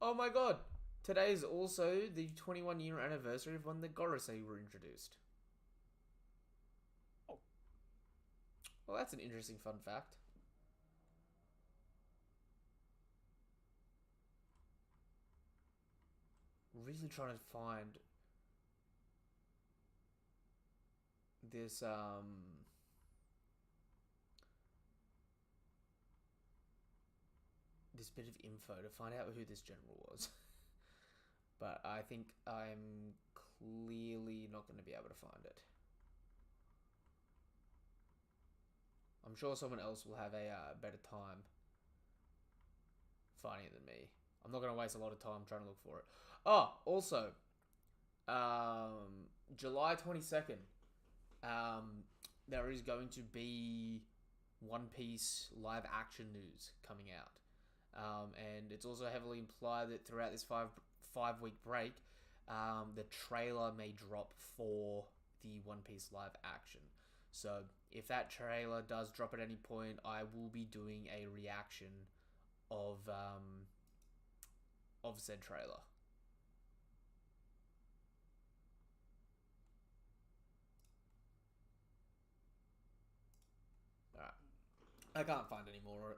Oh my god! Today is also the 21-year anniversary of when the Gorosei were introduced. Oh. Well, that's an interesting fun fact. Really trying to find this this bit of info to find out who this general was. But I think I'm clearly not going to be able to find it. I'm sure someone else will have a better time finding it than me. I'm not going to waste a lot of time trying to look for it. Oh, also, July 22nd, there is going to be One Piece live action news coming out. And it's also heavily implied that throughout this five-week break, the trailer may drop for the One Piece live action. So if that trailer does drop at any point, I will be doing a reaction of said trailer. Alright. I can't find any more.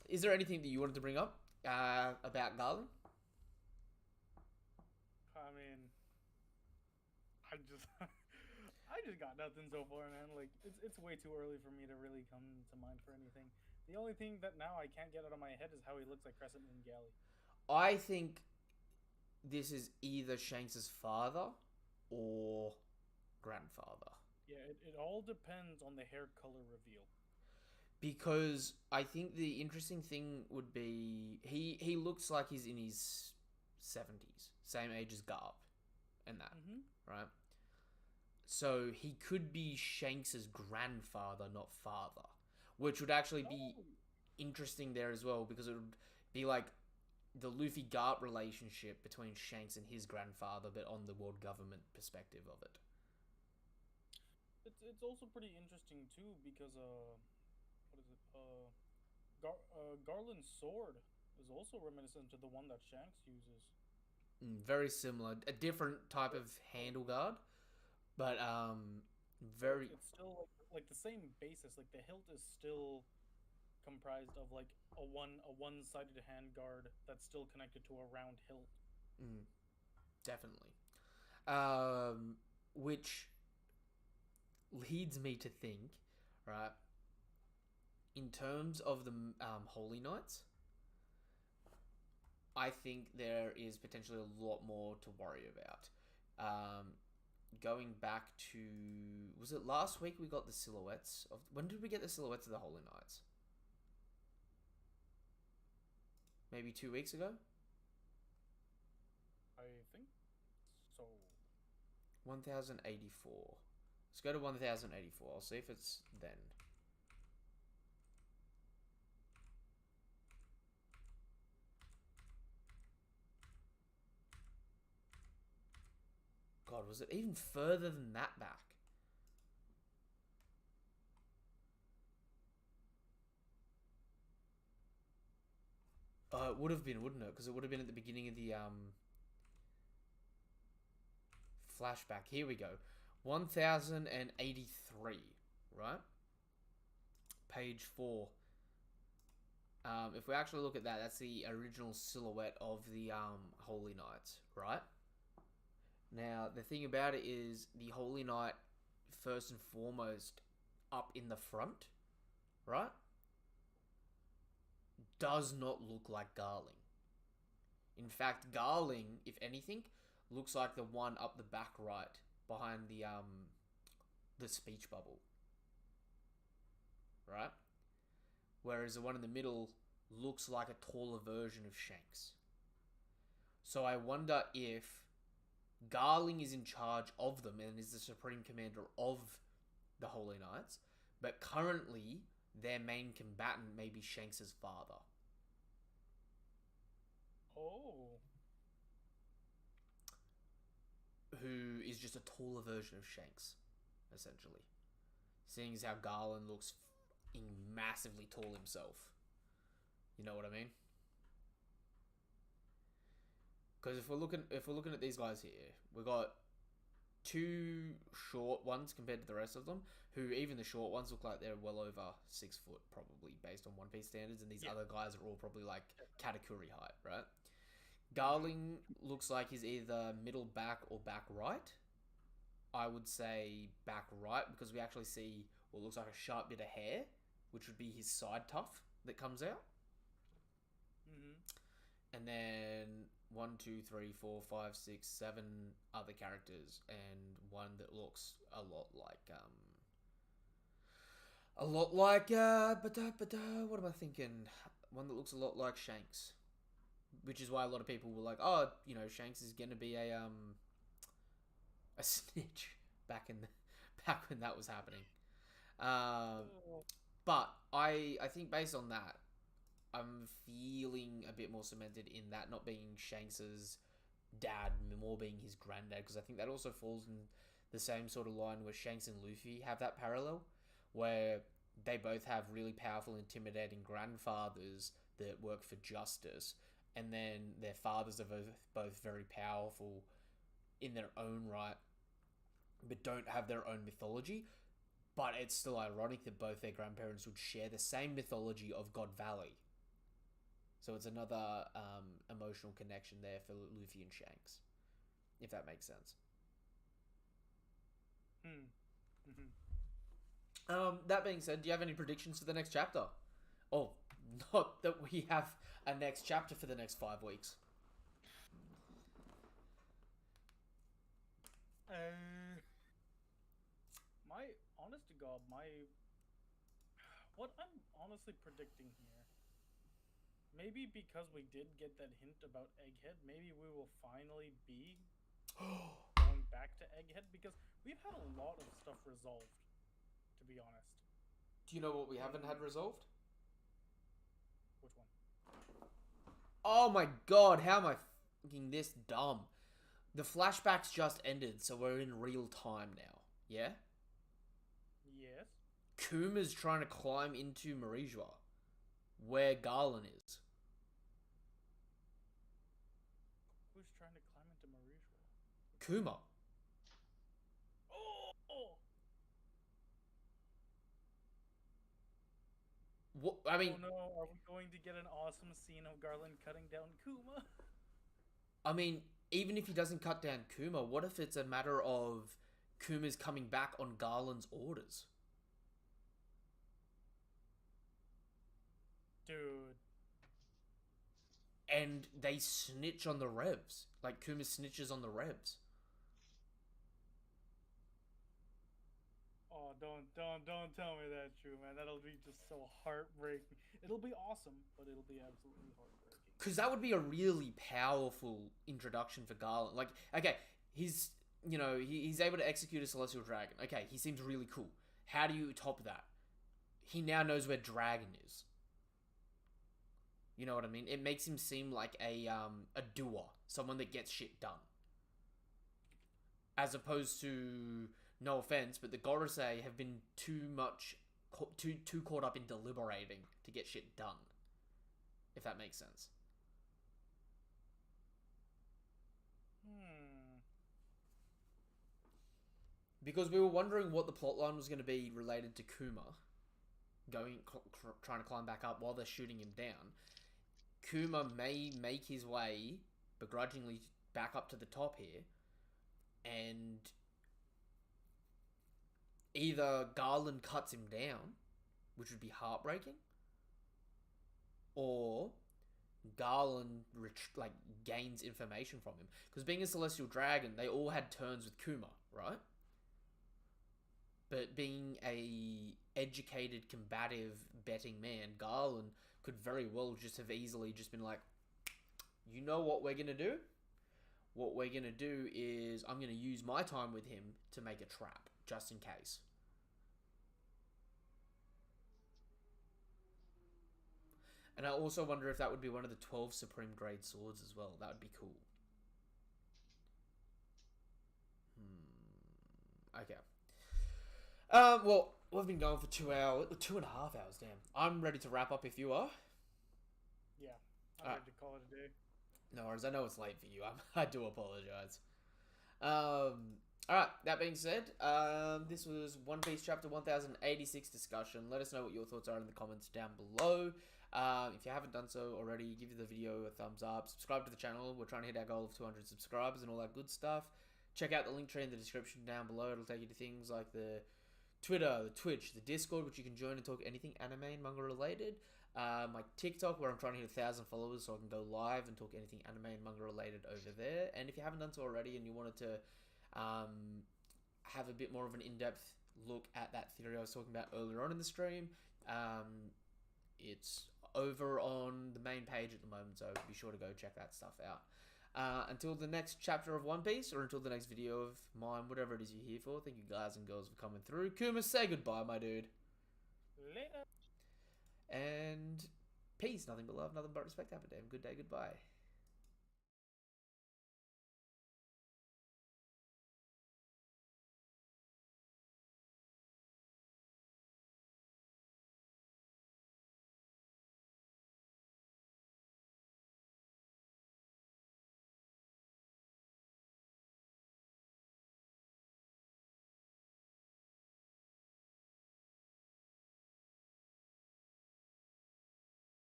Is there anything that you wanted to bring up about Garland? I mean, I just got nothing so far, man. Like, it's way too early for me to really come to mind for anything. The only thing that now I can't get out of my head is how he looks like Crescent Moon Galley. I think this is either Shanks' father or grandfather. Yeah, it all depends on the hair color reveal. Because I think the interesting thing would be he looks like he's in his 70s, same age as Garp, and that, right? So he could be Shanks' grandfather, not father, which would actually be interesting there as well, because it would be like the Luffy Garp relationship between Shanks and his grandfather, but on the world government perspective of it. It's also pretty interesting too, because what is it? Garland's sword is also reminiscent to the one that Shanks uses. Very similar, a different type of handle guard, but very. It's still like the same basis. Like the hilt is still comprised of like a one-sided hand guard that's still connected to a round hilt. Definitely. Which leads me to think, right, in terms of the Holy Knights, I think there is potentially a lot more to worry about. Going back to, was it last week we got the silhouettes of, when did we get the silhouettes of the Holy Knights? Maybe 2 weeks ago? I think so. 1084. Let's go to 1084. I'll see if it's then. God, was it even further than that back? It would have been, wouldn't it? Because it would have been at the beginning of the flashback. Here we go. 1083, right? Page 4. If we actually look at that, that's the original silhouette of the Holy Knights, right? Now, the thing about it is the Holy Knight, first and foremost, up in the front, right, does not look like Garling. In fact, Garling, if anything, looks like the one up the back right, behind the speech bubble, right? Whereas the one in the middle looks like a taller version of Shanks. So I wonder if Garling is in charge of them and is the supreme commander of the Holy Knights, but currently their main combatant may be Shanks' father. Oh. Who is just a taller version of Shanks, essentially. Seeing as how Garland looks massively tall himself. You know what I mean? Because if we're looking at these guys here, we got two short ones compared to the rest of them, who even the short ones look like they're well over 6 foot, probably based on One Piece standards, and these other guys are all probably like Katakuri height, right? Garling looks like he's either middle back or back right. I would say back right because we actually see what looks like a sharp bit of hair, which would be his side tuft that comes out. And then 1, 2, 3, 4, 5, 6, 7 other characters, and one that looks a lot like what am I thinking? One that looks a lot like Shanks, which is why a lot of people were like, oh, you know, Shanks is gonna be a snitch back when that was happening. But I think based on that, I'm feeling a bit more cemented in that not being Shanks's dad, more being his granddad, because I think that also falls in the same sort of line where Shanks and Luffy have that parallel, where they both have really powerful, intimidating grandfathers that work for justice, and then their fathers are both very powerful in their own right, but don't have their own mythology. But it's still ironic that both their grandparents would share the same mythology of God Valley. So it's another emotional connection there for Luffy and Shanks, if that makes sense. That being said, do you have any predictions for the next chapter? Oh, not that we have a next chapter for the next 5 weeks. My honest to God, what I'm honestly predicting here, maybe because we did get that hint about Egghead, maybe we will finally be going back to Egghead, because we've had a lot of stuff resolved, to be honest. Do you know what we haven't had resolved? Which one? Oh my god, how am I fucking this dumb? The flashbacks just ended, so we're in real time now, yeah? Yes. Kuma's trying to climb into Marijua, where Garland is. Who's trying to climb into Marijua? Kuma. Oh! What? I mean, oh no, are we going to get an awesome scene of Garland cutting down Kuma? I mean, even if he doesn't cut down Kuma, what if it's a matter of Kuma's coming back on Garland's orders? Dude. And they snitch on the Revs. Like, Kuma snitches on the Revs. Oh, don't tell me that's true, man. That'll be just so heartbreaking. It'll be awesome, but it'll be absolutely heartbreaking. Because that would be a really powerful introduction for Garland. Like, okay, he's able to execute a Celestial Dragon. Okay, he seems really cool. How do you top that? He now knows where Dragon is. You know what I mean? It makes him seem like a doer, someone that gets shit done. As opposed to, no offense, but the Gorosei have been too caught up in deliberating to get shit done. If that makes sense. Because we were wondering what the plotline was going to be related to Kuma trying to climb back up while they're shooting him down. Kuma may make his way begrudgingly back up to the top here, and either Garland cuts him down, which would be heartbreaking, or Garland gains information from him. Because being a Celestial Dragon, they all had turns with Kuma, right? But being a educated, combative, betting man, Garland could very well just have easily just been like, you know what we're going to do? What we're going to do is I'm going to use my time with him to make a trap, just in case. And I also wonder if that would be one of the 12 Supreme Grade swords as well. That would be cool. Okay. Well, we've been going for 2 hours, 2.5 hours, damn. I'm ready to wrap up if you are. Yeah, I'm ready to call it a day. No worries, I know it's late for you. I do apologize. Alright, that being said, this was One Piece Chapter 1086 discussion. Let us know what your thoughts are in the comments down below. If you haven't done so already, give the video a thumbs up. Subscribe to the channel. We're trying to hit our goal of 200 subscribers and all that good stuff. Check out the link tree in the description down below. It'll take you to things like the Twitter, the Twitch, the Discord, which you can join and talk anything anime and manga related. My TikTok, where I'm trying to hit 1,000 followers so I can go live and talk anything anime and manga related over there. And if you haven't done so already and you wanted to have a bit more of an in-depth look at that theory I was talking about earlier on in the stream, it's over on the main page at the moment, so be sure to go check that stuff out. Until the next chapter of One Piece, or until the next video of mine, whatever it is you're here for, thank you guys and girls for coming through. Kuma, say goodbye, my dude. Later. And peace, nothing but love, nothing but respect. Have a damn good day, goodbye.